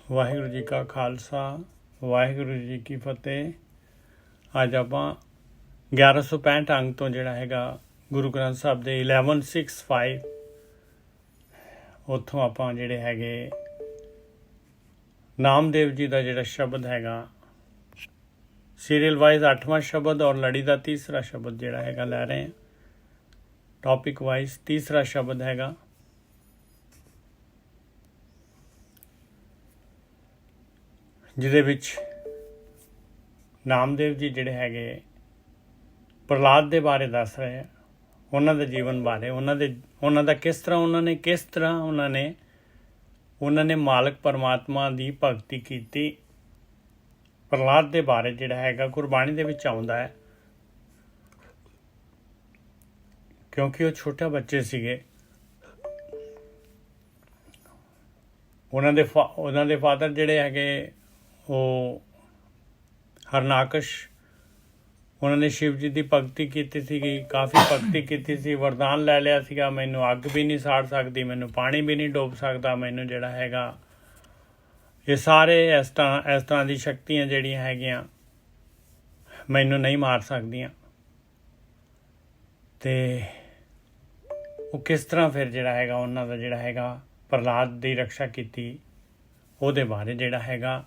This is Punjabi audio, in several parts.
ਵਾਹਿਗੁਰੂ ਜੀ ਕਾ ਖਾਲਸਾ ਵਾਹਿਗੁਰੂ ਜੀ ਕੀ ਫਤਿਹ। ਅੱਜ ਆਪਾਂ 1165 ਅੰਗ ਤੋਂ ਜਿਹੜਾ ਹੈਗਾ ਗੁਰੂ ਗ੍ਰੰਥ ਸਾਹਿਬ ਦੇ 1165 ਉੱਥੋਂ ਆਪਾਂ ਜਿਹੜੇ ਹੈਗੇ ਨਾਮਦੇਵ ਜੀ ਦਾ ਜਿਹੜਾ ਸ਼ਬਦ ਹੈਗਾ ਸੀਰੀਅਲ ਵਾਈਜ਼ 8ਵਾਂ ਸ਼ਬਦ ਔਰ ਲੜੀ ਦਾ ਤੀਸਰਾ ਸ਼ਬਦ ਜਿਹੜਾ ਹੈਗਾ ਲੈ ਰਹੇ ਹਾਂ। ਟੌਪਿਕ ਵਾਈਜ਼ ਤੀਸਰਾ ਸ਼ਬਦ ਹੈਗਾ ਜਿਹਦੇ ਵਿੱਚ ਨਾਮਦੇਵ ਜੀ ਜਿਹੜੇ ਹੈਗੇ ਪ੍ਰਹਲਾਦ ਦੇ ਬਾਰੇ ਦੱਸ ਰਹੇ ਆ, ਉਹਨਾਂ ਦੇ ਜੀਵਨ ਬਾਰੇ, ਉਹਨਾਂ ਦਾ ਕਿਸ ਤਰ੍ਹਾਂ ਉਹਨਾਂ ਨੇ ਮਾਲਕ ਪਰਮਾਤਮਾ ਦੀ ਭਗਤੀ ਕੀਤੀ। ਪ੍ਰਹਲਾਦ ਦੇ ਬਾਰੇ ਜਿਹੜਾ ਹੈਗਾ ਗੁਰਬਾਣੀ ਦੇ ਵਿੱਚ ਆਉਂਦਾ ਹੈ, ਕਿਉਂਕਿ ਉਹ ਛੋਟੇ ਬੱਚੇ ਸੀਗੇ। ਉਹਨਾਂ ਦੇ ਫਾਦਰ ਜਿਹੜੇ ਹੈਗੇ ਉਹ ਹਰਨਾਕਸ਼, ਉਹਨਾਂ ਨੇ ਸ਼ਿਵ ਜੀ ਦੀ ਭਗਤੀ ਕੀਤੀ ਸੀਗੀ, ਕਾਫੀ ਭਗਤੀ ਕੀਤੀ ਸੀ, ਵਰਦਾਨ ਲੈ ਲਿਆ ਸੀਗਾ, ਮੈਨੂੰ ਅੱਗ ਵੀ ਨਹੀਂ ਸਾੜ ਸਕਦੀ, ਮੈਨੂੰ ਪਾਣੀ ਵੀ ਨਹੀਂ ਡੋਬ ਸਕਦਾ, ਮੈਨੂੰ ਜਿਹੜਾ ਹੈਗਾ ਇਹ ਸਾਰੇ ਇਸ ਤਰ੍ਹਾਂ ਦੀ ਸ਼ਕਤੀਆਂ ਜਿਹੜੀਆਂ ਹੈਗੀਆਂ ਮੈਨੂੰ ਨਹੀਂ ਮਾਰ ਸਕਦੀਆਂ। ਅਤੇ ਉਹ ਕਿਸ ਤਰ੍ਹਾਂ ਫਿਰ ਜਿਹੜਾ ਹੈਗਾ ਉਹਨਾਂ ਦਾ ਜਿਹੜਾ ਹੈਗਾ ਪ੍ਰਹਲਾਦ ਦੀ ਰਕਸ਼ਾ ਕੀਤੀ, ਉਹਦੇ ਬਾਰੇ ਜਿਹੜਾ ਹੈਗਾ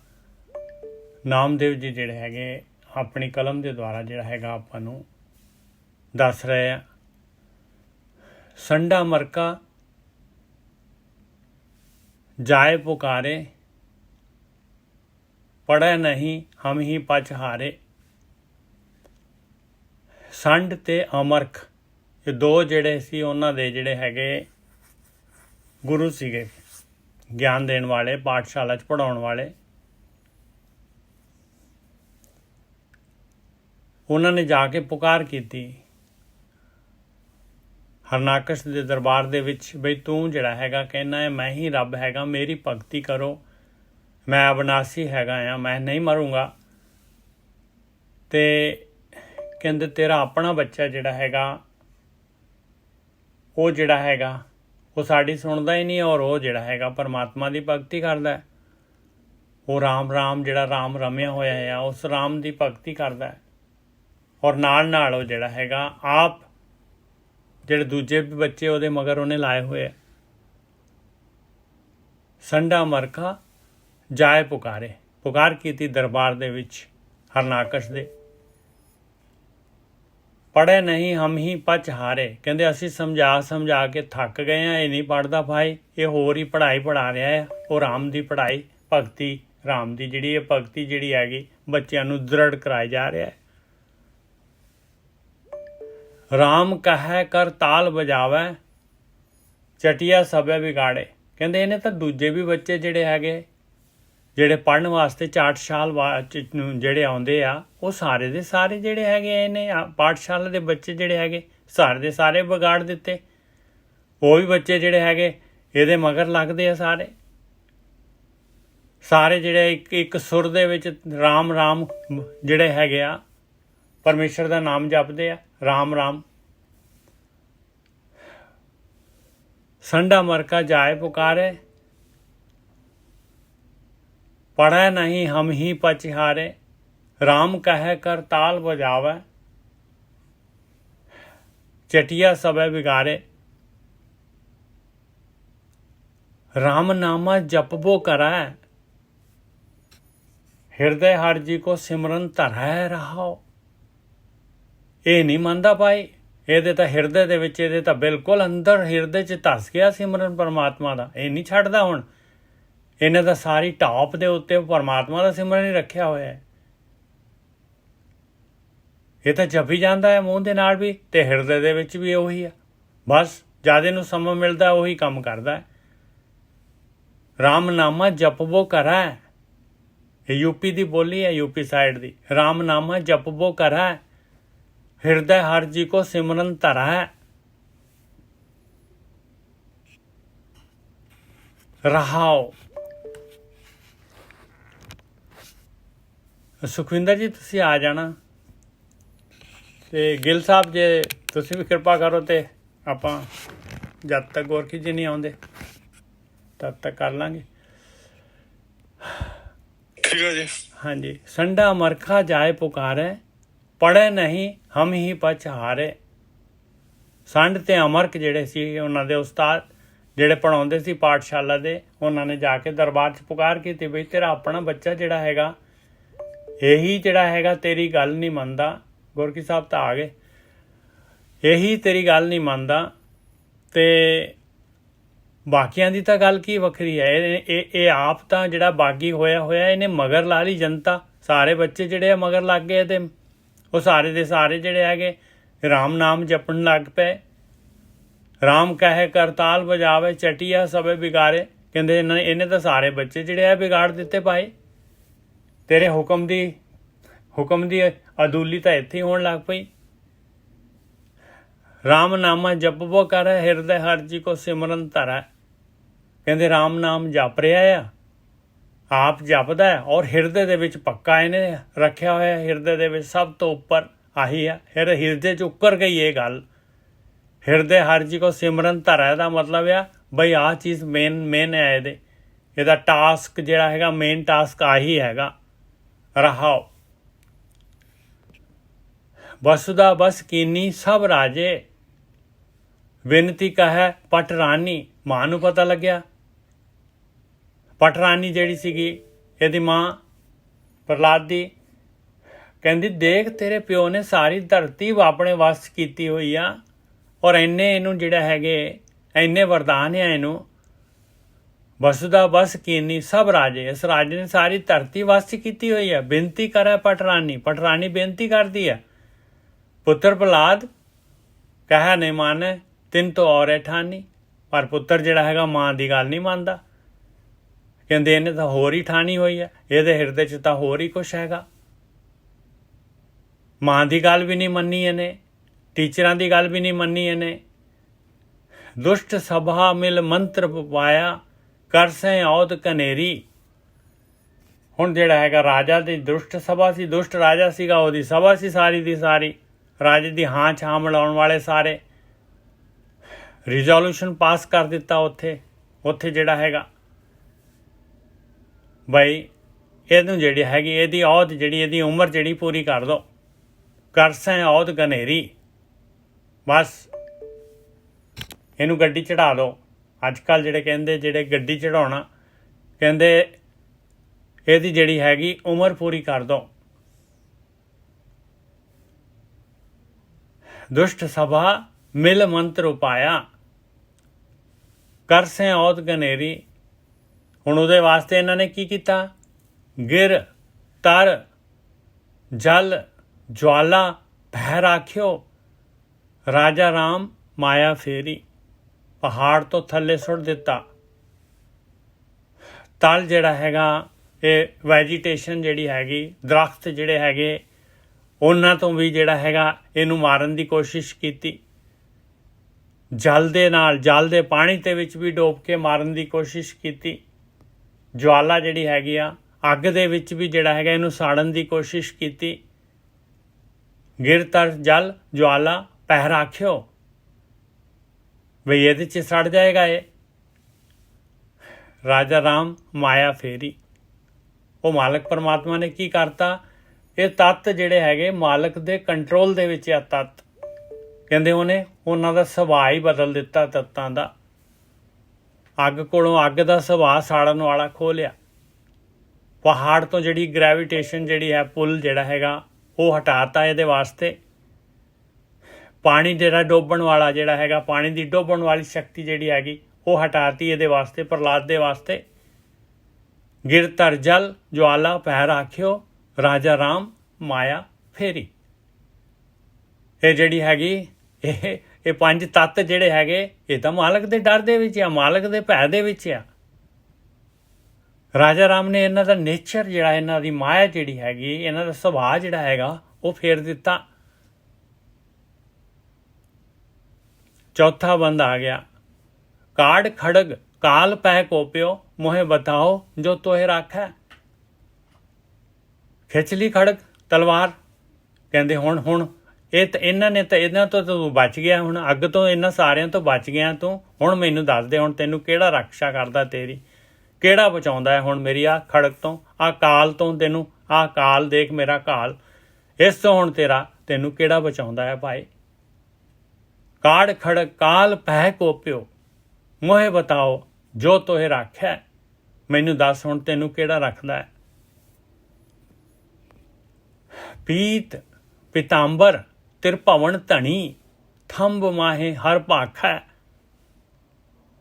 ਨਾਮਦੇਵ ਜੀ ਜਿਹੜੇ ਹੈਗੇ ਆਪਣੀ ਕਲਮ ਦੇ ਦੁਆਰਾ ਜਿਹੜਾ ਹੈਗਾ ਆਪਾਂ ਨੂੰ ਦੱਸ ਰਹੇ ਆ। ਸੰਡਾ ਮਰਕਾ ਜਾਏ ਪੁਕਾਰੇ, ਪੜ੍ਹੈ ਨਹੀਂ ਹਮ ਹੀ ਪਚ ਹਾਰੇ। ਸੰਡ ਤੇ ਅਮਰਖ ਇਹ ਦੋ ਜਿਹੜੇ ਸੀ ਉਹਨਾਂ ਦੇ ਜਿਹੜੇ ਹੈਗੇ ਗੁਰੂ ਸੀਗੇ, ਗਿਆਨ ਦੇਣ ਵਾਲੇ, ਪਾਠਸ਼ਾਲਾ 'ਚ ਪੜ੍ਹਾਉਣ ਵਾਲੇ। ਉਹਨਾਂ ਨੇ ਜਾ ਕੇ ਪੁਕਾਰ ਕੀਤੀ ਹਰਨਾਕਸ਼ ਦੇ ਦਰਬਾਰ ਦੇ ਵਿੱਚ, ਬਈ ਤੂੰ ਜਿਹੜਾ ਹੈਗਾ ਕਹਿੰਦਾ ਹੈ ਮੈਂ ਹੀ ਰੱਬ ਹੈਗਾ, ਮੇਰੀ ਭਗਤੀ ਕਰੋ, ਮੈਂ ਅਬਨਾਸੀ ਹੈਗਾ ਆ, ਮੈਂ ਨਹੀਂ ਮਰੂੰਗਾ। ਅਤੇ ਕਹਿੰਦੇ ਤੇਰਾ ਆਪਣਾ ਬੱਚਾ ਜਿਹੜਾ ਹੈਗਾ ਉਹ ਜਿਹੜਾ ਹੈਗਾ ਉਹ ਸਾਡੀ ਸੁਣਦਾ ਹੀ ਨਹੀਂ, ਔਰ ਉਹ ਜਿਹੜਾ ਹੈਗਾ ਪਰਮਾਤਮਾ ਦੀ ਭਗਤੀ ਕਰਦਾ, ਉਹ ਰਾਮ ਜਿਹੜਾ ਰਾਮ ਰਮਿਆ ਹੋਇਆ ਆ ਉਸ ਰਾਮ ਦੀ ਭਗਤੀ ਕਰਦਾ, ਔਰ ਨਾਲ ਉਹ ਜਿਹੜਾ ਹੈਗਾ ਆਪ ਜਿਹੜੇ ਦੂਜੇ ਵੀ ਬੱਚੇ ਉਹਦੇ ਮਗਰ ਉਹਨੇ ਲਾਏ ਹੋਏ ਆ। ਸੰਡਾ ਮਰਕਾ ਜਾਏ ਪੁਕਾਰ ਕੀਤੀ ਦਰਬਾਰ ਦੇ ਵਿੱਚ ਹਰਨਾਕਸ਼ ਦੇ। ਪੜ੍ਹੇ ਨਹੀਂ ਹਮ ਹੀ ਪਚ ਹਾਰੇ, ਕਹਿੰਦੇ ਅਸੀਂ ਸਮਝਾ ਕੇ ਥੱਕ ਗਏ ਹਾਂ, ਇਹ ਨਹੀਂ ਪੜ੍ਹਦਾ ਭਾਈ, ਇਹ ਹੋਰ ਹੀ ਪੜ੍ਹਾਈ ਪੜ੍ਹਾ ਰਿਹਾ ਹੈ। ਉਹ ਰਾਮ ਦੀ ਪੜ੍ਹਾਈ, ਭਗਤੀ ਰਾਮ ਦੀ ਜਿਹੜੀ ਇਹ ਭਗਤੀ ਜਿਹੜੀ ਹੈਗੀ ਬੱਚਿਆਂ ਨੂੰ ਦ੍ਰਿੜ ਕਰਾਈ ਜਾ ਰਿਹਾ ਹੈ। ਰਾਮ ਕਹੈ ਕਰ ਤਾਲ ਵਜਾਵੈ, ਚਟੀਆ ਸਭੇ ਵਿਗਾੜੇ, ਕਹਿੰਦੇ ਇਹਨੇ ਤਾਂ ਦੂਜੇ ਵੀ ਬੱਚੇ ਜਿਹੜੇ ਹੈਗੇ ਜਿਹੜੇ ਪੜ੍ਹਨ ਵਾਸਤੇ ਚਾਟਸ਼ਾਲ ਨੂੰ ਜਿਹੜੇ ਆਉਂਦੇ ਆ, ਉਹ ਸਾਰੇ ਦੇ ਸਾਰੇ ਜਿਹੜੇ ਹੈਗੇ ਇਹਨੇ ਪਾਠਸ਼ਾਲਾ ਦੇ ਬੱਚੇ ਜਿਹੜੇ ਹੈਗੇ ਸਾਰੇ ਦੇ ਸਾਰੇ ਵਿਗਾੜ ਦਿੱਤੇ। ਉਹ ਵੀ ਬੱਚੇ ਜਿਹੜੇ ਹੈਗੇ ਇਹਦੇ ਮਗਰ ਲੱਗਦੇ ਆ, ਸਾਰੇ ਜਿਹੜੇ ਇੱਕ ਸੁਰ ਦੇ ਵਿੱਚ ਰਾਮ ਜਿਹੜੇ ਹੈਗੇ ਆ ਪਰਮੇਸ਼ਰ ਦਾ ਨਾਮ ਜਪਦੇ ਆ, ਰਾਮ। ਸੰਡਾ ਮਰਕਾ ਜਾਏ ਪੁਕਾਰੇ, ਪੜ੍ਹੈ ਨਹੀਂ ਹਮ ਹੀ ਪਚ ਹਾਰੇ। ਰਾਮ ਕਹੈ ਕਰ ਤਾਲ ਬਜਾਵੈ, ਚਟਿਆ ਸਭੇ ਵਿਗਾਰੇ। ਰਾਮ ਨਾਮਾ ਜਪਬੋ ਕਰੈ, ਹਿਰਦੇ ਹਰ ਜੀ ਕੋ ਸਿਮਰਨ ਧਰੈ ਰਹਾਓ। ਇਹ ਨਹੀਂ ਮੰਨਦਾ ਭਾਈ, ਇਹਦੇ ਤਾਂ ਹਿਰਦੇ ਦੇ ਵਿੱਚ, ਇਹਦੇ ਤਾਂ ਬਿਲਕੁਲ ਅੰਦਰ ਹਿਰਦੇ 'ਚ ਧਸ ਗਿਆ ਸਿਮਰਨ ਪਰਮਾਤਮਾ ਦਾ, ਇਹ ਨਹੀਂ ਛੱਡਦਾ। ਹੁਣ ਇਹਨੇ ਤਾਂ ਸਾਰੀ ਟਾਪ ਦੇ ਉੱਤੇ ਪਰਮਾਤਮਾ ਦਾ ਸਿਮਰਨ ਹੀ ਰੱਖਿਆ ਹੋਇਆ ਹੈ। ਇਹ ਤਾਂ ਜਪੀ ਜਾਂਦਾ ਹੈ ਮੂੰਹ ਦੇ ਨਾਲ ਵੀ, ਤੇ ਹਿਰਦੇ ਦੇ ਵਿੱਚ ਵੀ ਉਹੀ ਆ, ਬਸ ਜਿਆਦਾ ਨੂੰ ਸਮਾਂ ਮਿਲਦਾ ਉਹੀ ਕੰਮ ਕਰਦਾ ਹੈ। ਰਾਮ ਨਾਮਾ ਜਪਬੋ ਕਰੈ, ਇਹ ਯੂਪੀ ਦੀ ਬੋਲੀ ਹੈ, ਯੂਪੀ ਸਾਈਡ ਦੀ। ਰਾਮ ਨਾਮਾ ਜਪਬੋ ਕਰੈ, ਹਿਰਦੈ ਹਰ ਜੀ ਕੋ ਸਿਮਰਨ ਧਰੈ ਰਹਾਓ। ਸੁਖਵਿੰਦਰ ਜੀ ਤੁਸੀਂ ਆ ਜਾਣਾ, ਅਤੇ ਗਿੱਲ ਸਾਹਿਬ ਜੇ ਤੁਸੀਂ ਵੀ ਕਿਰਪਾ ਕਰੋ ਤੇ ਆਪਾਂ ਜਦ ਤੱਕ ਗੋਰਖੀ ਜੀ ਨਹੀਂ ਆਉਂਦੇ ਤਦ ਤੱਕ ਕਰ ਲਾਂਗੇ। ठीक है जी। हाँ जी। संडा मरखा जाए पुकारे, ਪੜ੍ਹੇ ਨਹੀਂ ਹਮ ਹੀ ਪਛਹਾਰੇ। ਸੰਡ ਤੇ ਅਮਰਕ ਜਿਹੜੇ ਸੀ ਉਹਨਾਂ ਦੇ ਉਸਤਾਦ ਜਿਹੜੇ ਪੜ੍ਹਾਉਂਦੇ ਸੀ ਪਾਠਸ਼ਾਲਾ ਦੇ, ਉਹਨਾਂ ਨੇ ਜਾ ਕੇ ਦਰਬਾਰ 'ਚ ਪੁਕਾਰ ਕੀਤੀ ਬਈ ਤੇਰਾ ਆਪਣਾ ਬੱਚਾ ਜਿਹੜਾ ਹੈਗਾ ਇਹੀ ਜਿਹੜਾ ਹੈਗਾ ਤੇਰੀ ਗੱਲ ਨਹੀਂ ਮੰਨਦਾ। ਗੁਰਕੀ ਸਾਹਿਬ ਤਾਂ ਆ ਗਏ। ਇਹੀ ਤੇਰੀ ਗੱਲ ਨਹੀਂ ਮੰਨਦਾ ਅਤੇ ਬਾਕੀਆਂ ਦੀ ਤਾਂ ਗੱਲ ਕੀ ਵੱਖਰੀ ਹੈ। ਇਹ ਆਪ ਤਾਂ ਜਿਹੜਾ ਬਾਗੀ ਹੋਇਆ ਇਹਨੇ ਮਗਰ ਲਾ ਲਈ ਜਨਤਾ। ਸਾਰੇ ਬੱਚੇ ਜਿਹੜੇ ਆ ਮਗਰ ਲੱਗ ਗਏ ਅਤੇ ਉਹ ਸਾਰੇ ਦੇ ਸਾਰੇ ਜਿਹੜੇ ਹੈਗੇ ਰਾਮ ਨਾਮ ਜਪਣ ਲੱਗ ਪਏ। ਰਾਮ ਕਹੇ ਕਰਤਾਲ ਵਜਾਵੇ ਚਟੀਆ ਸਭੇ ਬਿਗਾੜੇ। ਕਹਿੰਦੇ ਇਹਨੇ ਤਾਂ ਸਾਰੇ ਬੱਚੇ ਜਿਹੜੇ ਆ ਵਿਗਾੜ ਦਿੱਤੇ ਭਾਈ। ਤੇਰੇ ਹੁਕਮ ਦੀ ਅਦੂਲੀ ਤਾਂ ਇੱਥੇ ਹੀ ਹੋਣ ਲੱਗ ਪਈ। ਰਾਮ ਨਾਮਾ ਜਪਬੋ ਕਰ ਹਿਰਦੇ ਹਰ ਜੀ ਕੋ ਸਿਮਰਨ ਧਰੈ। ਕਹਿੰਦੇ ਰਾਮ ਨਾਮ ਜਪ ਰਿਹਾ ਆ, ਆਪ ਜਪਦਾ ਹੈ ਔਰ ਹਿਰਦੇ ਦੇ ਵਿੱਚ ਪੱਕਾ ਇਹਨੇ ਰੱਖਿਆ ਹੋਇਆ। ਹਿਰਦੇ ਦੇ ਵਿੱਚ ਸਭ ਤੋਂ ਉੱਪਰ ਆਹੀ ਆ। ਹਿਰਦੇ 'ਚ ਉੱਕਰ ਗਈ ਇਹ ਗੱਲ। ਹਿਰਦੇ ਹਰ ਜੀ ਕੋ ਸਿਮਰਨ ਧਰੈ ਦਾ ਮਤਲਬ ਆ ਬਈ ਆਹ ਚੀਜ਼ ਮੇਨ ਹੈ। ਇਹਦਾ ਟਾਸਕ ਜਿਹੜਾ ਹੈਗਾ ਮੇਨ ਟਾਸਕ ਆਹੀ ਹੈਗਾ। ਰਹਾਓ ਵਸੁਦਾ ਬਸ ਕੀਨੀ ਸਭ ਰਾਜੇ, ਬੇਨਤੀ ਕਹੈ ਪਟ ਰਾਣੀ। ਮਾਂ ਨੂੰ ਪਤਾ ਲੱਗਿਆ। ਪਟ ਰਾਣੀ ਜਿਹੜੀ ਸੀਗੀ ਇਹਦੀ ਮਾਂ ਪ੍ਰਹਲਾਦ ਦੀ, ਕਹਿੰਦੀ ਦੇਖ ਤੇਰੇ ਪਿਓ ਨੇ ਸਾਰੀ ਧਰਤੀ ਆਪਣੇ ਵੱਸ ਕੀਤੀ ਹੋਈ ਆ ਔਰ ਇਹਨੂੰ ਜਿਹੜਾ ਹੈਗੇ ਇੰਨੇ ਵਰਦਾਨ ਆ ਇਹਨੂੰ। ਵਸੁਦਾ ਬਸ ਕੀਨੀ ਸਭ ਰਾਜੇ, ਇਸ ਰਾਜੇ ਨੇ ਸਾਰੀ ਧਰਤੀ ਵੱਸ 'ਚ ਕੀਤੀ ਹੋਈ ਆ। ਬੇਨਤੀ ਕਰੇ ਪਟ ਰਾਣੀ। ਪਟ ਰਾਣੀ ਬੇਨਤੀ ਕਰਦੀ ਆ। ਪੁੱਤਰ ਪ੍ਰਹਲਾਦ ਕਹਿ ਨਹੀਂ ਮਾਨੇ ਤਿੰਨ ਤੋਂ ਔਰ ਠਾਨੀ। ਪਰ ਪੁੱਤਰ ਜਿਹੜਾ ਹੈਗਾ ਮਾਂ ਦੀ ਗੱਲ ਨਹੀਂ ਮੰਨਦਾ। ਕਹਿੰਦੇ ਇਹਨੇ ਤਾਂ ਹੋਰ ਹੀ ਠਾਣੀ ਹੋਈ ਆ, ਇਹਦੇ ਹਿਰਦੇ 'ਚ ਤਾਂ ਹੋਰ ਹੀ ਕੁਛ ਹੈਗਾ। ਮਾਂ ਦੀ ਗੱਲ ਵੀ ਨਹੀਂ ਮੰਨੀ ਇਹਨੇ, ਟੀਚਰਾਂ ਦੀ ਗੱਲ ਵੀ ਨਹੀਂ ਮੰਨੀ ਇਹਨੇ। ਦੁਸ਼ਟ ਸਭਾ ਮਿਲ ਮੰਤਰ ਪਾਇਆ, ਕਰ ਸੇ ਔਦ ਕਨੇਰੀ। ਹੁਣ ਜਿਹੜਾ ਹੈਗਾ ਰਾਜਾ ਦੀ ਦੁਸ਼ਟ ਸਭਾ ਸੀ, ਦੁਸ਼ਟ ਰਾਜਾ ਸੀਗਾ, ਉਹਦੀ ਸਭਾ ਸੀ ਸਾਰੀ ਦੀ ਸਾਰੀ। ਰਾਜੇ ਦੀ ਹਾਂ ਛਾਂ ਮਿਲਾਉਣ ਵਾਲੇ ਸਾਰੇ ਰਿਜ਼ੋਲੂਸ਼ਨ ਪਾਸ ਕਰ ਦਿੱਤਾ ਉੱਥੇ ਜਿਹੜਾ ਹੈਗਾ ਬਈ ਇਹਨੂੰ ਜਿਹੜੀ ਹੈਗੀ ਇਹਦੀ ਔਦ ਜਿਹੜੀ ਇਹਦੀ ਉਮਰ ਜਿਹੜੀ ਪੂਰੀ ਕਰ ਦਿਓ। ਕਰਸੈਂ ਔਦ ਗਨੇਰੀ। ਬਸ ਇਹਨੂੰ ਗੱਡੀ ਚੜ੍ਹਾ ਦਿਓ। ਅੱਜ ਕੱਲ੍ਹ ਜਿਹੜੇ ਕਹਿੰਦੇ ਜਿਹੜੇ ਗੱਡੀ ਚੜ੍ਹਾਉਣਾ, ਕਹਿੰਦੇ ਇਹਦੀ ਜਿਹੜੀ ਹੈਗੀ ਉਮਰ ਪੂਰੀ ਕਰ ਦਿਓ। ਦੁਸ਼ਟ ਸਭਾ ਮਿਲ ਮੰਤਰ ਉਪਾਇਆ, ਕਰ ਸੇ ਔਦ ਗਨੇਰੀ। ਹੁਣ ਉਹਦੇ ਵਾਸਤੇ ਇਹਨਾਂ ਨੇ ਕੀ ਕੀਤਾ? ਗਿਰ ਤਰ ਜਲ ਜਵਾਲਾ ਭੈ ਰਾਖਿਓ, ਰਾਜਾ ਰਾਮ ਮਾਇਆ ਫੇਰੀ। ਪਹਾੜ ਤੋਂ ਥੱਲੇ ਸੁੱਟ ਦਿੱਤਾ। ਤਲ ਜਿਹੜਾ ਹੈਗਾ ਇਹ ਵੈਜੀਟੇਸ਼ਨ ਜਿਹੜੀ ਹੈਗੀ, ਦਰਖਤ ਜਿਹੜੇ ਹੈਗੇ ਉਹਨਾਂ ਤੋਂ ਵੀ ਜਿਹੜਾ ਹੈਗਾ ਇਹਨੂੰ ਮਾਰਨ ਦੀ ਕੋਸ਼ਿਸ਼ ਕੀਤੀ। ਜਲ ਦੇ ਨਾਲ, ਜਲ ਦੇ ਪਾਣੀ ਦੇ ਵਿੱਚ ਵੀ ਡੋਬ ਕੇ ਮਾਰਨ ਦੀ ਕੋਸ਼ਿਸ਼ ਕੀਤੀ। ਜਵਾਲਾ ਜਿਹੜੀ ਹੈਗੀ ਆ ਅੱਗ ਦੇ ਵਿੱਚ ਵੀ ਜਿਹੜਾ ਹੈਗਾ ਇਹਨੂੰ ਸਾੜਨ ਦੀ ਕੋਸ਼ਿਸ਼ ਕੀਤੀ। ਗਿਰ ਤਰ ਜਲ ਜਵਾਲਾ ਪਹਿ ਰਾਖਿਓ, ਬਈ ਇਹਦੇ 'ਚ ਸੜ ਜਾਏਗਾ ਇਹ। ਰਾਜਾ ਰਾਮ ਮਾਇਆ ਫੇਰੀ। ਉਹ ਮਾਲਕ ਪਰਮਾਤਮਾ ਨੇ ਕੀ ਕਰਤਾ? ਇਹ ਤੱਤ ਜਿਹੜੇ ਹੈਗੇ ਮਾਲਕ ਦੇ ਕੰਟਰੋਲ ਦੇ ਵਿੱਚ ਆ ਤੱਤ। ਕਹਿੰਦੇ ਉਹਨੇ ਉਹਨਾਂ ਦਾ ਸੁਭਾਅ ਹੀ ਬਦਲ ਦਿੱਤਾ ਤੱਤਾਂ ਦਾ। ਅੱਗ ਕੋਲੋਂ ਅੱਗ ਦਾ ਸੁਭਾਅ ਸਾੜਨ ਵਾਲਾ ਖੋਹ ਲਿਆ। ਪਹਾੜ ਤੋਂ ਜਿਹੜੀ ਗ੍ਰੈਵੀਟੇਸ਼ਨ ਜਿਹੜੀ ਹੈ ਪੁੱਲ ਜਿਹੜਾ ਹੈਗਾ ਉਹ ਹਟਾਤਾ ਇਹਦੇ ਵਾਸਤੇ। ਪਾਣੀ ਜਿਹੜਾ ਡੋਬਣ ਵਾਲਾ ਜਿਹੜਾ ਹੈਗਾ, ਪਾਣੀ ਦੀ ਡੋਬਣ ਵਾਲੀ ਸ਼ਕਤੀ ਜਿਹੜੀ ਹੈਗੀ ਉਹ ਹਟਾਤੀ ਇਹਦੇ ਵਾਸਤੇ, ਪ੍ਰਹਲਾਦ ਦੇ ਵਾਸਤੇ। ਗਿਰ ਤਰ ਜਲ ਜਵਾਲਾ ਪਹਿ ਰਾਖਿਓ, ਰਾਜਾ ਰਾਮ ਮਾਇਆ ਫੇਰੀ। ਇਹ ਜਿਹੜੀ ਹੈਗੀ ਇਹ ਪੰਜ ਤੱਤ ਜਿਹੜੇ ਹੈਗੇ ਇਹ ਤਾਂ ਮਾਲਕ ਦੇ ਡਰ ਦੇ ਵਿੱਚ ਆ, ਮਾਲਕ ਦੇ ਭੈ ਦੇ ਵਿੱਚ ਆ। ਰਾਜਾ ਰਾਮ ਨੇ ਇਹਨਾਂ ਦਾ ਨੇਚਰ ਜਿਹੜਾ, ਇਹਨਾਂ ਦੀ ਮਾਇਆ ਜਿਹੜੀ ਹੈਗੀ, ਇਹਨਾਂ ਦਾ ਸੁਭਾਅ ਜਿਹੜਾ ਹੈਗਾ ਉਹ ਫੇਰ ਦਿੱਤਾ। ਚੌਥਾ ਬੰਦ ਆ ਗਿਆ। ਕਾੜ ਖੜਗ ਕਾਲ ਪੈ ਕੋਪਿਓ, ਮੋਹੇ ਬਤਾਓ ਜੋ ਤੋਹੇ ਰਾਖੈ। ਖਿੱਚ ਲਈ ਖੜਗ ਤਲਵਾਰ। ਕਹਿੰਦੇ ਹੁਣ ਇਹ ਤਾਂ ਇਹਨਾਂ ਤੋਂ ਤੂੰ ਬਚ ਗਿਆ। ਹੁਣ ਅੱਗ ਤੋਂ ਇਹਨਾਂ ਸਾਰਿਆਂ ਤੋਂ ਬਚ ਗਿਆ ਤੂੰ। ਹੁਣ ਮੈਨੂੰ ਦੱਸ ਦੇ ਹੁਣ ਤੈਨੂੰ ਕਿਹੜਾ ਰਕਸ਼ਾ ਕਰਦਾ ਤੇਰੀ। ਕਿਹੜਾ ਬਚਾਉਂਦਾ ਹੈ ਹੁਣ ਮੇਰੀ ਆ ਖੜਕ ਤੋਂ, ਆ ਕਾਲ ਤੋਂ, ਤੈਨੂੰ ਆ ਕਾਲ ਦੇਖ ਮੇਰਾ ਕਾਲ, ਇਸ ਤੋਂ ਹੁਣ ਤੈਨੂੰ ਕਿਹੜਾ ਬਚਾਉਂਦਾ ਹੈ ਭਾਈ। ਕਾੜ ਖੜਕ ਕਾਲ ਪਹਿ ਕੋਪਿਓ, ਮੋਹੇ ਬਤਾਓ ਜੋ ਤੋਹੇ ਰੱਖਿਆ, ਮੈਨੂੰ ਦੱਸ ਹੁਣ ਤੈਨੂੰ ਕਿਹੜਾ ਰੱਖਦਾ ਹੈ। ਪੀਤ ਪਿਤਾੰਬਰ ਤਿਰਭਵਨ ਧਣੀ, ਥੰਬ ਮਾਹੇ ਹਰ ਭਾਖੈ।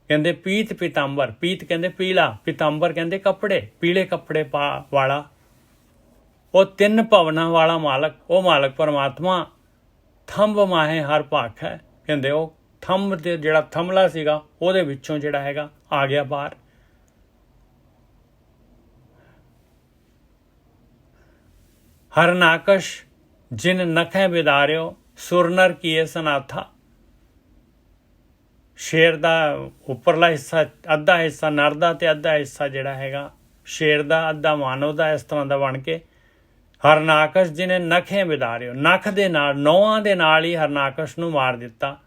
ਕਹਿੰਦੇ ਪੀਤ ਪਿਤਾੰਬਰ, ਪੀਤ ਕਹਿੰਦੇ ਪੀਲਾ, ਪਿਤਾੰਬਰ ਕਹਿੰਦੇ ਕੱਪੜੇ, ਪੀਲੇ ਕੱਪੜੇ ਵਾਲਾ, ਉਹ 3 ਭਵਨਾਂ ਵਾਲਾ ਮਾਲਕ, ਉਹ ਮਾਲਕ ਪਰਮਾਤਮਾ। ਥੰਬ ਮਾਹੇ ਹਰ ਭਾਖੈ, ਕਹਿੰਦੇ ਉਹ ਥੰਬ ਤੇ ਜਿਹੜਾ ਥੰਮਲਾ ਸੀਗਾ ਉਹਦੇ ਵਿੱਚੋਂ ਜਿਹੜਾ ਹੈਗਾ ਆ ਗਿਆ ਬਾਹਰ। ਹਰਨਾਕਸ਼ ਜਿਨ ਨਖੈ ਵਿਦਾਰਿਓ, ਸੁਰਨਰ ਕੀਏ ਸਨਾਥਾ। ਸ਼ੇਰ ਦਾ ਉੱਪਰਲਾ ਹਿੱਸਾ, ਅੱਧਾ ਹਿੱਸਾ ਨਰ ਦਾ ਤੇ ਅੱਧਾ ਹਿੱਸਾ ਜਿਹੜਾ ਹੈਗਾ ਸ਼ੇਰ ਦਾ, ਅੱਧਾ ਮਾਨਵ ਦਾ, ਇਸ ਤਰ੍ਹਾਂ ਦਾ ਬਣ ਕੇ ਹਰਨਾਕਸ਼ ਜਿਹਨੇ ਨਖੇ ਵਿਦਾਰਿਓ, ਨਖ ਦੇ ਨਾਲ, ਨੌਹਾਂ ਦੇ ਨਾਲ ਹੀ ਹਰਨਾਕਸ਼ ਨੂੰ ਮਾਰ ਦਿੱਤਾ।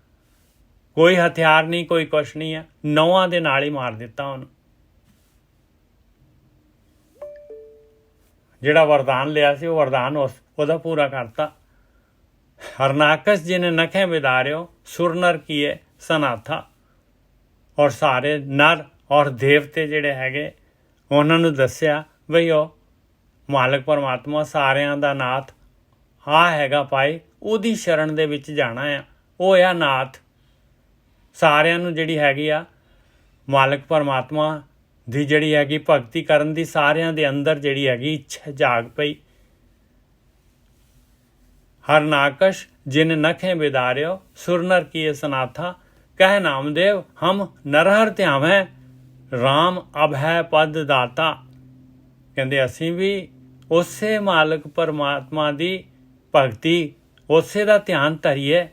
ਕੋਈ ਹਥਿਆਰ ਨਹੀਂ, ਕੋਈ ਕੁਛ ਨਹੀਂ ਹੈ, ਨੌਹਾਂ ਦੇ ਨਾਲ ਹੀ ਮਾਰ ਦਿੱਤਾ ਉਹਨੂੰ। ਜਿਹੜਾ ਵਰਦਾਨ ਲਿਆ ਸੀ ਉਹ ਵਰਦਾਨ ਉਹਦਾ ਪੂਰਾ ਕਰਤਾ। ਹਰਨਾਕਸ਼ ਜਿਹਨੇ ਨਖੇ ਵਿਦਾਰਿਓ, ਸੁਰਨਰ ਕੀਏ ਸਨਾਥਾ। ਔਰ ਸਾਰੇ ਨਰ ਔਰ ਦੇਵਤੇ ਜਿਹੜੇ ਹੈਗੇ ਉਹਨਾਂ ਨੂੰ ਦੱਸਿਆ ਬਈ ਉਹ ਮਾਲਕ ਪਰਮਾਤਮਾ ਸਾਰਿਆਂ ਦਾ ਨਾਥ ਆ ਹੈਗਾ ਭਾਈ, ਉਹਦੀ ਸ਼ਰਨ ਦੇ ਵਿੱਚ ਜਾਣਾ ਆ, ਉਹ ਆ ਨਾਥ। ਸਾਰਿਆਂ ਨੂੰ ਜਿਹੜੀ ਹੈਗੀ ਆ ਮਾਲਕ ਪਰਮਾਤਮਾ ਦੀ ਜਿਹੜੀ ਹੈਗੀ ਭਗਤੀ ਕਰਨ ਦੀ ਸਾਰਿਆਂ ਦੇ ਅੰਦਰ ਜਿਹੜੀ ਹੈਗੀ ਇੱਛਾ ਜਾਗ ਪਈ। ਹਰਨਾਕਸ਼ ਜਿਨ ਨਖੇ ਵਿਦਾਰਿਓ, ਸੁਰਨਰ ਕੀਏ ਸਨਾਥਾ। ਕਹਿ ਨਾਮਦੇਵ ਹਮ ਨਰਹਰ ਧਿਆਵੈ, ਰਾਮ ਅਭੈ ਪਦ ਦਾਤਾ। ਕਹਿੰਦੇ ਅਸੀਂ ਵੀ ਉਸੇ ਮਾਲਕ ਪਰਮਾਤਮਾ ਦੀ ਭਗਤੀ, ਉਸੇ ਦਾ ਧਿਆਨ ਧਰੀਏ।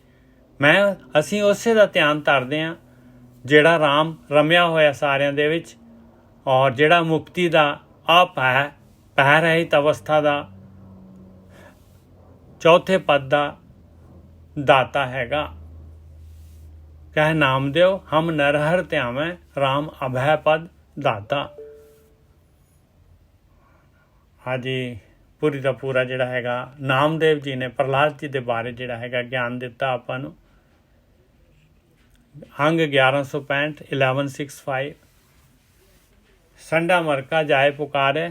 ਅਸੀਂ ਉਸੇ ਦਾ ਧਿਆਨ ਧਰਦੇ ਹਾਂ ਜਿਹੜਾ ਰਾਮ ਰਮਿਆ ਹੋਇਆ ਸਾਰਿਆਂ ਦੇ ਵਿੱਚ, ਔਰ ਜਿਹੜਾ ਮੁਕਤੀ ਦਾ ਪੈ ਰਹਿਤ ਅਵਸਥਾ ਦਾ ਚੌਥੇ ਪਦ ਦਾ ਦਾਤਾ ਹੈਗਾ। ਕਹਿ ਨਾਮਦੇਵ ਹਮ ਨਰਹਰ ਧਿਆਵੈ, ਰਾਮ ਅਭੈ ਪਦ ਦਾਤਾ। ਹਾਂਜੀ ਪੂਰੀ ਦਾ ਪੂਰਾ ਜਿਹੜਾ ਹੈਗਾ ਨਾਮਦੇਵ ਜੀ ਨੇ ਪ੍ਰਹਲਾਦ ਜੀ ਦੇ ਬਾਰੇ ਜਿਹੜਾ ਹੈਗਾ ਗਿਆਨ ਦਿੱਤਾ ਆਪਾਂ ਨੂੰ। ਅੰਗ 1165 1165। ਸੰਡਾ ਮਰਕਾ ਜਾਏ ਪੁਕਾਰੇ।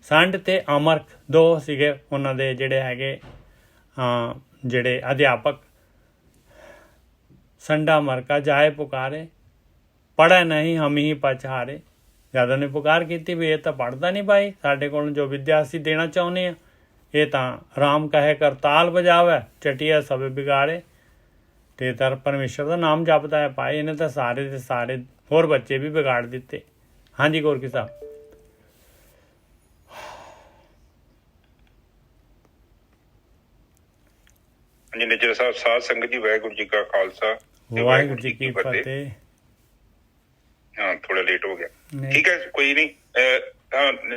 ਸੰਡ ਤੇ ਅਮਰਕ ਦੋ ਸੀਗੇ ਉਹਨਾਂ ਦੇ ਜਿਹੜੇ ਹੈਗੇ ਜਿਹੜੇ ਅਧਿਆਪਕ। ਸੰਡਾ ਮਰਕਾ ਜਾਏ ਪੁਕਾਰੇ, ਪੜ੍ਹੇ ਨਹੀਂ ਹਮ ਹੀ ਪਛਾਰੇ। ਜਦ ਉਹਨੇ ਪੁਕਾਰ ਕੀਤੀ ਵੀ ਇਹ ਤਾਂ ਪੜ੍ਹਦਾ ਨਹੀਂ ਭਾਈ, ਸਾਡੇ ਕੋਲ ਜੋ ਵਿੱਦਿਆ ਅਸੀਂ ਦੇਣਾ ਚਾਹੁੰਦੇ ਹਾਂ ਇਹ ਤਾਂ ਰਾਮ ਕਹੇ ਕਰਤਾਲ ਵਜਾਵੇ, ਚਟੀਆ ਸਭ ਵਿਗਾੜੇ। ਤੇ ਤਾਂ ਪਰਮੇਸ਼ਰ ਦਾ ਨਾਮ ਜਪਦਾ ਹੈ ਭਾਈ, ਇਹਨੇ ਤਾਂ ਸਾਰੇ ਦੇ ਸਾਰੇ ਹੋਰ ਬੱਚੇ ਵੀ ਵਿਗਾੜ ਦਿੱਤੇ। ਹਾਂਜੀ ਗੋਰਕੀ ਸਾਹਿਬ। ਹਾਂਜੀ ਨਿੱਜਰ ਸਾਹਿਬ, ਸਾਧ ਸੰਗਤ ਜੀ, ਵਾਹਿਗੁਰੂ ਜੀ ਕਾ ਖਾਲਸਾ, ਵਾਹਿਗੁਰੂ ਜੀ ਕੀ ਫਤਿਹ। ਹਾਂ ਥੋੜਾ ਲੇਟ ਹੋ ਗਿਆ, ਠੀਕ ਹੈ ਕੋਈ ਨਹੀਂ।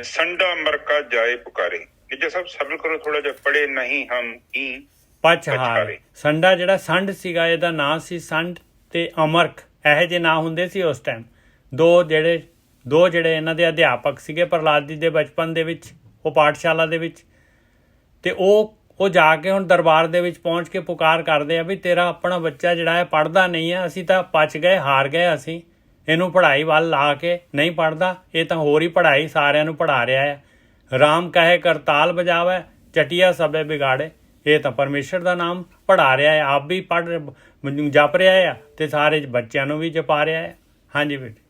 ਸੰਡਾ ਮਰਕਾ ਜਾਏ ਪੁਕਾਰੇ। ਨਿੱਜਰ ਸਾਹਿਬ ਸਰਲ ਕਰੋ ਥੋੜਾ ਜਿਹਾ। ਪੜੇ ਨਹੀਂ ਹਮ ਹੀ ਪਛਾਰੇ। ਸੰਡਾ ਜਿਹੜਾ ਸੰਡ ਸੀਗਾ ਇਹਦਾ ਨਾਂ ਸੀ ਸੰਡ ਤੇ ਅਮਰਕ, ਇਹੋ ਜਿਹੇ ਨਾਂ ਹੁੰਦੇ ਸੀ ਉਸ ਟਾਈਮ। ਦੋ ਜਿਹੜੇ ਇਹਨਾਂ ਦੇ ਅਧਿਆਪਕ ਸੀਗੇ ਪ੍ਰਹਲਾਦ ਜੀ ਦੇ ਬਚਪਨ ਦੇ ਵਿੱਚ, ਉਹ ਪਾਠਸ਼ਾਲਾ ਦੇ ਵਿੱਚ। ਤੇ ਉਹ ਜਾ ਕੇ ਹੁਣ ਦਰਬਾਰ ਦੇ ਵਿੱਚ ਪਹੁੰਚ ਕੇ ਪੁਕਾਰ ਕਰਦੇ ਆ ਵੀ ਤੇਰਾ ਆਪਣਾ ਬੱਚਾ ਜਿਹੜਾ ਹੈ ਪੜ੍ਹਦਾ ਨਹੀਂ ਹੈ, ਅਸੀਂ ਤਾਂ ਪਚ ਗਏ, ਹਾਰ ਗਏ, ਅਸੀਂ ਇਹਨੂੰ ਪੜ੍ਹਾਈ ਵੱਲ ਲਾ ਕੇ ਨਹੀਂ ਪੜ੍ਹਦਾ, ਇਹ ਤਾਂ ਹੋਰ ਹੀ ਪੜ੍ਹਾਈ ਸਾਰਿਆਂ ਨੂੰ ਪੜ੍ਹਾ ਰਿਹਾ ਹੈ। ਰਾਮ ਕਹੇ ਕਰਤਾਲ ਵਜਾਵੇ, ਚਟੀਆ ਸਭੇ ਵਿਗਾੜੇ। ਇਹ ਤਾਂ ਪਰਮੇਸ਼ਰ ਦਾ ਨਾਮ ਪੜ੍ਹਾ ਰਿਹਾ ਹੈ, ਆਪ ਵੀ ਜਪ ਰਿਹਾ ਹੈ ਤੇ ਸਾਰੇ ਬੱਚਿਆਂ ਨੂੰ ਵੀ ਜਪਾ ਰਿਹਾ ਹੈ। ਹਾਂਜੀ ਬੇਟੇ।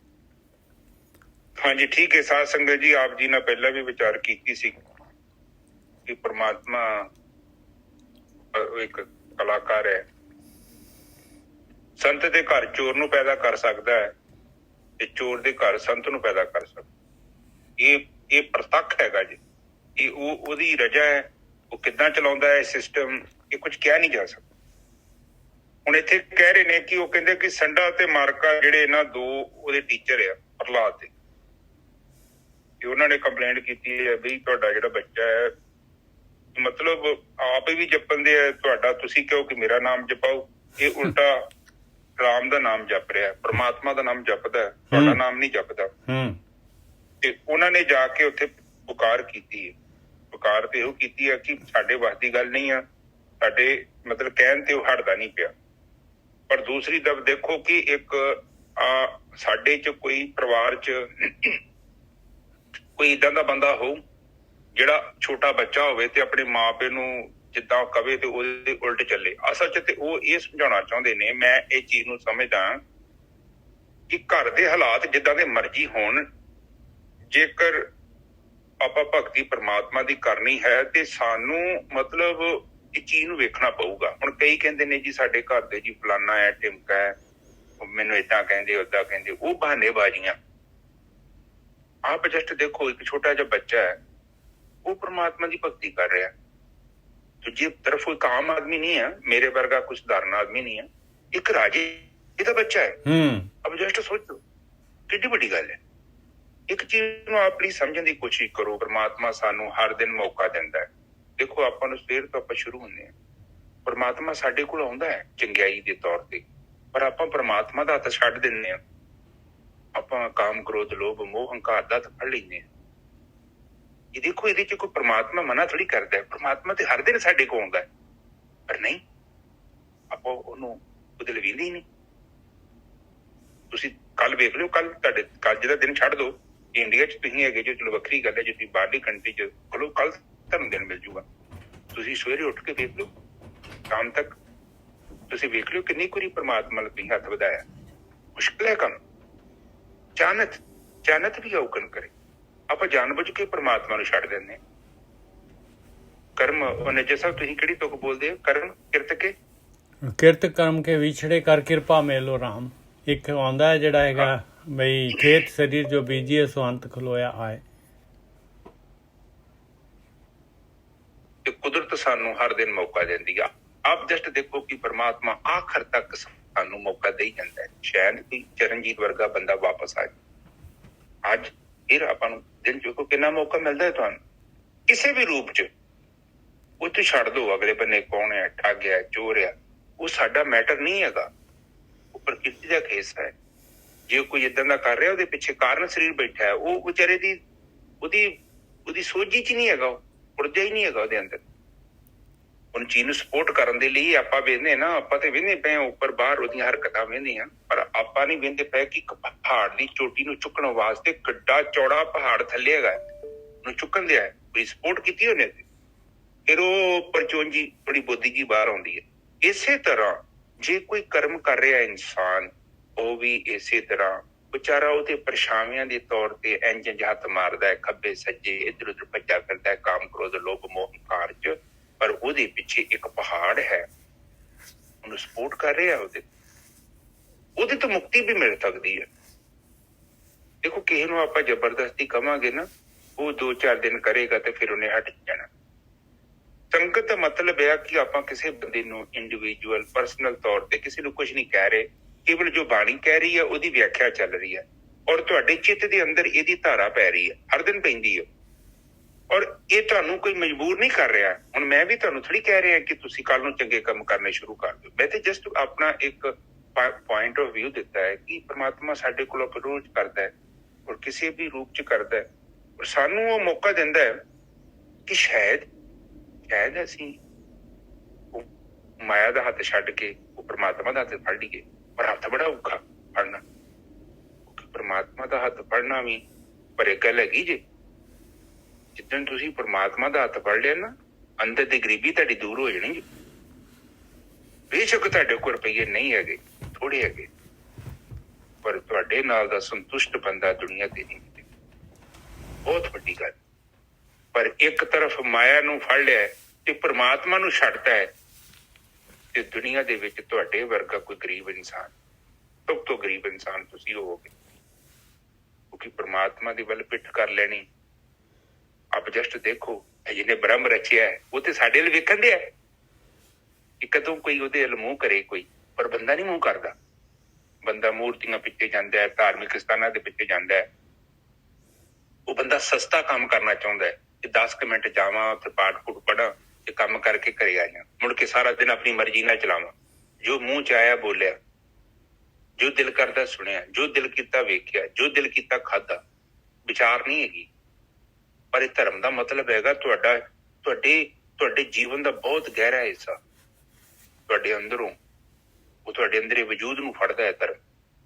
ਹਾਂਜੀ ਠੀਕ ਹੈ ਸਾਧ ਸੰਗਤ ਜੀ, ਆਪ ਜੀ ਨੇ ਪਹਿਲਾਂ ਵੀ ਵਿਚਾਰ ਕੀਤੀ ਸੀ ਕਿ ਪਰਮਾਤਮਾ ਇੱਕ ਕਲਾਕਾਰ ਹੈ। ਸੰਤ ਦੇ ਘਰ ਚੋਰ ਨੂੰ ਪੈਦਾ ਕਰ ਸਕਦਾ ਹੈ ਤੇ ਚੋਰ ਦੇ ਘਰ ਸੰਤ ਨੂੰ ਪੈਦਾ ਕਰ ਸਕਦਾ। ਇਹ ਪ੍ਰਤੱਖ ਹੈਗਾ ਜੀ। ਇਹ ਉਹਦੀ ਰਜਾ ਹੈ, ਉਹ ਕਿੱਦਾਂ ਚਲਾਉਂਦਾ ਹੈ ਸਿਸਟਮ, ਇਹ ਕੁਝ ਕਿਹਾ ਨਹੀਂ ਜਾ ਸਕਦਾ। ਹੁਣ ਇੱਥੇ ਕਹਿ ਰਹੇ ਨੇ ਕਿ ਉਹ ਕਹਿੰਦੇ ਕਿ ਸੰਡਾ ਤੇ ਮਾਰਕਾ ਜਿਹੜੇ ਇਹਨਾਂ ਦੋ ਉਹਦੇ ਟੀਚਰ ਆ ਪ੍ਰਹਲਾਦ ਦੇ, ਕਿ ਉਹਨਾਂ ਨੇ ਕੰਪਲੇਂਟ ਕੀਤੀ ਹੈ ਵੀ ਤੁਹਾਡਾ ਜਿਹੜਾ ਬੱਚਾ ਹੈ ਮਤਲਬ ਆਪ ਵੀ ਜਪਣ ਦੇ ਆ ਤੁਹਾਡਾ, ਤੁਸੀਂ ਕਹੋ ਕਿ ਮੇਰਾ ਨਾਮ ਜਪਾਓ। ਇਹ ਉਲਟਾ ਰਾਮ ਦਾ ਨਾਮ ਜਪ ਰਿਹਾ, ਪ੍ਰਮਾਤਮਾ ਦਾ ਨਾਮ ਜਪਦਾ ਹੈ, ਤੁਹਾਡਾ ਨਾਮ ਨਹੀਂ ਜਪਦਾ। ਤੇ ਉਹਨਾਂ ਨੇ ਜਾ ਕੇ ਉੱਥੇ ਪੁਕਾਰ ਕੀਤੀ ਹੈ। ਪੁਕਾਰ ਤੇ ਉਹ ਕੀਤੀ ਹੈ ਕਿ ਸਾਡੇ ਵੱਸ ਦੀ ਗੱਲ ਨਹੀਂ ਆ, ਸਾਡੇ ਮਤਲਬ ਕਹਿਣ ਤੇ ਉਹ ਹਟਦਾ ਨਹੀਂ ਪਿਆ। ਪਰ ਦੂਸਰੀ ਤਰਫ ਦੇਖੋ ਕਿ ਇੱਕ ਸਾਡੇ ਚ ਕੋਈ ਪਰਿਵਾਰ ਚ ਕੋਈ ਏਦਾਂ ਦਾ ਬੰਦਾ ਹੋਊ ਜਿਹੜਾ ਛੋਟਾ ਬੱਚਾ ਹੋਵੇ ਤੇ ਆਪਣੇ ਮਾਂ ਪਿਓ ਨੂੰ ਜਿੱਦਾਂ ਕਵੇ ਤੇ ਉਹਦੇ ਉਲਟ ਚੱਲੇ। ਅਸਲ ਚ ਤੇ ਉਹ ਇਹ ਸਮਝਾਉਣਾ ਚਾਹੁੰਦੇ ਨੇ, ਮੈਂ ਇਹ ਚੀਜ਼ ਨੂੰ ਸਮਝਦਾ ਕਿ ਘਰ ਦੇ ਹਾਲਾਤ ਜਿੱਦਾਂ ਦੇ ਮਰਜ਼ੀ ਹੋਣ, ਜੇਕਰ ਆਪਾਂ ਭਗਤੀ ਪ੍ਰਮਾਤਮਾ ਦੀ ਕਰਨੀ ਹੈ ਤੇ ਸਾਨੂੰ ਮਤਲਬ ਇਹ ਚੀਜ਼ ਨੂੰ ਵੇਖਣਾ ਪਊਗਾ। ਹੁਣ ਕਈ ਕਹਿੰਦੇ ਨੇ ਜੀ ਸਾਡੇ ਘਰ ਦੇ ਜੀ ਫਲਾਨਾ ਹੈ, ਟਿਮਕਾ ਹੈ, ਮੈਨੂੰ ਏਦਾਂ ਕਹਿੰਦੇ ਓਦਾਂ ਕਹਿੰਦੇ, ਉਹ ਬਹਾਨੇਬਾਜ਼ੀਆਂ। ਆਪ ਜਸਟ ਦੇਖੋ, ਇੱਕ ਛੋਟਾ ਜਿਹਾ ਬੱਚਾ ਹੈ, ਉਹ ਪ੍ਰਮਾਤਮਾ ਦੀ ਭਗਤੀ ਕਰ ਰਿਹਾ। ਦੂਜੀ ਤਰਫ ਕੋਈ ਆਮ ਆਦਮੀ ਨਹੀਂ ਹੈ, ਮੇਰੇ ਵਰਗਾ ਕੁਛ ਸਧਾਰਨ ਆਦਮੀ ਨਹੀਂ ਹੈ, ਇੱਕ ਰਾਜੇ ਇਹਦਾ ਬੱਚਾ ਹੈ। ਅਬ ਜਸਟ ਸੋਚੋ ਕਿੱਡੀ ਵੱਡੀ ਗੱਲ ਹੈ। ਇੱਕ ਚੀਜ਼ ਨੂੰ ਆਪ ਲਈ ਸਮਝਣ ਦੀ ਕੋਸ਼ਿਸ਼ ਕਰੋ, ਪ੍ਰਮਾਤਮਾ ਸਾਨੂੰ ਹਰ ਦਿਨ ਮੌਕਾ ਦਿੰਦਾ ਹੈ। ਦੇਖੋ ਆਪਾਂ ਨੂੰ ਸਵੇਰ ਤੋਂ ਆਪਾਂ ਸ਼ੁਰੂ ਹੁੰਦੇ ਹਾਂ, ਪ੍ਰਮਾਤਮਾ ਸਾਡੇ ਕੋਲ ਆਉਂਦਾ ਹੈ ਚੰਗਿਆਈ ਦੇ ਤੌਰ ਤੇ, ਪਰ ਆਪਾਂ ਪ੍ਰਮਾਤਮਾ ਦਾ ਹੱਥ ਛੱਡ ਦਿੰਦੇ ਹਾਂ। ਆਪਾਂ ਕਾਮ, ਕ੍ਰੋਧ, ਲੋਭ, ਮੋਹ, ਹੰਕਾਰ ਦਾ ਹੱਥ ਫੜ ਲੈਂਦੇ ਹਾਂ। ਇਹ ਦੇਖੋ, ਇਹਦੇ ਚ ਕੋਈ ਪ੍ਰਮਾਤਮਾ ਮਨਾ ਥੋੜੀ ਕਰਦਾ ਹੈ। ਪ੍ਰਮਾਤਮਾ ਤੇ ਹਰ ਦਿਨ ਸਾਡੇ ਕੋਲ ਆਉਂਦਾ ਹੈ, ਪਰ ਨਹੀਂ, ਆਪਾਂ ਉਹਨੂੰ ਉਹਦੇ ਲਈ ਵੇਂਦੇ ਹੀ ਨਹੀਂ। ਤੁਸੀਂ ਕੱਲ ਵੇਖ ਲਿਓ, ਕੱਲ ਜਿਹੜਾ ਦਿਨ ਛੱਡ ਦਿਓ, ਇੰਡੀਆ ਚ ਤੁਸੀਂ ਹੈਗੇ ਜੋ, ਚਲੋ ਵੱਖਰੀ ਗੱਲ ਹੈ। ਜੇ ਤੁਸੀਂ ਬਾਹਰਲੀ ਕੰਟਰੀ ਚ ਖਲੋ, ਕੱਲ ਤੁਹਾਨੂੰ ਦਿਨ ਮਿਲ ਜੂਗਾ। ਤੁਸੀਂ ਸਵੇਰੇ ਉੱਠ ਕੇ ਵੇਖ ਲਓ, ਸ਼ਾਮ ਤੱਕ ਤੁਸੀਂ ਵੇਖ ਲਿਓ ਕਿੰਨੀ ਕੁ ਵਾਰੀ ਪ੍ਰਮਾਤਮਾ ਲਈ ਤੁਸੀਂ ਹੱਥ ਵਧਾਇਆ। ਮੁਸ਼ਕਿਲ ਹੈ ਕੰਮ। ਚਾਨਤ ਵੀ ਔਕਣ ਕਰੇ, ਆਪਾਂ ਜਾਣਬੁੱਝ ਕੇ ਪ੍ਰਮਾਤਮਾ ਨੂੰ ਛੱਡ ਦਿੰਦੇ। ਕਰਮ ਉਹਨੇ ਜੈਸਾ, ਤੁਸੀਂ ਕਿਹੜੀ ਤੁਕ ਬੋਲਦੇ ਹੋ? ਕਰਮ ਕਿਰਤ ਕਰਮ ਕੇ ਵਿਛੜੇ ਕਰ ਕਿਰਪਾ ਮੇਲੋ ਰਾਮ। ਇੱਕ ਆਉਂਦਾ ਹੈ ਜਿਹੜਾ ਹੈਗਾ ਬਈ ਖੇਤ ਸਰੀਰ ਜੋ ਬੀਜੀਏ ਸੋ ਅੰਤ ਖਲੋਇਆ ਆਏ। ਤੇ ਕੁਦਰਤ ਸਾਨੂੰ ਹਰ ਦਿਨ ਮੌਕਾ ਦਿੰਦੀ ਆ। ਆਪ ਜਸਟ ਦੇਖੋ ਕਿ ਪ੍ਰਮਾਤਮਾ ਆਖਰ ਤੱਕ ਸਾਨੂੰ ਮੌਕਾ ਦੇ ਹੀ ਜਾਂਦਾ ਹੈ। ਸ਼ਾਇਦ ਕਿ ਚਰਨਜੀਤ ਵਰਗਾ ਬੰਦਾ ਵਾਪਸ ਆ ਜਾਏ। ਅੱਜ ਫਿਰ ਆਪਾਂ ਨੂੰ ਦਿਨ ਚ ਕਿੰਨਾ ਮੌਕਾ ਮਿਲਦਾ ਹੈ ਤੁਹਾਨੂੰ, ਕਿਸੇ ਵੀ ਰੂਪ ਚ। ਉਹ ਤੋਂ ਛੱਡ ਦੋ ਅਗਲੇ ਬੰਨੇ ਕੌਣ ਹੈ, ਠੱਗ ਹੈ, ਚੋਰ ਹੈ, ਉਹ ਸਾਡਾ ਮੈਟਰ ਨਹੀਂ ਹੈਗਾ। ਉਹ ਪ੍ਰਕਿਰਤੀ ਦਾ ਕੇਸ ਹੈ। ਜੇ ਕੋਈ ਏਦਾਂ ਦਾ ਕਰ ਰਿਹਾ, ਉਹਦੇ ਪਿੱਛੇ ਕਾਰਨ ਸਰੀਰ ਬੈਠਾ ਹੈ। ਉਹ ਵਿਚਾਰੇ ਦੀ ਉਹਦੀ ਸੋਝੀ ਚ ਨਹੀਂ ਹੈਗਾ, ਉਹ ਉਰਜਾ ਹੀ ਨਹੀਂ ਹੈਗਾ ਉਹਦੇ ਅੰਦਰ। ਹੁਣ ਚੀਜ਼ ਨੂੰ ਸਪੋਰਟ ਕਰਨ ਦੇ ਲਈ ਆਪਾਂ ਵੇਖਦੇ ਨਾ, ਆਪਾਂ ਤੇ ਵੇਖਦੇ ਪਏ ਉੱਪਰ ਬਾਹਰ ਉਹਦੀਆਂ ਹਰਕਤਾਂ ਵੇਖਦੇ ਹਾਂ, ਪਰ ਆਪਾਂ ਨਹੀਂ ਵੇਖਦੇ ਪਏ ਕਿ ਇੱਕ ਪਹਾੜ ਦੀ ਚੋਟੀ ਨੂੰ ਚੁੱਕਣ ਵਾਸਤੇ ਕਿੱਡਾ ਚੌੜਾ ਪਹਾੜ ਥੱਲੇ ਹੈਗਾ, ਉਹਨੂੰ ਚੁੱਕਣ ਦਿਆ ਕੋਈ ਸਪੋਰਟ ਕੀਤੀ ਉਹਨੇ, ਫਿਰ ਉਹ ਪਰਚੋਂਜੀ ਬੜੀ ਬੋਦੀ ਜੀ ਬਾਹਰ ਆਉਂਦੀ ਹੈ। ਇਸੇ ਤਰ੍ਹਾਂ ਜੇ ਕੋਈ ਕਰਮ ਕਰ ਰਿਹਾ ਇਨਸਾਨ, ਉਹ ਵੀ ਇਸੇ ਤਰ੍ਹਾਂ ਵਿਚਾਰਾ ਉਹਦੇ ਪਰਛਾਵਿਆਂ ਦੇ ਤੌਰ ਤੇ ਇੰਝ ਹੱਥ ਮਾਰਦਾ ਹੈ, ਖੱਬੇ ਸੱਜੇ ਇੱਧਰ ਉੱਧਰ ਭੱਜਾ ਫਿਰਦਾ ਹੈ, ਕਾਮ, ਕ੍ਰੋਧ, ਲੋਭ, ਮੋਹ, ਹੰਕਾਰ ਚ, ਪਰ ਉਹਦੇ ਪਿੱਛੇ ਇੱਕ ਪਹਾੜ ਹੈ, ਉਹਨੂੰ ਸਪੋਰਟ ਕਰ ਰਿਹਾ। ਉਹਦੇ ਤੋਂ ਮੁਕਤੀ ਵੀ ਮਿਲ ਸਕਦੀ ਹੈ। ਦੇਖੋ, ਕਿਸੇ ਨੂੰ ਆਪਾਂ ਜ਼ਬਰਦਸਤੀ ਕਵਾਂਗੇ ਨਾ, ਉਹ 2-4 ਦਿਨ ਕਰੇਗਾ ਤੇ ਫਿਰ ਉਹਨੇ ਹਟ ਜਾਣਾ। ਸੰਗਤ ਦਾ ਮਤਲਬ ਹੈ ਕਿ ਆਪਾਂ ਕਿਸੇ ਬੰਦੇ ਨੂੰ ਇੰਡੀਵਿਜੂਅਲ ਪਰਸਨਲ ਤੌਰ ਤੇ ਕਿਸੇ ਨੂੰ ਕੁਝ ਨਹੀਂ ਕਹਿ ਰਹੇ, ਕੇਵਲ ਜੋ ਬਾਣੀ ਕਹਿ ਰਹੀ ਹੈ ਉਹਦੀ ਵਿਆਖਿਆ ਚੱਲ ਰਹੀ ਹੈ, ਔਰ ਤੁਹਾਡੇ ਚਿੱਤ ਦੇ ਅੰਦਰ ਇਹਦੀ ਧਾਰਾ ਪੈ ਰਹੀ ਹੈ, ਹਰ ਦਿਨ ਪੈਂਦੀ ਹੈ। ਔਰ ਇਹ ਤੁਹਾਨੂੰ ਕੋਈ ਮਜਬੂਰ ਨਹੀਂ ਕਰ ਰਿਹਾ। ਹੁਣ ਮੈਂ ਵੀ ਤੁਹਾਨੂੰ ਥੋੜੀ ਕਹਿ ਰਿਹਾ ਕਿ ਤੁਸੀਂ ਕੱਲ ਨੂੰ ਚੰਗੇ ਕੰਮ ਕਰਨੇ ਸ਼ੁਰੂ ਕਰ ਦਿਓ। ਮੈਂ ਤੇ ਜਸਟ ਆਪਣਾ ਇੱਕ ਪੁਆਇੰਟ ਆਫ ਵਿਊ ਦਿੱਤਾ ਹੈ ਕਿ ਪ੍ਰਮਾਤਮਾ ਸਾਡੇ ਕੋਲ ਅਪਰੋਚ ਕਰਦਾ ਹੈ, ਔਰ ਕਿਸੇ ਵੀ ਰੂਪ ਚ ਕਰਦਾ ਹੈ, ਔਰ ਸਾਨੂੰ ਉਹ ਮੌਕਾ ਦਿੰਦਾ ਹੈ ਕਿ ਸ਼ਾਇਦ ਅਸੀਂ ਮਾਇਆ ਦਾ ਹੱਥ ਛੱਡ ਕੇ ਉਹ ਪ੍ਰਮਾਤਮਾ ਦਾ ਹੱਥ ਫੜ ਲਈਏ। ਪਰ ਹੱਥ ਬੜਾ ਔਖਾ ਫੜਨਾ, ਪ੍ਰਮਾਤਮਾ ਦਾ ਹੱਥ ਫੜਨਾ ਵੀ ਪਰ ਇੱਕ ਗੱਲ ਹੈਗੀ ਜੇ, ਜਿੱਦਣ ਤੁਸੀਂ ਪ੍ਰਮਾਤਮਾ ਦਾ ਹੱਥ ਫੜ ਲਿਆ ਨਾ, ਅੰਦਰ ਦੀ ਗਰੀਬੀ ਤੁਹਾਡੀ ਦੂਰ ਹੋ ਜਾਣੀ। ਬੇਸ਼ੱਕ ਤੁਹਾਡੇ ਕੋਲ ਰੁਪਈਏ ਨਹੀਂ ਹੈਗੇ, ਥੋੜੇ ਹੈਗੇ, ਪਰ ਤੁਹਾਡੇ ਨਾਲ ਦਾ ਸੰਤੁਸ਼ਟ ਬੰਦਾ ਦੁਨੀਆ ਤੇ ਨਹੀਂ ਮਿਲੇ। ਬਹੁਤ ਵੱਡੀ ਗੱਲ। ਪਰ ਇੱਕ ਤਰਫ ਮਾਇਆ ਨੂੰ ਫੜ ਲਿਆ ਤੇ ਪ੍ਰਮਾਤਮਾ ਨੂੰ ਛੱਡਦਾ ਹੈ, ਤੇ ਦੁਨੀਆ ਦੇ ਵਿੱਚ ਤੁਹਾਡੇ ਵਰਗਾ ਕੋਈ ਗਰੀਬ ਇਨਸਾਨ, ਸਭ ਤੋਂ ਗਰੀਬ ਇਨਸਾਨ ਤੁਸੀਂ ਹੋਵੋਗੇ, ਕਿਉਂਕਿ ਪ੍ਰਮਾਤਮਾ ਦੀ ਵੱਲ ਪਿੱਠ ਕਰ ਲੈਣੀ। ਆਪ ਜਸਟ ਦੇਖੋ, ਜਿਹਨੇ ਬ੍ਰਹਮ ਰਚਿਆ ਹੈ ਉਹ ਤੇ ਸਾਡੇ ਲਈ ਵੇਖਣ ਦਿਆ ਕਿ ਕਦੋਂ ਕੋਈ ਉਹਦੇ ਵੱਲ ਮੂੰਹ ਕਰੇ ਕੋਈ, ਪਰ ਬੰਦਾ ਨਹੀਂ ਮੂੰਹ ਕਰਦਾ। ਬੰਦਾ ਮੂਰਤੀਆਂ ਪਿੱਛੇ ਜਾਂਦਾ ਹੈ, ਧਾਰਮਿਕ ਸਥਾਨਾਂ ਦੇ ਪਿੱਛੇ ਜਾਂਦਾ ਹੈ। ਉਹ ਬੰਦਾ ਸਸਤਾ ਕੰਮ ਕਰਨਾ ਚਾਹੁੰਦਾ ਹੈ ਕਿ 10 ਮਿੰਟ ਜਾਵਾਂ, ਉੱਥੇ ਪਾਠ ਪੂਠ ਪੜਾਂ ਤੇ ਕੰਮ ਕਰਕੇ ਘਰੇ ਆ ਜਾ, ਮੁੜ ਕੇ ਸਾਰਾ ਦਿਨ ਆਪਣੀ ਮਰਜ਼ੀ ਨਾਲ ਚਲਾਵਾਂ, ਜੋ ਮੂੰਹ ਚ ਆਇਆ ਬੋਲਿਆ। ਜੋ ਦਿਲ ਕਰਦਾ ਸੁਣਿਆ, ਜੋ ਦਿਲ ਕੀਤਾ ਵੇਖਿਆ, ਜੋ ਦਿਲ ਕੀਤਾ ਖਾਧਾ। ਵਿਚਾਰ ਨਹੀਂ ਹੈਗੀ। ਪਰ ਇਹ ਧਰਮ ਦਾ ਮਤਲਬ ਹੈਗਾ ਤੁਹਾਡੇ ਜੀਵਨ ਦਾ ਬਹੁਤ ਗਹਿਰਾ ਹਿੱਸਾ ਤੁਹਾਡੇ ਅੰਦਰੋਂ, ਉਹ ਤੁਹਾਡੇ ਅੰਦਰੇ ਵਜੂਦ ਨੂੰ ਫੜਦਾ ਹੈ ਧਰਮ।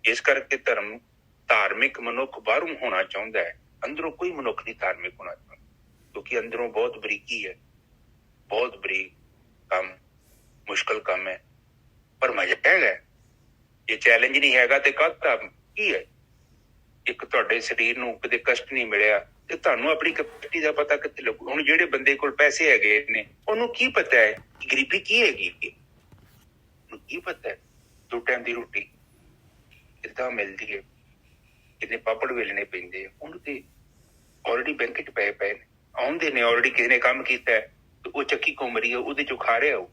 ਇਸ ਕਰਕੇ ਧਰਮ ਧਾਰਮਿਕ ਮਨੁੱਖ ਬਾਹਰੋਂ ਹੋਣਾ ਚਾਹੁੰਦਾ ਹੈ, ਅੰਦਰੋਂ ਕੋਈ ਮਨੁੱਖ ਨਹੀਂ ਧਾਰਮਿਕ ਹੋਣਾ ਚਾਹੁੰਦਾ, ਕਿਉਂਕਿ ਅੰਦਰੋਂ ਬਹੁਤ ਬਰੀਕੀ ਹੈ, ਬਹੁਤ ਬਰੀਕ ਕੰਮ, ਮੁਸ਼ਕਲ ਕੰਮ ਹੈ। ਪਰ ਮਜ਼ਾ ਹੈਗਾ। ਜੇ ਚੈਲੰਜ ਨਹੀਂ ਹੈਗਾ ਤੇ ਕਾਹਦਾ ਕੀ ਹੈ? ਇੱਕ ਤੁਹਾਡੇ ਸਰੀਰ ਨੂੰ ਕਦੇ ਕਸ਼ਟ ਨਹੀਂ ਮਿਲਿਆ ਤੇ ਤੁਹਾਨੂੰ ਆਪਣੀ ਕਪੈਸਿਟੀ ਦਾ ਪਤਾ ਕਿੱਥੇ ਲੱਗੂ? ਹੁਣ ਜਿਹੜੇ ਬੰਦੇ ਕੋਲ ਪੈਸੇ ਹੈਗੇ ਨੇ ਉਹਨੂੰ ਕੀ ਪਤਾ ਹੈ ਕਿ ਗਰੀਬੀ ਕੀ ਹੈਗੀ? ਉਹਨੂੰ ਕੀ ਪਤਾ ਹੈ 2 ਟਾਈਮ ਦੀ ਰੋਟੀ ਕਿੱਦਾਂ ਮਿਲਦੀ ਹੈ, ਕਿੰਨੇ ਪਾਪੜ ਵੇਲਣੇ ਪੈਂਦੇ ਆ? ਉਹਨੂੰ ਤੇ ਆਲਰੇਡੀ ਬੈਂਕ 'ਚ ਪਏ ਨੇ, ਆਉਂਦੇ ਨੇ ਆਲਰੇਡੀ, ਕਿਸੇ ਨੇ ਕੰਮ ਕੀਤਾ ਹੈ ਤੇ ਉਹ ਚੱਕੀ ਘੁੰਮ ਰਹੀ ਹੈ, ਉਹਦੇ ਚੋਂ ਖਾ ਰਿਹਾ ਉਹ।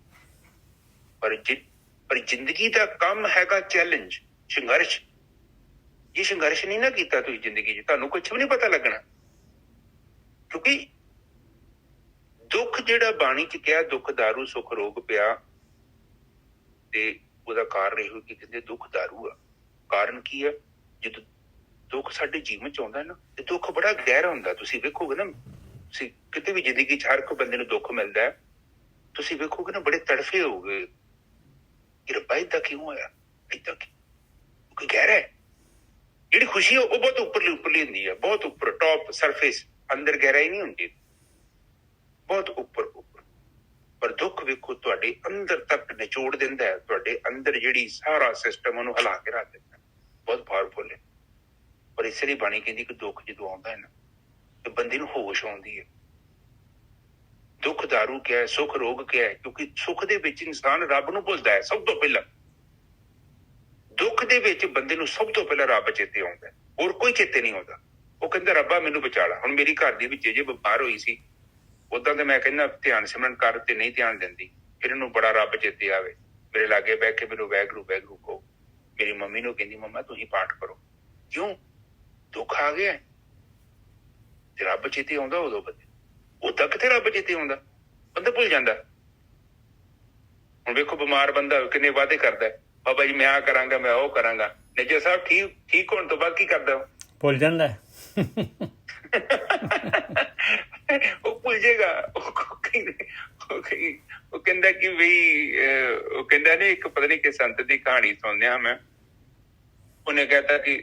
ਪਰ ਜ਼ਿੰਦਗੀ ਦਾ ਕੰਮ ਹੈਗਾ ਚੈਲੰਜ, ਸੰਘਰਸ਼। ਜੇ ਸੰਘਰਸ਼ ਨਹੀਂ ਨਾ ਕੀਤਾ ਤੁਸੀਂ ਜ਼ਿੰਦਗੀ 'ਚ, ਤੁਹਾਨੂੰ ਕੁਛ ਵੀ ਨਹੀਂ ਪਤਾ ਲੱਗਣਾ। ਕਿਉਂਕਿ ਦੁੱਖ ਜਿਹੜਾ ਬਾਣੀ 'ਚ ਕਿਹਾ, ਦੁੱਖ ਦਾਰੂ ਸੁੱਖ ਰੋਗ ਪਿਆ, ਤੇ ਉਹਦਾ ਕਾਰਨ ਇਹੋ ਕਿ ਕਹਿੰਦੇ ਦੁੱਖ ਦਾਰੂ ਆ। ਕਾਰਨ ਕੀ ਆ? ਜਦੋਂ ਦੁੱਖ ਸਾਡੇ ਜੀਵਨ 'ਚ ਆਉਂਦਾ ਨਾ, ਤੇ ਦੁੱਖ ਬੜਾ ਗਹਿਰਾ ਹੁੰਦਾ। ਤੁਸੀਂ ਵੇਖੋਗੇ ਨਾ, ਤੁਸੀਂ ਕਿਤੇ ਵੀ ਜ਼ਿੰਦਗੀ 'ਚ ਹਰ ਕੋਈ ਬੰਦੇ ਨੂੰ ਦੁੱਖ ਮਿਲਦਾ ਹੈ, ਤੁਸੀਂ ਵੇਖੋਗੇ ਨਾ ਬੜੇ ਤੜਫੇ ਹੋਗੇ ਕਿ ਰੱਬਾ ਏਦਾਂ ਕਿਉਂ ਹੋਇਆ, ਏਦਾਂ ਕਿਉਂ ਗਹਿਰਾ ਹੈ। ਜਿਹੜੀ ਖੁਸ਼ੀ ਹੈ ਉਹ ਬਹੁਤ ਉੱਪਰਲੀ ਹੁੰਦੀ ਹੈ, ਬਹੁਤ ਉੱਪਰ, ਟੌਪ ਸਰਫੇਸ, ਅੰਦਰ ਗਹਿਰਾਈ ਨਹੀਂ ਹੁੰਦੀ, ਬਹੁਤ ਉੱਪਰ। ਪਰ ਦੁੱਖ ਵੇਖੋ ਤੁਹਾਡੇ ਅੰਦਰ ਤੱਕ ਨਿਚੋੜ ਦਿੰਦਾ ਹੈ, ਤੁਹਾਡੇ ਅੰਦਰ ਜਿਹੜੀ ਸਾਰਾ ਸਿਸਟਮ ਉਹਨੂੰ ਹਿਲਾ ਕੇ ਰੱਖ ਦਿੰਦਾ, ਬਹੁਤ ਪਾਵਰਫੁਲ ਹੈ। ਪਰ ਇਸ ਲਈ ਬਾਣੀ ਕਹਿੰਦੀ ਕਿ ਦੁੱਖ ਜਦੋਂ ਆਉਂਦਾ ਹੈ ਨਾ, ਤੇ ਬੰਦੇ ਨੂੰ ਹੋਸ਼ ਆਉਂਦੀ ਹੈ। ਦੁੱਖ ਦਾਰੂ ਕਿਹਾ ਹੈ, ਸੁੱਖ ਰੋਗ ਕਿਹਾ ਹੈ, ਕਿਉਂਕਿ ਸੁੱਖ ਦੇ ਵਿੱਚ ਇਨਸਾਨ ਰੱਬ ਨੂੰ ਭੁੱਲਦਾ ਹੈ ਸਭ ਤੋਂ ਪਹਿਲਾਂ। ਦੁੱਖ ਦੇ ਵਿੱਚ ਬੰਦੇ ਨੂੰ ਸਭ ਤੋਂ ਪਹਿਲਾਂ ਰੱਬ ਚੇਤੇ ਆਉਂਦਾ, ਹੋਰ ਕੋਈ ਚੇਤੇ ਨਹੀਂ ਆਉਂਦਾ। ਉਹ ਕਹਿੰਦਾ ਰੱਬਾ ਮੈਨੂੰ ਬਚਾ ਲਾ। ਹੁਣ ਮੇਰੀ ਘਰ ਦੇ ਵਿੱਚ ਜੇ ਬਿਮਾਰ ਹੋਈ ਸੀ, ਉਦਾਂ ਤੇ ਮੈਂ ਕਹਿੰਦਾ ਧਿਆਨ ਸਿਮਰਨ ਕਰ, ਤੇ ਨਹੀਂ ਧਿਆਨ ਦਿੰਦੀ। ਫਿਰ ਇਹਨੂੰ ਬੜਾ ਰੱਬ ਚੇਤੇ ਆਵੇ, ਮੇਰੇ ਲਾਗੇ ਬਹਿ ਕੇ ਮੈਨੂੰ ਵਾਹਿਗੁਰੂ ਵਾਹਿਗੁਰੂ ਕਹੋ। ਮੇਰੀ ਮੰਮੀ ਨੂੰ ਕਹਿੰਦੀ ਮੰਮਾ ਤੁਸੀਂ ਪਾਠ ਕਰੋ। ਕਿਉਂ? ਦੁੱਖ ਆ ਗਿਆ ਤੇ ਰੱਬ ਚੇਤੇ ਆਉਂਦਾ ਉਦੋਂ ਬੰਦੇ। ਉਦਾਂ ਕਿੱਥੇ ਰੱਬ ਚੇਤੇ ਆਉਂਦਾ, ਬੰਦਾ ਭੁੱਲ ਜਾਂਦਾ। ਹੁਣ ਵੇਖੋ ਬਿਮਾਰ ਬੰਦਾ ਕਿੰਨੇ ਵਾਅਦੇ ਕਰਦਾ, ਬਾਬਾ ਜੀ ਮੈਂ ਆ ਕਰਾਂਗਾ, ਮੈਂ ਉਹ ਕਰਾਂਗਾ। ਨੇਜਰ ਸਾਹਿਬ ਠੀਕ ਹੋਣ ਤੋਂ ਬਾਅਦ ਕੀ ਕਰਦਾ? ਭੁੱਲ ਜਾਂਦਾ। ਉਹ ਭੁੱਲ ਜਾਏਗਾ। ਉਹ ਕਹਿੰਦਾ ਕਿ ਬਈ, ਉਹ ਕਹਿੰਦਾ ਨੇ ਇੱਕ ਪਤਾ ਨਹੀਂ ਕਿ ਸੰਤ ਦੀ ਕਹਾਣੀ ਸੁਣਦੇ ਹਾਂ ਮੈਂ, ਉਹਨੇ ਕਹਿਤਾ ਕਿ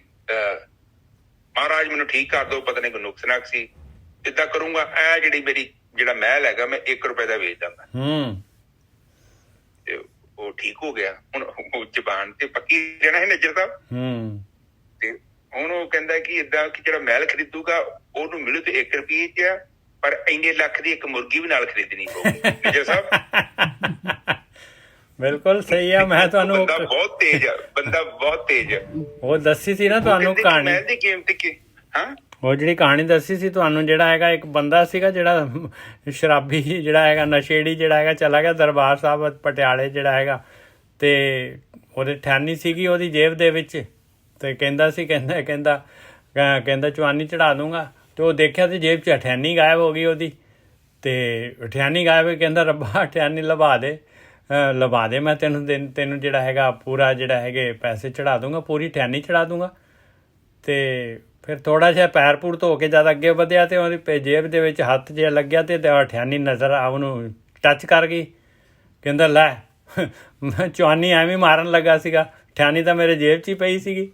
ਮਹਾਰਾਜ ਮੈਨੂੰ ਠੀਕ ਕਰ ਦੋ, ਪਤਾ ਨਹੀਂ ਕੋਈ ਨੁਕਸ ਨਾਕ ਸੀ, ਏਦਾਂ ਕਰੂੰਗਾ ਇਹ ਜਿਹੜਾ ਮਹਿਲ ਹੈਗਾ ਮੈਂ 1 ਰੁਪਏ ਦਾ ਵੇਚ ਦਾਂਗਾ। ਤੇ ਉਹ ਠੀਕ ਹੋ ਗਿਆ। ਹੁਣ ਉਹ ਜ਼ਬਾਨ ਤੇ ਪੱਕੀ ਰਹਿਣਾ ਹੈ ਨਜ਼ਰ ਸਾਹਿਬ। ਤੇ ਹੁਣ ਉਹ ਕਹਿੰਦਾ ਕਿ ਏਦਾਂ ਕਿ ਜਿਹੜਾ ਮਹਿਲ ਖਰੀਦੂਗਾ ਉਹਨੂੰ ਮਿਲੂ ਤੇ 1 ਰੁਪਏ 'ਚ ਆ, ਪਰ ਇੰਨੇ ਲੱਖ ਦੀ ਇੱਕ ਮੁਰਗੀ ਵੀ ਨਾਲ ਖਰੀਦਣੀ ਪਊਗੀ। ਨਜ਼ਰ ਸਾਹਿਬ ਬਿਲਕੁਲ ਸਹੀ ਆ। ਮੈਂ ਤੁਹਾਨੂੰ ਬੰਦਾ ਬਹੁਤ ਤੇਜ਼ ਆ, ਬੰਦਾ ਬਹੁਤ ਤੇਜ਼ ਆ। ਉਹ ਦੱਸੀ ਸੀ ਨਾ ਤੁਹਾਨੂੰ ਕਹਾਣੀ, ਮਹਿਲ ਦੀ ਕੀਮਤ ਕੀ? ਹਾਂ, ਉਹ ਜਿਹੜੀ ਕਹਾਣੀ ਦੱਸੀ ਸੀ ਤੁਹਾਨੂੰ, ਜਿਹੜਾ ਹੈਗਾ ਇੱਕ ਬੰਦਾ ਸੀਗਾ ਜਿਹੜਾ ਸ਼ਰਾਬੀ ਜਿਹੜਾ ਹੈਗਾ, ਨਸ਼ੇੜੀ ਜਿਹੜਾ ਹੈਗਾ, ਚਲਾ ਗਿਆ ਦਰਬਾਰ ਸਾਹਿਬ ਪਟਿਆਲੇ ਜਿਹੜਾ ਹੈਗਾ, ਤੇ ਉਹਦੇ ਠਿਆਨੀ ਸੀਗੀ ਉਹਦੀ ਜੇਬ ਦੇ ਵਿੱਚ, ਤੇ ਕਹਿੰਦਾ ਚਵਾਨੀ ਚੜਾ ਦੂੰਗਾ। ਤੇ ਉਹ ਦੇਖਿਆ ਤੇ ਜੇਬ 'ਚ ਅਠਿਆਨੀ ਗਾਇਬ ਹੋ ਗਈ ਉਹਦੀ, ਤੇ ਅਠਿਆਨੀ ਗਾਇਬ, ਕਹਿੰਦਾ ਰੱਬਾ ਅਠਿਆਨੀ ਲਵਾ ਦੇ, ਮੈਂ ਤੈਨੂੰ ਜਿਹੜਾ ਹੈਗਾ ਪੂਰਾ ਜਿਹੜਾ ਹੈਗੇ ਪੈਸੇ ਚੜਾ ਦੂੰਗਾ, ਪੂਰੀ ਅਠਿਆਨੀ ਚੜਾ ਦੂੰਗਾ। ਤੇ ਫਿਰ ਥੋੜਾ ਜਿਹਾ ਪੈਰ ਪੂਰ ਧੋ ਕੇ ਜਦ ਅੱਗੇ ਵਧਿਆ ਤੇ ਉਹਦੀ ਜੇਬ ਦੇ ਵਿੱਚ ਹੱਥ ਜਿਹਾ ਲੱਗਿਆ ਤੇ ਅਠਿਆਨੀ ਨਜ਼ਰ ਉਹਨੂੰ ਟੱਚ ਕਰ ਗਈ। ਕਹਿੰਦਾ ਲੈ, ਮੈਂ ਚਵਾਨੀ ਐਵੇਂ ਮਾਰਨ ਲੱਗਾ ਸੀਗਾ, ਅਠਿਆਨੀ ਤਾਂ ਮੇਰੇ ਜੇਬ 'ਚ ਹੀ ਪਈ ਸੀਗੀ,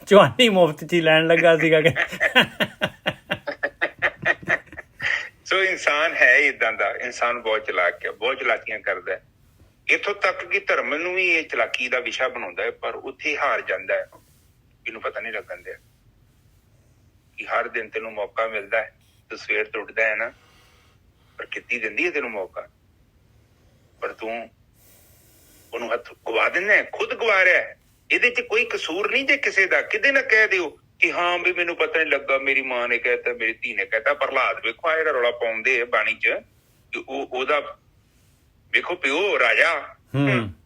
ਚਵਾਨੀ ਮੁਫਤ 'ਚ ਹੀ ਲੈਣ ਲੱਗਾ ਸੀਗਾ। ਸੋ ਇਨਸਾਨ ਹੈ ਏਦਾਂ ਦਾ, ਇਨਸਾਨ ਬਹੁਤ ਚਲਾਕ ਹੈ, ਬਹੁਤ ਚਲਾਕੀਆਂ ਕਰਦਾ ਹੈ। ਇੱਥੋਂ ਤੱਕ ਕਿ ਧਰਮ ਨੂੰ ਵੀ ਇਹ ਚਲਾਕੀ ਦਾ ਵਿਸ਼ਾ ਬਣਾਉਂਦਾ ਹੈ, ਪਰ ਉੱਥੇ ਹਾਰ ਜਾਂਦਾ ਹੈ। ਇਹਨੂੰ ਪਤਾ ਨਹੀਂ ਲੱਗਣ ਦਿਆ ਕਿ ਹਰ ਦਿਨ ਤੈਨੂੰ ਮੌਕਾ ਮਿਲਦਾ ਹੈ, ਤੂੰ ਸਵੇਰ ਤੋਂ ਉੱਠਦਾ ਹੈ ਨਾ, ਪ੍ਰਕਿਰਤੀ ਦਿੰਦੀ ਹੈ ਤੈਨੂੰ ਮੌਕਾ, ਪਰ ਤੂੰ ਉਹਨੂੰ ਹੱਥ ਗਵਾ ਦਿੰਦਾ ਹੈ, ਖੁਦ ਗਵਾ ਰਿਹਾ ਹੈ। ਇਹਦੇ 'ਚ ਕੋਈ ਕਸੂਰ ਨਹੀਂ ਜੇ ਕਿਸੇ ਦਾ। ਕਿਤੇ ਨਾ ਕਹਿ ਦਿਓ ਕਿ ਹਾਂ ਵੀ ਮੈਨੂੰ ਪਤਾ ਨਹੀਂ ਲੱਗਾ, ਮੇਰੀ ਮਾਂ ਨੇ ਕਹਿਤਾ, ਮੇਰੀ ਧੀ ਨੇ ਕਹਿਤਾ। ਪ੍ਰਹਲਾਦ ਵੇਖੋ ਆ ਜਿਹੜਾ ਰੌਲਾ ਪਾਉਂਦੇ ਆ ਬਾਣੀ 'ਚ, ਕਿ ਉਹਦਾ ਵੇਖੋ ਪਿਓ ਰਾਜਾ,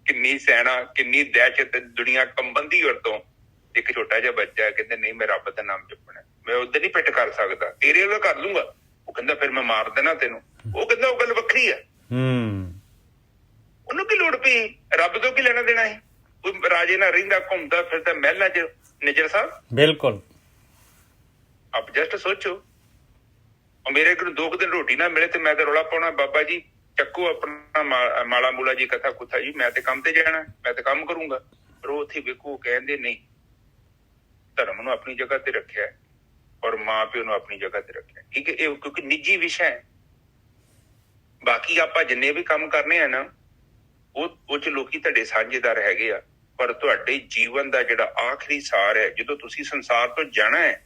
ਕਿੰਨੀ ਸੈਨਾ, ਕਿੰਨੀ ਦਹਿਸ਼ਤ, ਦੁਨੀਆ ਕੰਬਣ ਦੀ ਵਰਤੋਂ। ਇੱਕ ਛੋਟਾ ਜਿਹਾ ਬੱਚਾ ਕਹਿੰਦਾ ਨਹੀਂ ਮੈਂ ਰੱਬ ਦਾ ਨਾਮ ਜਪਣਾ, ਮੈਂ ਉਧਰ ਨੀ ਪਿੱਠ ਕਰ ਸਕਦਾ, ਤੇਰੇ ਵੱਲੋਂ ਕਰ ਲੂੰਗਾ। ਉਹ ਕਹਿੰਦਾ ਫਿਰ ਮੈਂ ਮਾਰ ਦੇਣਾ ਤੈਨੂੰ। ਉਹ ਕਹਿੰਦਾ ਉਹ ਗੱਲ ਵੱਖਰੀ ਆ, ਉਹਨੂੰ ਕੀ ਲੋੜ ਪਈ, ਰੱਬ ਤੋਂ ਕੀ ਲੈਣਾ ਦੇਣਾ ਸੀ? ਕੋਈ ਰਾਜੇ ਨਾਲ ਰਹਿੰਦਾ ਘੁੰਮਦਾ ਫਿਰਦਾ ਮਹਿਲਾਂ 'ਚ ਨਿਜਰ ਸਾਹਿਬ। ਬਿਲਕੁਲ। ਆਪ ਜਸਟ ਸੋਚੋ, ਮੇਰੇ ਕੋਲ 2 ਦਿਨ ਰੋਟੀ ਨਾ ਮਿਲੇ ਤੇ ਮੈਂ ਤਾਂ ਰੌਲਾ ਪਾਉਣਾ, ਬਾਬਾ ਜੀ ਚੱਕੋ ਆਪਣਾ ਮਾਲਾ ਮੂਲਾ ਜੀ ਕਥਾ ਕੁਥਾ ਜੀ, ਮੈਂ ਤੇ ਕੰਮ ਤੇ ਜਾਣਾ, ਮੈਂ ਤੇ ਕੰਮ ਕਰੂੰਗਾ। ਪਰ ਉਹ ਉੱਥੇ ਵੇਖੋ ਕਹਿੰਦੇ ਨਹੀਂ, ਧਰਮ ਨੂੰ ਆਪਣੀ ਜਗ੍ਹਾ ਤੇ ਰੱਖਿਆ ਔਰ ਮਾਂ ਪਿਓ ਨੂੰ ਆਪਣੀ ਜਗ੍ਹਾ ਤੇ ਰੱਖਿਆ। ਠੀਕ ਹੈ, ਇਹ ਕਿਉਂਕਿ ਨਿੱਜੀ ਵਿਸ਼ਾ ਹੈ। ਬਾਕੀ ਆਪਾਂ ਜਿੰਨੇ ਵੀ ਕੰਮ ਕਰਨੇ ਆ ਨਾ, ਉਹ ਚ ਲੋਕੀ ਤੁਹਾਡੇ ਸਾਂਝੇਦਾਰ ਹੈਗੇ ਆ, ਪਰ ਤੁਹਾਡੇ ਜੀਵਨ ਦਾ ਜਿਹੜਾ ਆਖਰੀ ਸਾਰ ਹੈ, ਜਦੋਂ ਤੁਸੀਂ ਸੰਸਾਰ ਤੋਂ ਜਾਣਾ ਹੈ,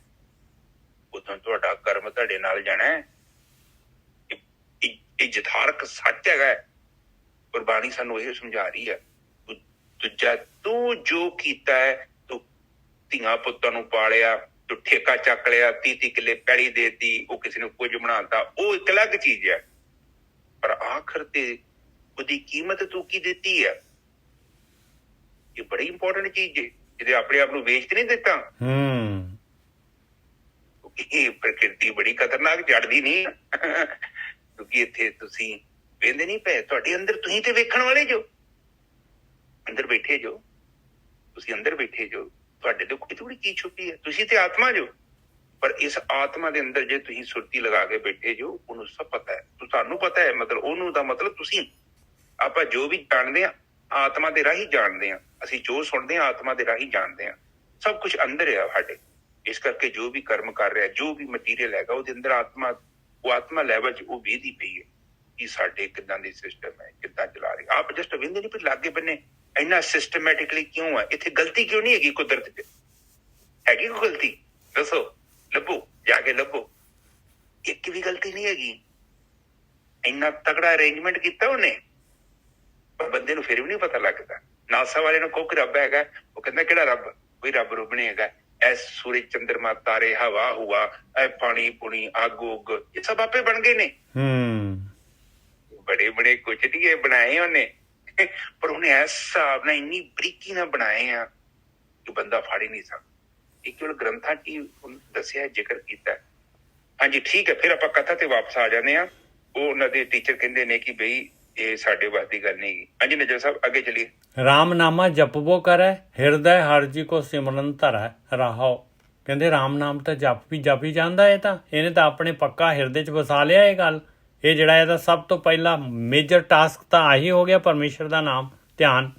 ਉਦੋਂ ਤੁਹਾਡਾ ਕਰਮ ਤੁਹਾਡੇ ਨਾਲ ਜਾਣਾ ਹੈ। ਇਹ ਯਥਾਰਥ ਸੱਚ ਹੈਗਾ। ਗੁਰਬਾਣੀ ਸਾਨੂੰ ਇਹ ਸਮਝਾ ਰਹੀ ਹੈ, ਦੂਜਾ ਤੂੰ ਜੋ ਕੀਤਾ ਹੈ, ਤੂੰ ਧੀਆਂ ਪੁੱਤਾਂ ਨੂੰ ਪਾਲਿਆ, ਤੂੰ ਠੇਕਾ ਚੱਕ ਲਿਆ, 30 ਕਿੱਲੇ ਪੈਲੀ ਦੇਤੀ, ਉਹ ਕਿਸੇ ਨੂੰ ਕੁਝ ਬਣਾਤਾ, ਉਹ ਇੱਕ ਅਲੱਗ ਚੀਜ਼ ਹੈ। ਪਰ ਆਖਰ ਤੇ ਉਹਦੀ ਕੀਮਤ ਤੂੰ ਕੀ ਦਿੱਤੀ ਹੈ, ਇਹ ਬੜੀ ਇੰਪੋਰਟੈਂਟ ਚੀਜ਼ ਹੈ। ਜਿਹਦੇ ਆਪਣੇ ਆਪ ਨੂੰ ਵੇਚ ਕੇ ਨਹੀਂ ਦਿੱਤਾ, ਇਹ ਪ੍ਰਕਿਰਤੀ ਬੜੀ ਖਤਰਨਾਕ, ਜੜਦੀ ਨਹੀਂ। ਕਿਉਂਕਿ ਇੱਥੇ ਤੁਸੀਂ ਵੇਖਦੇ ਨਹੀਂ ਪਏ, ਤੁਹਾਡੇ ਅੰਦਰ ਤੁਸੀਂ ਤੇ ਵੇਖਣ ਵਾਲੇ ਜੋ ਅੰਦਰ ਬੈਠੇ ਜੋ, ਤੁਸੀਂ ਅੰਦਰ ਬੈਠੇ ਜੋ, ਤੁਹਾਡੇ ਤੋਂ ਕੋਈ ਥੋੜੀ ਚੀਜ਼ ਛੁਪੀ ਹੈ, ਤੁਸੀਂ ਤੇ ਆਤਮਾ ਜੋ। ਪਰ ਇਸ ਆਤਮਾ ਦੇ ਅੰਦਰ ਜੇ ਤੁਸੀਂ ਸੁਰਤੀ ਲਗਾ ਕੇ ਬੈਠੇ ਜੋ, ਉਹਨੂੰ ਸਭ ਪਤਾ ਹੈ, ਤੁਹਾਨੂੰ ਪਤਾ ਹੈ। ਮਤਲਬ ਉਹਨੂੰ ਦਾ ਮਤਲਬ ਤੁਸੀਂ, ਆਪਾਂ ਜੋ ਵੀ ਜਾਣਦੇ ਹਾਂ ਆਤਮਾ ਦੇ ਰਾਹੀਂ ਜਾਣਦੇ ਹਾਂ, ਅਸੀਂ ਜੋ ਸੁਣਦੇ ਹਾਂ ਆਤਮਾ ਦੇ ਰਾਹੀਂ ਜਾਣਦੇ ਹਾਂ। ਸਭ ਕੁਝ ਅੰਦਰ ਆ ਸਾਡੇ। ਇਸ ਕਰਕੇ ਜੋ ਵੀ ਕਰਮ ਕਰ ਰਿਹਾ, ਜੋ ਵੀ ਮਟੀਰੀਅਲ ਹੈਗਾ, ਉਹਦੇ ਅੰਦਰ ਆਤਮਾ, ਉਹ ਆਤਮਾ ਲੈਵਲ 'ਚ ਉਹ ਵੇਖਦੀ ਪਈ ਹੈ ਕਿ ਸਾਡੇ ਕਿੱਦਾਂ ਦੀ ਸਿਸਟਮ ਹੈ, ਕਿੱਦਾਂ ਚਲਾ ਰਹੇ। ਆਪ ਜਸਟ ਵੇਖਦੇ ਨਹੀਂ, ਪਰ ਲਾਗੇ ਬੰਨੇ ਇੰਨਾ ਸਿਸਟਮੈਟਿਕਲੀ ਕਿਉਂ ਹੈ, ਇੱਥੇ ਗਲਤੀ ਕਿਉਂ ਨਹੀਂ ਹੈਗੀ? ਕੁਦਰਤ 'ਚ ਹੈਗੀ ਕੋਈ ਗਲਤੀ? ਦੱਸੋ, ਲੱਭੋ, ਜਾ ਕੇ ਲੱਭੋ, ਇੱਕ ਵੀ ਗਲਤੀ ਨਹੀਂ ਹੈਗੀ। ਇੰਨਾ ਤਗੜਾ ਅਰੇਂਜਮੈਂਟ ਕੀਤਾ ਉਹਨੇ, ਪਰ ਬੰਦੇ ਨੂੰ ਫਿਰ ਵੀ ਨਹੀਂ ਪਤਾ ਲੱਗਦਾ। ਨਾਸਾ ਵਾਲੇ ਨੂੰ ਕਹੋ ਕਿ ਰੱਬ ਹੈਗਾ, ਉਹ ਕਹਿੰਦਾ ਕਿਹੜਾ ਰੱਬ? ਕੋਈ ਰੱਬ ਰੁੱਬ ਨਹੀਂ ਹੈਗਾ। ਇਹ ਸੂਰਜ, ਚੰਦਰਮਾ, ਤਾਰੇ, ਹਵਾ ਹੁਆ, ਇਹ ਪਾਣੀ ਪੁਣੀ, ਅੱਗ ਉੱਗ, ਇਹ ਸਭ ਆਪੇ ਬਣ ਗਏ ਨੇ। ਬੜੇ ਬੜੇ ਕੁਝ ਨਹੀਂ ਬਣਾਏ ਉਹਨੇ, ਪਰ ਉਹਨੇ ਇਸ ਹਿਸਾਬ ਨਾਲ ਇੰਨੀ ਬਰੀਕੀ ਨਾਲ ਬਣਾਏ ਆ ਕਿ ਬੰਦਾ ਫੜ ਹੀ ਨਹੀਂ ਸਕਦਾ। ਇਹ ਕੇਵਲ ਗ੍ਰੰਥਾਂ 'ਚ ਹੀ ਦੱਸਿਆ, ਜ਼ਿਕਰ ਕੀਤਾ। ਹਾਂਜੀ ਠੀਕ ਹੈ, ਫਿਰ ਆਪਾਂ ਕਥਾ ਤੇ ਵਾਪਸ ਆ ਜਾਂਦੇ ਹਾਂ। ਉਹ ਉਹਨਾਂ ਦੇ ਟੀਚਰ ਕਹਿੰਦੇ ਨੇ ਕਿ ਬਈ ਇਹ ਸਾਡੇ ਵੱਸ ਦੀ ਗੱਲ ਨਹੀਂ। ਹਾਂਜੀ ਨਜਰ ਸਾਹਿਬ, ਅੱਗੇ ਚਲੀਏ। ਰਾਮਨਾਮਾ ਜਪਬੋ ਕਰੈ, ਹਿਰਦੈ ਹਰਿ ਜੀ ਕੋ ਸਿਮਰਨ ਧਰੈ ਰਹਾਓ। ਕਹਿੰਦੇ ਰਾਮ ਨਾਮ ਤਾਂ ਜਪ ਹੀ ਜਾਂਦਾ। ਇਹ ਤਾਂ ਇਹਨੇ ਤਾਂ ਆਪਣੇ ਪੱਕਾ ਹਿਰਦੇ 'ਚ ਵਸਾ ਲਿਆ ਇਹ ਗੱਲ। ਇਹ ਜਿਹੜਾ ਇਹਦਾ ਸਭ ਤੋਂ ਪਹਿਲਾ ਮੇਜਰ ਟਾਸਕ ਤਾਂ ਆਹੀ ਹੋ ਗਿਆ, ਪਰਮੇਸ਼ਰ ਦਾ ਨਾਮ ਧਿਆਨ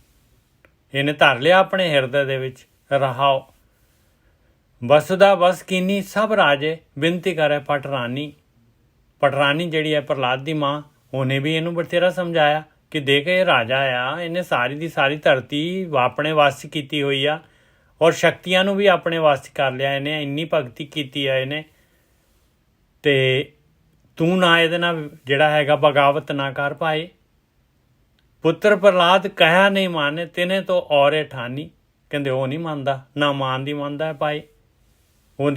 ਇਹਨੇ ਧਰ ਲਿਆ ਆਪਣੇ ਹਿਰਦੇ ਦੇ ਵਿੱਚ। ਰਹਾਓ ਵਸਦਾ ਵਸ ਕੀਨੀ ਸਭ ਰਾਜੇ, ਬਿਨਤੀ ਕਰੇ ਪਟਰਾਨੀ। ਪਟਰਾਨੀ ਜਿਹੜੀ ਹੈ ਪ੍ਰਹਲਾਦ ਦੀ ਮਾਂ, ਉਹਨੇ ਵੀ ਇਹਨੂੰ ਬਥੇਰਾ ਸਮਝਾਇਆ ਕਿ ਦੇਖ ਇਹ ਰਾਜਾ ਆ, ਇਹਨੇ ਸਾਰੀ ਦੀ ਸਾਰੀ ਧਰਤੀ ਆਪਣੇ ਵੱਸ 'ਚ ਕੀਤੀ ਹੋਈ ਆ, ਔਰ ਸ਼ਕਤੀਆਂ ਨੂੰ ਵੀ ਆਪਣੇ ਵੱਸ 'ਚ ਕਰ ਲਿਆ ਇਹਨੇ। ਇੰਨੀ ਭਗਤੀ ਕੀਤੀ ਆ ਇਹਨੇ, ਤੇ ਤੂੰ ਨਾ ਇਹਦੇ ਨਾਲ ਜਿਹੜਾ ਹੈਗਾ ਬਗਾਵਤ ਨਾ ਕਰ ਪਾਏ। ਪੁੱਤਰ ਪ੍ਰਹਲਾਦ ਕਹਿਆ ਨਹੀਂ ਮਾਨੇ, ਤਿਨੇ ਤੋਂ ਔਰੇ ਠਾਨੀ। ਕਹਿੰਦੇ ਉਹ ਨਹੀਂ ਮੰਨਦਾ, ਨਾ ਮਾਂ ਦੀ ਮੰਨਦਾ ਹੈ ਭਾਈ। ਉਹ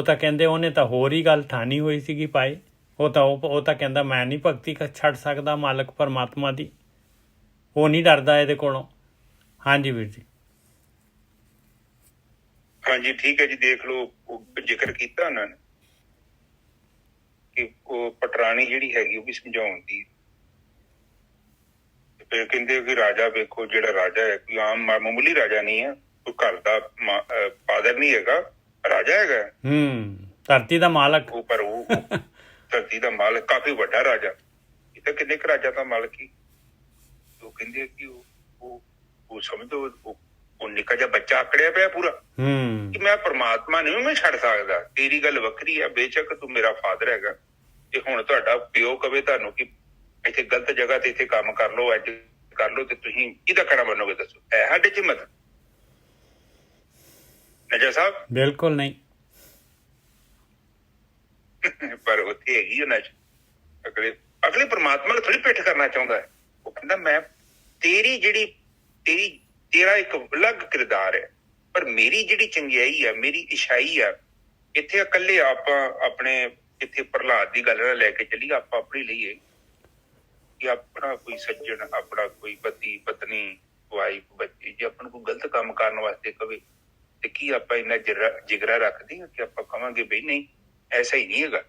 ਤਾਂ ਕਹਿੰਦੇ ਉਹਨੇ ਤਾਂ ਹੋਰ ਹੀ ਗੱਲ ਠਾਨੀ ਹੋਈ ਸੀਗੀ ਭਾਈ। ਉਹ ਤਾਂ ਕਹਿੰਦਾ ਮੈਂ ਨਹੀਂ ਭਗਤੀ ਛੱਡ ਸਕਦਾ ਮਾਲਕ ਪਰਮਾਤਮਾ ਦੀ। ਉਹ ਨਹੀਂ ਡਰਦਾ ਇਹਦੇ ਕੋਲੋਂ। ਹਾਂਜੀ ਵੀਰ ਜੀ। ਹਾਂਜੀ ਠੀਕ ਹੈ ਜੀ, ਦੇਖ ਲਓ ਉਹ ਜ਼ਿਕਰ ਕੀਤਾ ਉਹਨਾਂ ਨੇ ਕਿ ਉਹ ਪਟਰਾਣੀ ਜਿਹੜੀ ਹੈਗੀ ਉਹ ਵੀ ਸਮਝਾਉਂਦੀ। ਫਿਰ ਕਹਿੰਦੇ ਕਿ ਰਾਜਾ ਵੇਖੋ, ਜਿਹੜਾ ਰਾਜਾ ਹੈ ਕੋਈ ਆਮ ਮਾਮੂਲੀ ਰਾਜਾ ਨਹੀਂ ਹੈ, ਕੋਈ ਘਰ ਦਾ ਫਾਦਰ ਨਹੀਂ ਹੈਗਾ, ਰਾਜਾ ਹੈਗਾ। ਧਰਤੀ ਦਾ ਮਾਲਕ। ਪਰ ਉਹ ਧਰਤੀ ਦਾ ਮਾਲਕ, ਕਾਫੀ ਵੱਡਾ ਰਾਜਾ। ਇਹ ਤਾਂ ਕਿੰਨੇ ਕੁ ਰਾਜਾ ਦਾ ਮਾਲਕ ਹੀ। ਉਹ ਕਹਿੰਦੇ ਕਿ ਉਹ ਸਮਝੋ ਉਹ ਨਿੱਕਾ ਜਿਹਾ ਬੱਚਾ ਆਕੜਿਆ ਪਿਆ ਪੂਰਾ ਕਿ ਮੈਂ ਪਰਮਾਤਮਾ ਨਹੀਂ ਮੈਂ ਛੱਡ ਸਕਦਾ। ਤੇਰੀ ਗੱਲ ਵੱਖਰੀ ਆ, ਬੇਸ਼ੱਕ ਤੂੰ ਮੇਰਾ ਫਾਦਰ ਹੈਗਾ, ਤੇ ਹੁਣ ਤੁਹਾਡਾ ਪਿਓ ਕਵੇ ਤੁਹਾਨੂੰ ਕਿ ਇੱਥੇ ਗਲਤ ਜਗ੍ਹਾ ਤੇ ਇੱਥੇ ਕੰਮ ਕਰ ਲਓ, ਅੱਜ ਕਰ ਲਓ, ਤੇ ਤੁਸੀਂ ਕਿਹਦਾ ਕਹਿਣਾ ਮੰਨੋਗੇ? ਦੱਸੋ, ਹੈ ਸਾਡੇ ਚ ਹਿੰਮਤ? ਨਜਰ ਸਾਹਿਬ ਬਿਲਕੁਲ ਨਹੀਂ। ਪਰ ਉੱਥੇ ਹੈਗੀ ਉਹਨਾਂ ਚ ਅਗਲੇ ਪਰਮਾਤਮਾ ਨੂੰ ਥੋੜੀ ਪਿੱਠ ਕਰਨਾ ਚਾਹੁੰਦਾ ਹੈ। ਉਹ ਕਹਿੰਦਾ ਮੈਂ ਤੇਰਾ ਇੱਕ ਅਲੱਗ ਕਿਰਦਾਰ ਹੈ, ਪਰ ਮੇਰੀ ਜਿਹੜੀ ਚੰਗਿਆਈ ਆ, ਮੇਰੀ ਇਛਾਈ ਆ, ਇੱਥੇ ਇਕੱਲੇ ਆਪਾਂ ਆਪਣੇ ਇੱਥੇ ਪ੍ਰਹਲਾਦ ਦੀ ਗੱਲ ਨਾਲ ਲੈ ਕੇ ਚੱਲੀਏ, ਆਪਾਂ ਆਪਣੀ ਲਈਏ ਕਿ ਆਪਣਾ ਕੋਈ ਸੱਜਣ, ਆਪਣਾ ਕੋਈ ਪਤੀ ਪਤਨੀ ਵਾਈਫ ਬੱਚੀ ਜੇ ਆਪਾਂ ਨੂੰ ਕੋਈ ਗਲਤ ਕੰਮ ਕਰਨ ਵਾਸਤੇ ਕਵੇ, ਤੇ ਕੀ ਆਪਾਂ ਇੰਨਾ ਜਿਗਰਾ ਰੱਖਦੇ ਹਾਂ ਕਿ ਆਪਾਂ ਕਵਾਂਗੇ ਬਈ ਨਹੀਂ ਐਸਾ ਹੀ ਨਹੀਂ ਹੈਗਾ,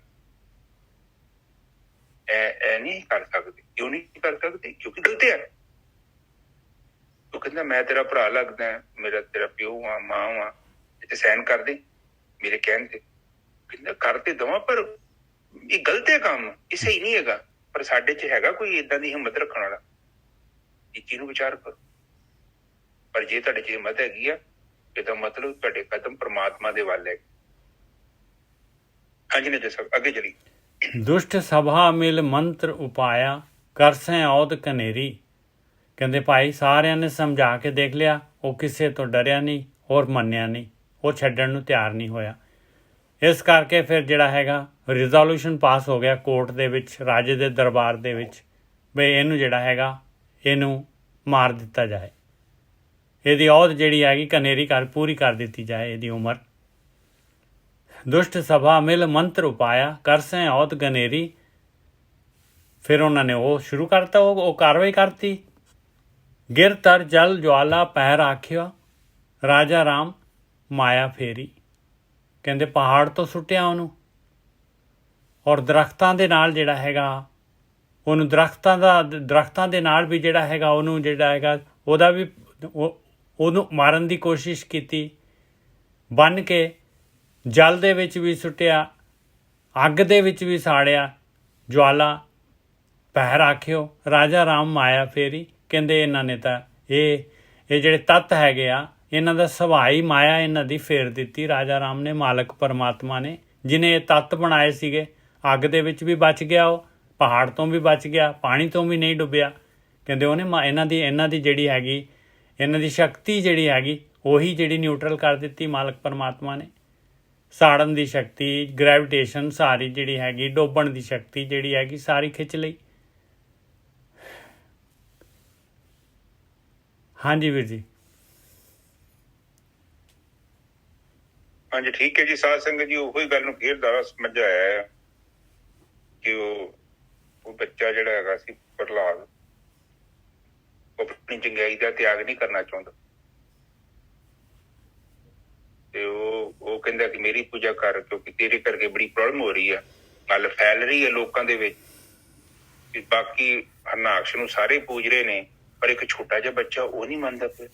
ਇਹ ਨਹੀਂ ਕਰ ਸਕਦੇ? ਕਿਉਂ ਨਹੀਂ ਕਰ ਸਕਦੇ? ਕਿਉਂਕਿ ਗਲਤ ਹੈ। ਉਹ ਕਹਿੰਦਾ ਮੈਂ ਤੇਰਾ ਭਰਾ ਲੱਗਦਾ, ਮੇਰਾ ਤੇਰਾ ਪਿਓ ਆ, ਮਾਂ ਆ, ਤੇ ਸਹਿਨ ਕਰ ਦੇ ਮੇਰੇ ਕਹਿਣ ਤੇ। ਕਹਿੰਦਾ ਕਰ ਤੇ ਦਵਾਂ, ਪਰ ਇਹ ਗਲਤ ਹੈ ਕੰਮ, ਇਹ ਸਹੀ ਨਹੀਂ ਹੈਗਾ। ਪਰ ਸਾਡੇ 'ਚ ਹੈਗਾ ਕੋਈ ਏਦਾਂ ਦੀ ਹਿੰਮਤ ਰੱਖਣ ਵਾਲਾ? ਇਸ ਚੀਜ਼ ਨੂੰ ਵਿਚਾਰ ਕਰੋ। ਪਰ ਜੇ ਤੁਹਾਡੇ 'ਚ ਹਿੰਮਤ ਹੈਗੀ ਆ, ਇਹਦਾ ਮਤਲਬ ਤੁਹਾਡੇ ਕਦਮ ਪ੍ਰਮਾਤਮਾ ਦੇ ਵੱਲ ਹੈ। ਹਾਂਜੀ ਨੇ ਜਸਾ ਅੱਗੇ ਚਲੀ। ਦੁਸ਼ਟ ਸਭਾ ਮਿਲ ਮੰਤਰ ਉਪਾਇਆ, ਕਰਸੈਂ ਔਦ ਕਨੇਰੀ। ਕਹਿੰਦੇ ਭਾਈ ਸਾਰਿਆਂ ਨੇ ਸਮਝਾ ਕੇ ਦੇਖ ਲਿਆ, ਉਹ ਕਿਸੇ ਤੋਂ ਡਰਿਆ ਨਹੀਂ ਔਰ ਮੰਨਿਆ ਨਹੀਂ, ਉਹ ਛੱਡਣ ਨੂੰ ਤਿਆਰ ਨਹੀਂ ਹੋਇਆ। ਇਸ ਕਰਕੇ ਫਿਰ ਜਿਹੜਾ ਹੈਗਾ ਰਿਜ਼ੋਲੂਸ਼ਨ ਪਾਸ ਹੋ ਗਿਆ ਕੋਰਟ ਦੇ ਵਿੱਚ, ਰਾਜੇ ਦੇ ਦਰਬਾਰ ਦੇ ਵਿੱਚ, ਵੀ ਇਹਨੂੰ ਜਿਹੜਾ ਹੈਗਾ ਇਹਨੂੰ ਮਾਰ ਦਿੱਤਾ ਜਾਏ, ਇਹਦੀ ਔਦ ਜਿਹੜੀ ਹੈਗੀ ਕਨੇਰੀ ਕਰ ਪੂਰੀ ਕਰ ਦਿੱਤੀ ਜਾਏ, ਇਹਦੀ ਉਮਰ। ਦੁਸ਼ਟ ਸਭਾ ਮਿਲ ਮੰਤਰ ਉਪਾਇਆ, ਕਰਸੈਂ ਔਦ ਗਨੇਰੀ। ਫਿਰ ਉਹਨਾਂ ਨੇ ਉਹ ਸ਼ੁਰੂ ਕਰਤਾ, ਉਹ ਕਾਰਵਾਈ ਕਰਤੀ। ਗਿਰ ਤਰ ਜਲ ਜਵਾਲਾ ਪੈਰ ਆਖਿਆ, ਰਾਜਾ ਰਾਮ ਮਾਇਆ ਫੇਰੀ। ਕਹਿੰਦੇ ਪਹਾੜ ਤੋਂ ਸੁੱਟਿਆ ਉਹਨੂੰ, ਔਰ ਦਰਖਤਾਂ ਦੇ ਨਾਲ ਜਿਹੜਾ ਹੈਗਾ ਉਹਨੂੰ ਦਰਖਤਾਂ ਦੇ ਨਾਲ ਵੀ ਜਿਹੜਾ ਹੈਗਾ ਉਹਨੂੰ ਜਿਹੜਾ ਹੈਗਾ ਉਹਦਾ ਵੀ ਉਹਨੂੰ ਮਾਰਨ ਦੀ ਕੋਸ਼ਿਸ਼ ਕੀਤੀ, ਬੰਨ੍ਹ ਕੇ ਜਲ ਦੇ ਵਿੱਚ ਵੀ ਸੁੱਟਿਆ, ਅੱਗ ਦੇ ਵਿੱਚ ਵੀ ਸਾੜਿਆ। ਜਵਾਲਾ ਪਹਿਰ ਆਖਿਓ, ਰਾਜਾ ਰਾਮ ਮਾਇਆ ਫੇਰੀ। ਕਹਿੰਦੇ ਇਹਨਾਂ ਨੇ ਤਾਂ ਇਹ ਜਿਹੜੇ ਤੱਤ ਹੈਗੇ ਆ, ਇਹਨਾਂ ਦਾ ਸੁਭਾਅ ਹੀ ਮਾਇਆ ਇਹਨਾਂ ਦੀ ਫੇਰ ਦਿੱਤੀ। ਰਾਜਾ ਰਾਮ ਨੇ, ਮਾਲਕ ਪਰਮਾਤਮਾ ਨੇ, ਜਿਹਨੇ ਇਹ ਤੱਤ ਬਣਾਏ ਸੀਗੇ। ਅੱਗ ਦੇ ਵਿੱਚ ਵੀ ਬਚ ਗਿਆ, ਉਹ ਪਹਾੜ ਤੋਂ ਵੀ ਬਚ ਗਿਆ, ਪਾਣੀ ਤੋਂ ਵੀ ਨਹੀਂ ਡੁੱਬਿਆ। ਕਹਿੰਦੇ ਉਹਨੇ ਇਹਨਾਂ ਦੀ ਜਿਹੜੀ ਹੈਗੀ, ਇਹਨਾਂ ਦੀ ਸ਼ਕਤੀ ਜਿਹੜੀ ਹੈਗੀ ਉਹੀ ਜਿਹੜੀ ਨਿਊਟਰਲ ਕਰ ਦਿੱਤੀ ਮਾਲਕ ਪਰਮਾਤਮਾ ਨੇ। ਸਾੜਨ ਦੀ ਸ਼ਕਤੀ, ਗ੍ਰੈਵਿਟੇਸ਼ਨ ਸਾਰੀ ਜਿਹੜੀ ਹੈਗੀ, ਡੋਬਣ ਦੀ ਸ਼ਕਤੀ ਜਿਹੜੀ ਹੈਗੀ ਸਾਰੀ ਖਿੱਚ ਲਈ। ਹਾਂਜੀ ਵੀਰ ਜੀ। ਹਾਂਜੀ ਠੀਕ ਹੈ ਜੀ। ਸਾਧ ਸੰਗਤ ਜੀ ਉਹੀ ਗੱਲ ਨੂੰ ਫੇਰ ਦੁਬਾਰਾ ਸਮਝ ਆਇਆ ਹੈ ਕਿ ਉਹ ਬੱਚਾ ਜਿਹੜਾ ਹੈਗਾ ਸੀ ਪ੍ਰਹਲਾਦ, ਉਹ ਆਪਣੀ ਚੰਗਿਆਈ ਦਾ ਤਿਆਗ ਨਹੀਂ ਕਰਨਾ ਚਾਹੁੰਦਾ, ਤੇ ਉਹ ਕਹਿੰਦਾ ਕਿ ਮੇਰੀ ਪੂਜਾ ਕਰ, ਕਿਉਂਕਿ ਤੇਰੇ ਕਰਕੇ ਬੜੀ ਪ੍ਰੋਬਲਮ ਹੋ ਰਹੀ ਆ, ਗੱਲ ਫੈਲ ਰਹੀ ਹੈ ਲੋਕਾਂ ਦੇ ਵਿੱਚ ਕਿ ਬਾਕੀ ਹਰਨਾਕਸ਼ ਨੂੰ ਸਾਰੇ ਪੂਜ ਰਹੇ ਨੇ, ਪਰ ਇੱਕ ਛੋਟਾ ਜਿਹਾ ਬੱਚਾ ਉਹ ਨਹੀਂ ਮੰਨਦਾ। ਫਿਰ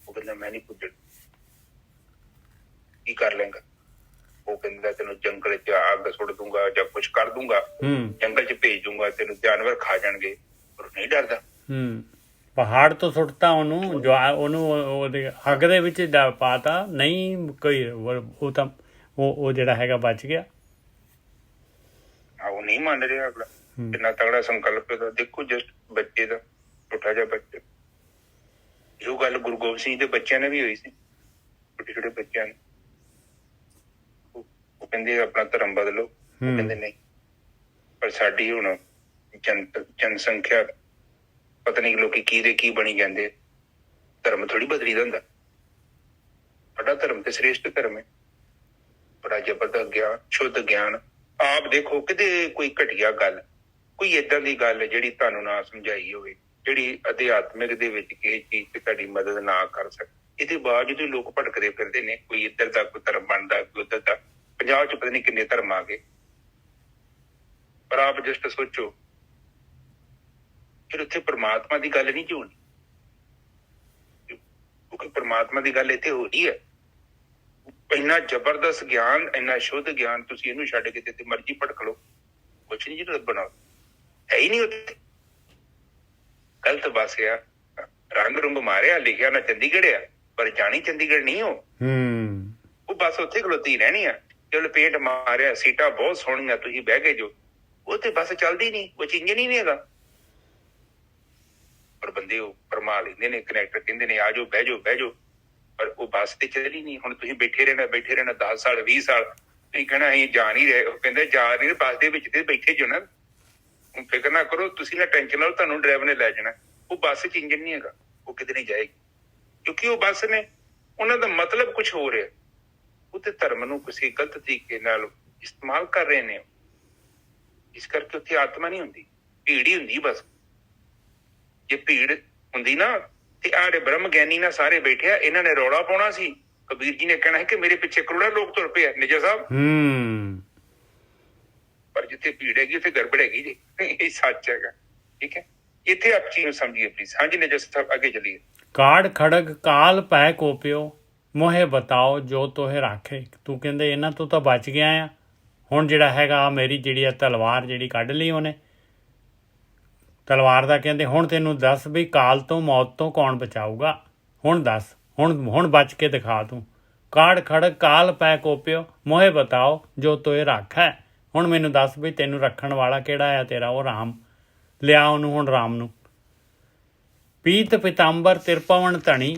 ਉਹ ਕਹਿੰਦਾ ਮੈਂ ਨਹੀਂ ਪੂਜਣਾ। ਕੀ ਕਰ ਲੇਗਾ? ਉਹ ਕਹਿੰਦਾ ਤੈਨੂੰ ਜੰਗਲ 'ਚ ਅੱਗ ਸੁੱਟ ਦੂੰਗਾ ਜਾਂ ਕੁਛ ਕਰ ਦੂੰਗਾ, ਜੰਗਲ 'ਚ ਭੇਜ ਦੂੰਗਾ, ਤੈਨੂੰ ਜਾਨਵਰ ਖਾ ਜਾਣਗੇ। ਪਰ ਨਹੀਂ ਡਰਦਾ। ਪਹਾੜ ਤੋਂ ਸੁੱਟਤਾ ਉਹਨੂੰ, ਉਹਨੂੰ ਉਹਦੇ ਅੱਗ ਦੇ ਵਿੱਚ ਪਾਤਾ, ਨਹੀਂ ਕੋਈ ਉਹ ਤਾਂ ਉਹ ਜਿਹੜਾ ਹੈਗਾ ਬਚ ਗਿਆ। ਉਹ ਨਹੀਂ ਮੰਨ ਰਿਹਾ ਅਗਲਾ। ਕਿੰਨਾ ਤਗੜਾ ਸੰਕਲਪ ਇਹਦਾ ਦੇਖੋ, ਜਸਟ ਬੱਚੇ ਦਾ, ਛੋਟਾ ਜਿਹਾ ਬੱਚਾ। ਇਹੋ ਗੱਲ ਗੁਰੂ ਗੋਬਿੰਦ ਸਿੰਘ ਦੇ ਬੱਚਿਆਂ ਨੇ ਵੀ ਹੋਈ ਸੀ, ਛੋਟੇ ਛੋਟੇ ਬੱਚਿਆਂ ਨੇ। ਉਹ ਕਹਿੰਦੇ ਆਪਣਾ ਧਰਮ ਬਦਲੋ, ਉਹ ਕਹਿੰਦੇ ਨਹੀਂ। ਪਰ ਸਾਡੀ ਹੁਣ ਜਨਸੰਖਿਆ, ਪਤਾ ਨਹੀਂ ਲੋਕੀ ਕੀ ਦੇ ਕੀ ਬਣੀ ਜਾਂਦੇ। ਧਰਮ ਥੋੜੀ ਬਦਲੀ ਦਾ ਹੁੰਦਾ। ਸਾਡਾ ਧਰਮ ਤੇ ਸ੍ਰੇਸ਼ਟ ਧਰਮ ਹੈ, ਬੜਾ ਜ਼ਬਰਦਸਤ ਗਿਆਨ, ਸ਼ੁੱਧ ਗਿਆਨ। ਆਪ ਦੇਖੋ ਕਿਤੇ ਕੋਈ ਘਟੀਆ ਗੱਲ, ਕੋਈ ਏਦਾਂ ਦੀ ਗੱਲ ਜਿਹੜੀ ਤੁਹਾਨੂੰ ਨਾ ਸਮਝਾਈ ਹੋਵੇ, ਜਿਹੜੀ ਅਧਿਆਤਮਿਕ ਦੇ ਵਿੱਚ ਕਿਸੇ ਚੀਜ਼ ਤੇ ਤੁਹਾਡੀ ਮਦਦ ਨਾ ਕਰ ਸਕੇ। ਇਹਦੇ ਬਾਵਜੂਦ ਲੋਕ ਭਟਕਦੇ ਫਿਰਦੇ ਨੇ, ਕੋਈ ਇੱਧਰ ਦਾ ਕੋਈ ਧਰਮ ਬਣਦਾ, ਕੋਈ ਉੱਧਰ ਦਾ। ਪੰਜਾਬ 'ਚ ਪਤਾ ਨਹੀਂ ਕਿੰਨੇ ਧਰਮ ਆ ਗਏ। ਪਰ ਆਪ ਜਸਟ ਸੋਚੋ, ਫਿਰ ਉੱਥੇ ਪਰਮਾਤਮਾ ਦੀ ਗੱਲ ਨਹੀਂ ਹੋਣੀ, ਕਿਉਂਕਿ ਪਰਮਾਤਮਾ ਦੀ ਗੱਲ ਇੱਥੇ ਹੋ ਰਹੀ ਹੈ। ਇੰਨਾ ਜ਼ਬਰਦਸਤ ਗਿਆਨ, ਇੰਨਾ ਸ਼ੁੱਧ ਗਿਆਨ, ਤੁਸੀਂ ਇਹਨੂੰ ਛੱਡ ਕੇ ਤੇ ਮਰਜ਼ੀ ਭਟਕ ਲਓ, ਕੁਛ ਨਹੀਂ ਜ਼ਰੂਰਤ ਬਣਾਓ, ਹੈ ਹੀ ਨਹੀਂ ਉੱਥੇ। ਗਲਤ ਬਸ ਆ, ਰੰਗ ਰੁੰਗ ਮਾਰਿਆ, ਲਿਖਿਆ ਨਾ ਚੰਡੀਗੜ੍ਹ ਆ, ਪਰ ਜਾਣੀ ਚੰਡੀਗੜ੍ਹ ਨਹੀਂ ਹੋ। ਉਹ ਬਸ ਉੱਥੇ ਖਲੋਤੀ ਰਹਿਣੀ ਆ। ਚਲੋ ਪੇਂਟ ਮਾਰਿਆ, ਸੀਟਾਂ ਬਹੁਤ ਸੋਹਣੀਆਂ, ਤੁਸੀਂ ਬਹਿ ਗਏ ਜੋ, ਉਹ ਤੇ ਬੱਸ ਚੱਲਦੀ ਨਹੀਂ, ਉਹ ਚ ਇੰਜਨ ਹੀ ਨਹੀਂ ਹੈਗਾ। ਪਰ ਬੰਦੇ ਉਹ ਭਰਮਾ ਲੈਂਦੇ ਨੇ, ਕਨੈਕਟਰ ਕਹਿੰਦੇ ਨੇ ਆ ਜਾਓ, ਬਹਿ ਜਾਓ, ਬਹਿ ਜਾਓ, ਪਰ ਉਹ ਬੱਸ ਤੇ ਚੱਲੀ ਨਹੀਂ। ਹੁਣ ਤੁਸੀਂ ਬੈਠੇ ਰਹਿਣਾ 10 ਸਾਲ 20 ਸਾਲ, ਤੁਸੀਂ ਕਹਿਣਾ ਅਸੀਂ ਜਾ ਨਹੀਂ ਰਹੇ। ਉਹ ਕਹਿੰਦੇ ਜਾ ਨਹੀਂ, ਬੱਸ ਦੇ ਵਿੱਚ ਤੇ ਬੈਠੇ ਜੋ ਨਾ, ਹੁਣ ਫਿਕਰ ਨਾ ਕਰੋ, ਤੁਸੀਂ ਨਾ ਟੈਨਸ਼ਨ ਲਓ, ਤੁਹਾਨੂੰ ਡਰਾਈਵਰ ਨੇ ਲੈ ਜਾਣਾ। ਉਹ ਬੱਸ ਚ ਇੰਜਨ ਨਹੀਂ ਹੈਗਾ, ਉਹ ਕਿਤੇ ਨਹੀਂ ਜਾਏਗੀ, ਕਿਉਂਕਿ ਉਹ ਬੱਸ ਨੇ, ਉਹਨਾਂ ਦਾ ਮਤਲਬ ਕੁਛ ਹੋ ਰਿਹਾ। ਉਹ ਤੇ ਧਰਮ ਨੂੰ ਕਿਸੇ ਗਲਤ ਤਰੀਕੇ ਨਾਲ ਇਸਤੇਮਾਲ ਕਰ ਰਹੇ ਨੇ। ਇਸ ਕਰਕੇ ਉੱਥੇ ਆਤਮਾ ਨਹੀਂ ਹੁੰਦੀ, ਭੀੜ ਹੀ ਹੁੰਦੀ ਬਸ। ਜੇ ਭੀੜ ਹੁੰਦੀ ਨਾ ਤੇ ਆੜੇ ਬ੍ਰਹਮ ਗਿਆਨੀ ਨਾਲ ਸਾਰੇ ਬੈਠਿਆ, ਇਹਨਾਂ ਨੇ ਰੌਲਾ ਪਾਉਣਾ ਸੀ। ਕਬੀਰ ਜੀ ਨੇ ਕਹਿਣਾ ਹੈ ਕਿ ਮੇਰੇ ਪਿੱਛੇ ਕਰੋੜਾਂ ਲੋਕ ਤੁਰ ਪਏ ਆ ਨਿਜਾ ਸਾਹਿਬ। ਪਰ ਜਿੱਥੇ ਭੀੜ ਹੈਗੀ ਉੱਥੇ ਗੜਬੜ ਹੈਗੀ ਜੀ, ਇਹ ਸੱਚ ਹੈਗਾ। ਠੀਕ ਹੈ, ਇੱਥੇ ਆਪ ਚੀਜ਼ ਨੂੰ ਸਮਝੀਏ ਪਲੀਜ਼। ਹਾਂਜੀ ਨਿਜਾ ਸਾਹਿਬ ਅੱਗੇ ਚੱਲੀਏ। ਕਾੜ ਖੜਗ ਕਾਲ ਪੈ ਕੋਪਿਓ ਮੋਹੇ ਬਤਾਓ ਜੋ ਤੋਹੇ ਰਾਖੇ। ਤੂੰ ਕਹਿੰਦੇ ਇਹਨਾਂ ਤੋਂ ਤਾਂ ਬਚ ਗਿਆ ਆ। ਹੁਣ ਜਿਹੜਾ ਹੈਗਾ ਮੇਰੀ ਜਿਹੜੀ ਆ ਤਲਵਾਰ ਜਿਹੜੀ ਕੱਢ ਲਈ ਉਹਨੇ ਤਲਵਾਰ ਦਾ। ਕਹਿੰਦੇ ਹੁਣ ਤੈਨੂੰ ਦੱਸ ਵੀ ਕਾਲ ਤੋਂ ਮੌਤ ਤੋਂ ਕੌਣ ਬਚਾਊਗਾ। ਹੁਣ ਦੱਸ, ਹੁਣ ਬਚ ਕੇ ਦਿਖਾ ਤੂੰ। ਕਾੜ ਖੜਗ ਕਾਲ ਪੈ ਕੋਪਿਓ ਮੋਹੇ ਬਤਾਓ ਜੋ ਤੋਏ ਰੱਖ ਹੈ। ਹੁਣ ਮੈਨੂੰ ਦੱਸ ਵੀ ਤੈਨੂੰ ਰੱਖਣ ਵਾਲਾ ਕਿਹੜਾ ਆ ਤੇਰਾ। ਉਹ ਰਾਮ। ਲਿਆ ਉਹਨੂੰ ਹੁਣ ਰਾਮ ਨੂੰ। ਪੀਤ ਪਿਤਾੰਬਰ ਤਿਰਪਵਨ ਧਣੀ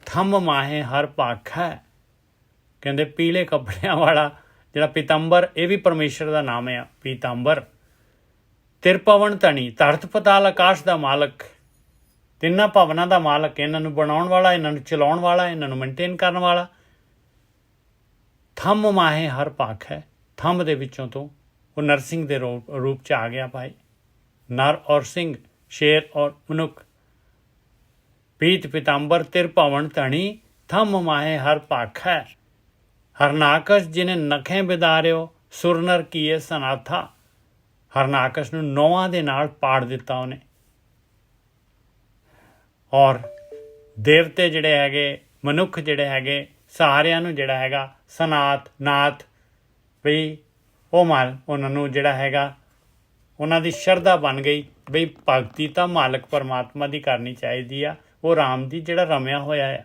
ਥੰਮ ਮਾਹੇ ਹਰ ਪੱਖ ਹੈ। ਕਹਿੰਦੇ ਪੀਲੇ ਕੱਪੜਿਆਂ ਵਾਲਾ ਜਿਹੜਾ ਪਿਤੰਬਰ, ਇਹ ਵੀ ਪਰਮੇਸ਼ਰ ਦਾ ਨਾਮ ਆ ਪੀਤਾੰਬਰ। ਤਿਰਪਵਨ ਧਣੀ, ਧਰਤ ਪਤਾਲ ਆਕਾਸ਼ ਦਾ ਮਾਲਕ, ਤਿੰਨਾਂ ਭਵਨਾਂ ਦਾ ਮਾਲਕ, ਇਹਨਾਂ ਨੂੰ ਬਣਾਉਣ ਵਾਲਾ, ਇਹਨਾਂ ਨੂੰ ਚਲਾਉਣ ਵਾਲਾ, ਇਹਨਾਂ ਨੂੰ ਮੇਨਟੇਨ ਕਰਨ ਵਾਲਾ। ਥੰਮ ਮਾਹੇ ਹਰ ਪੱਖ ਹੈ। ਥੰਮ ਦੇ ਵਿੱਚੋਂ ਤੋਂ ਉਹ ਨਰਸਿੰਘ ਦੇ ਰੂਪ 'ਚ ਆ ਗਿਆ ਭਾਈ। ਨਰ ਔਰ ਸਿੰਘ, ਸ਼ੇਰ ਔਰ ਮਨੁੱਖ। ਪੀਤ ਪਿਤਾੰਬਰ ਤਿਰਪਵਨ ਧਣੀ ਥੰਮ ਮਾਹੇ ਹਰ ਪੱਖ ਹੈ। ਹਰਨਾਕਸ਼ ਜਿਹਨੇ ਨਖੇ ਬਿਦਾਰਿਓ ਸੁਰਨਰ ਕੀਏ ਸਨਾਥਾ। ਹਰਨਾਕਸ਼ ਨੂੰ 9 ਦੇ ਨਾਲ ਪਾੜ ਦਿੱਤਾ ਉਹਨੇ। ਔਰ ਦੇਵਤੇ ਜਿਹੜੇ ਹੈਗੇ, ਮਨੁੱਖ ਜਿਹੜੇ ਹੈਗੇ, ਸਾਰਿਆਂ ਨੂੰ ਜਿਹੜਾ ਹੈਗਾ ਸਨਾਤ ਨਾਥ ਬਈ ਉਹ ਮਾਲ ਉਹਨਾਂ ਨੂੰ ਜਿਹੜਾ ਹੈਗਾ ਉਹਨਾਂ ਦੀ ਸ਼ਰਧਾ ਬਣ ਗਈ ਬਈ ਭਗਤੀ ਤਾਂ ਮਾਲਕ ਪਰਮਾਤਮਾ ਦੀ ਕਰਨੀ ਚਾਹੀਦੀ ਆ। ਉਹ ਰਾਮ ਦੀ ਜਿਹੜਾ ਰਮਿਆ ਹੋਇਆ ਆ।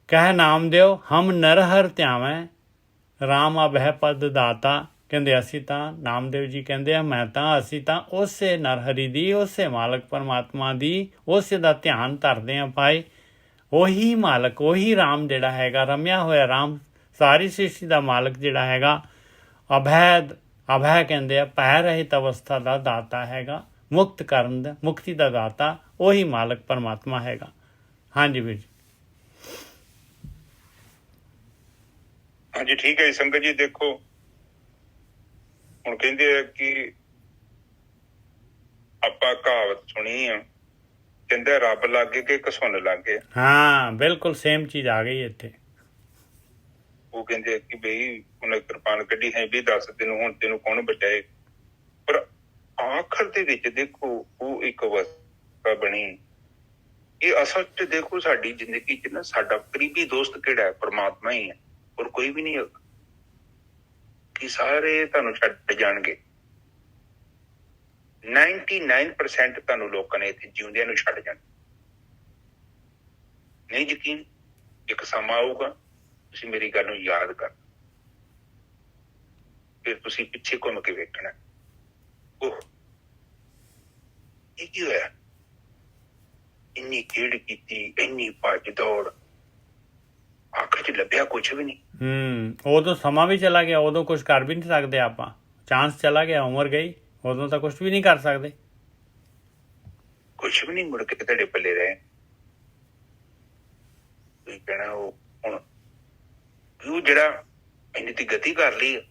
ਕਹਿ ਨਾਮ ਦਿਓ ਹਮ ਨਰਹਰ ਧਿਆਵੈ ਰਾਮ ਅਭੈ ਪਦ ਦਾਤਾ। ਕਹਿੰਦੇ ਅਸੀਂ ਤਾਂ, ਨਾਮਦੇਵ ਜੀ ਕਹਿੰਦੇ ਆ ਅਸੀਂ ਤਾਂ ਉਸੇ ਨਰਹਰੀ ਦੀ, ਉਸੇ ਮਾਲਕ ਪਰਮਾਤਮਾ ਦੀ, ਉਸੇ ਦਾ ਧਿਆਨ ਧਰਦੇ ਆ ਭਾਈ। ਉਹੀ ਮਾਲਕ, ਉਹੀ ਰਾਮ ਜਿਹੜਾ ਹੈਗਾ ਰਮਿਆ ਹੋਇਆ ਰਾਮ, ਸਾਰੀ ਸ੍ਰਿਸ਼ਟੀ ਦਾ ਮਾਲਕ ਜਿਹੜਾ ਹੈਗਾ। ਅਭੈ ਕਹਿੰਦੇ ਆ ਭੈ ਰਹਿਤ ਅਵਸਥਾ ਦਾ ਦਾਤਾ ਹੈਗਾ, ਮੁਕਤ ਕਰਨ ਦਾ, ਮੁਕਤੀ ਦਾ ਦਾਤਾ ਉਹੀ ਮਾਲਕ ਪਰਮਾਤਮਾ ਹੈਗਾ। ਹਾਂਜੀ ਵੀਰ ਜੀ। ਹਾਂਜੀ ਠੀਕ ਹੈ ਜੀ ਸੰਗਤ ਜੀ। ਦੇਖੋ ਹੁਣ ਕਹਿੰਦੇ ਆ ਕਿ ਆਪਾਂ ਕਹਾਵਤ ਸੁਣੀ ਆ, ਕਹਿੰਦੇ ਰੱਬ ਲਾਗੇ ਕਿ ਘਸੁੰਨ ਲਾਗੇ। ਹਾਂ ਬਿਲਕੁਲ ਸੇਮ ਚੀਜ਼ ਆ ਗਈ ਇੱਥੇ। ਉਹ ਕਹਿੰਦੇ ਕਿ ਬਈ ਉਹਨੇ ਕਿਰਪਾਨ ਕੱਢੀ ਹੈ ਵੀ ਦੱਸ ਤੈਨੂੰ ਹੁਣ ਤੈਨੂੰ ਕੌਣ ਬਚਾਏ। ਪਰ ਆਖਰ ਦੇ ਵਿੱਚ ਦੇਖੋ ਉਹ ਇੱਕ ਅਵਸਥਾ ਬਣੀ। ਇਹ ਅਸਲ ਚ ਦੇਖੋ ਸਾਡੀ ਜ਼ਿੰਦਗੀ ਚ ਨਾ ਸਾਡਾ ਕਰੀਬੀ ਦੋਸਤ ਕਿਹੜਾ ਹੈ? ਪਰਮਾਤਮਾ ਹੀ ਹੈ, ਹੋਰ ਕੋਈ ਵੀ ਨਹੀਂ ਹੈਗਾ। ਕਿ ਸਾਰੇ ਤੁਹਾਨੂੰ ਛੱਡ ਜਾਣਗੇ। 99% ਤੁਹਾਨੂੰ ਲੋਕਾਂ ਨੇ ਇੱਥੇ ਜਿਉਂਦਿਆਂ ਨੂੰ ਛੱਡ ਜਾਣਾ। ਨਹੀਂ ਯਕੀਨ? ਇੱਕ ਸਮਾਂ ਆਊਗਾ, ਤੁਸੀਂ ਮੇਰੀ ਗੱਲ ਨੂੰ ਯਾਦ ਕਰ, ਫਿਰ ਤੁਸੀਂ ਪਿੱਛੇ ਘੁੰਮ ਕੇ ਵੇਖਣਾ, ਉਹ ਇਹ ਕੀ ਹੋਇਆ? ਇੰਨੀ ਖੇਡ ਕੀਤੀ, ਇੰਨੀ ਭੱਜ ਦੌੜ, ਆਖਰ ਚ ਲੱਭਿਆ ਕੁਛ ਵੀ ਨਹੀਂ। ਉਦੋਂ ਸਮਾਂ ਵੀ ਚਲਾ ਗਿਆ, ਉਦੋਂ ਕੁਛ ਕਰ ਵੀ ਨਹੀਂ ਸਕਦੇ ਆਪਾਂ। ਚਾਂਸ ਚਲਾ ਗਿਆ, ਉਮਰ ਗਈ, ਉਦੋਂ ਤਾਂ ਕੁਛ ਵੀ ਨਹੀਂ ਕਰ ਸਕਦੇ। ਕੁਛ ਵੀ ਨਹੀਂ ਮੁੜ ਕੇ ਤੁਹਾਡੇ ਪੱਲੇ ਰਹੇ। ਤੁਸੀਂ ਕਹਿਣਾ ਉਹ ਹੁਣ ਉਹ ਜਿਹੜਾ ਇੰਨੀ ਦੀ ਗਤੀ ਕਰ ਲਈ,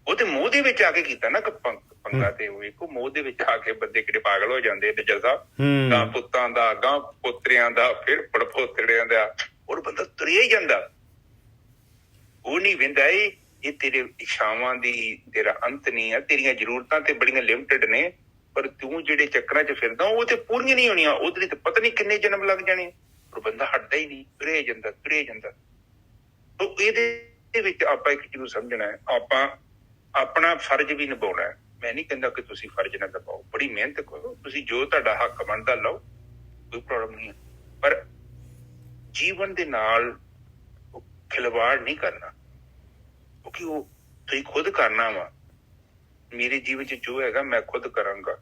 ਉਹ ਤੇ ਮੋਹ ਦੇ ਵਿੱਚ ਆ ਕੇ ਕੀਤਾ ਨਾ ਪੰਗਾ। ਤੇ ਉਹ ਇੱਕ ਮੋਹ ਦੇ ਵਿੱਚ ਆ ਕੇ ਬੰਦੇ ਕਿਹੜੇ ਪਾਗਲ ਹੋ ਜਾਂਦੇ ਨੇ। ਜੱਸਾ ਗਾਂ ਪੁੱਤਾਂ ਦਾ, ਗਾਂ ਪੋਤਰਿਆਂ ਦਾ, ਫਿਰ ਪੜਪੋਤਰਿਆਂ ਦਾ, ਉਹ ਬੰਦਾ ਤੁਰਿਆ ਹੀ ਜਾਂਦਾ। ਉਹ ਨਹੀਂ ਵਹਿੰਦਾ ਇਹ ਤੇਰੇ ਇੱਛਾਵਾਂ ਦੀ ਤੇਰਾ ਅੰਤ ਨਹੀਂ ਆ। ਤੇਰੀਆਂ ਜ਼ਰੂਰਤਾਂ ਤੇ ਬੜੀਆਂ ਲਿਮਟਿਡ ਨੇ, ਪਰ ਤੂੰ ਜਿਹੜੇ ਚੱਕਰਾਂ 'ਚ ਫਿਰਦਾ ਉਹ ਤੇ ਪੂਰੀਆਂ ਨਹੀਂ ਹੋਣੀਆਂ। ਉਹਦੇ ਲਈ ਤੇ ਪਤਾ ਨਹੀਂ ਕਿੰਨੇ ਜਨਮ ਲੱਗ ਜਾਣੇ। ਪਰ ਬੰਦਾ ਹਟਦਾ ਹੀ ਨਹੀਂ, ਤੁਰਿਆ ਜਾਂਦਾ। ਇਹਦੇ ਵਿੱਚ ਆਪਾਂ ਇੱਕ ਚੀਜ਼ ਸਮਝਣਾ ਹੈ, ਆਪਾਂ ਆਪਣਾ ਫਰਜ਼ ਵੀ ਨਿਭਾਉਣਾ ਹੈ। ਮੈਂ ਨਹੀਂ ਕਹਿੰਦਾ ਕਿ ਤੁਸੀਂ ਫਰਜ਼ ਨਾ ਨਿਭਾਓ, ਬੜੀ ਮਿਹਨਤ ਕਰੋ, ਤੁਸੀਂ ਜੋ ਤੁਹਾਡਾ ਹੱਕ ਬਣਦਾ ਲਓ, ਕੋਈ ਪ੍ਰੋਬਲਮ ਨਹੀਂ ਹੈ। ਪਰ ਜੀਵਨ ਦੇ ਨਾਲ ਖਿਲਵਾੜ ਨਹੀਂ ਕਰਨਾ, ਕਿਉਂਕਿ ਉਹ ਤੁਸੀਂ ਖੁਦ ਕਰਨਾ ਵਾ। ਮੇਰੇ ਜੀਵਨ ਚ ਜੋ ਹੈਗਾ ਮੈਂ ਖੁਦ ਕਰਾਂਗਾ।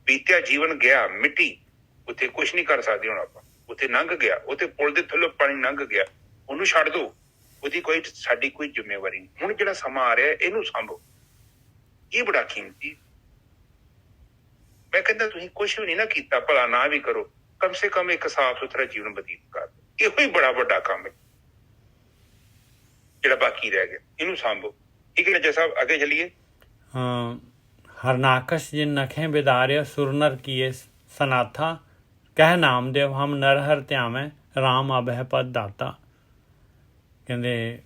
ਬੀਤਿਆ ਜੀਵਨ ਗਿਆ ਮਿੱਟੀ, ਉੱਥੇ ਕੁਛ ਨਹੀਂ ਕਰ ਸਕਦੇ ਹੁਣ ਆਪਾਂ। ਉੱਥੇ ਲੰਘ ਗਿਆ, ਉੱਥੇ ਪੁਲ ਦੇ ਥੱਲੇ ਪਾਣੀ ਲੰਘ ਗਿਆ, ਉਹਨੂੰ ਛੱਡ ਦੋ, ਉਹਦੀ ਸਾਡੀ ਕੋਈ ਜ਼ਿੰਮੇਵਾਰੀ ਨਹੀਂ। ਹੁਣ ਜਿਹੜਾ ਸਮਾਂ ਆ ਰਿਹਾ ਇਹਨੂੰ ਸਾਂਭੋ, ਇਹ ਬੜਾ ਕੀਮਤੀ। ਮੈਂ ਕਹਿੰਦਾ ਤੁਸੀਂ ਕੁਛ ਵੀ ਨਹੀਂ ਨਾ ਕੀਤਾ, ਭਲਾ ਨਾ ਵੀ ਕਰੋ, ਕਮ ਸੇ ਕਮ ਇੱਕ ਸਾਫ਼ ਸੁਥਰਾ ਜੀਵਨ ਬਤੀਤ ਕਰ। ਇਹੋ ਹੀ ਬੜਾ ਵੱਡਾ ਕੰਮ ਹੈ ਜਿਹੜਾ ਬਾਕੀ ਰਹਿ ਗਿਆ, ਇਹਨੂੰ ਸਾਂਭੋ। ਠੀਕ ਹੈ ਜੈ ਸਾਹਿਬ, ਅੱਗੇ ਚੱਲੀਏ। ਹਰਨਾਕਸ਼ ਜਿਨ ਨਖੇ ਬਿਦਾਰਿਆ ਸੁਰਨਰ ਕੀਏ ਸਨਾਥਾ। ਕਹਿ ਨਾਮਦੇਵ ਹਮ ਨਰਹਰ ਧਿਆਵੈ ਰਾਮ ਅਭੈ ਪਦ ਦਾਤਾ। ਕਹਿੰਦੇ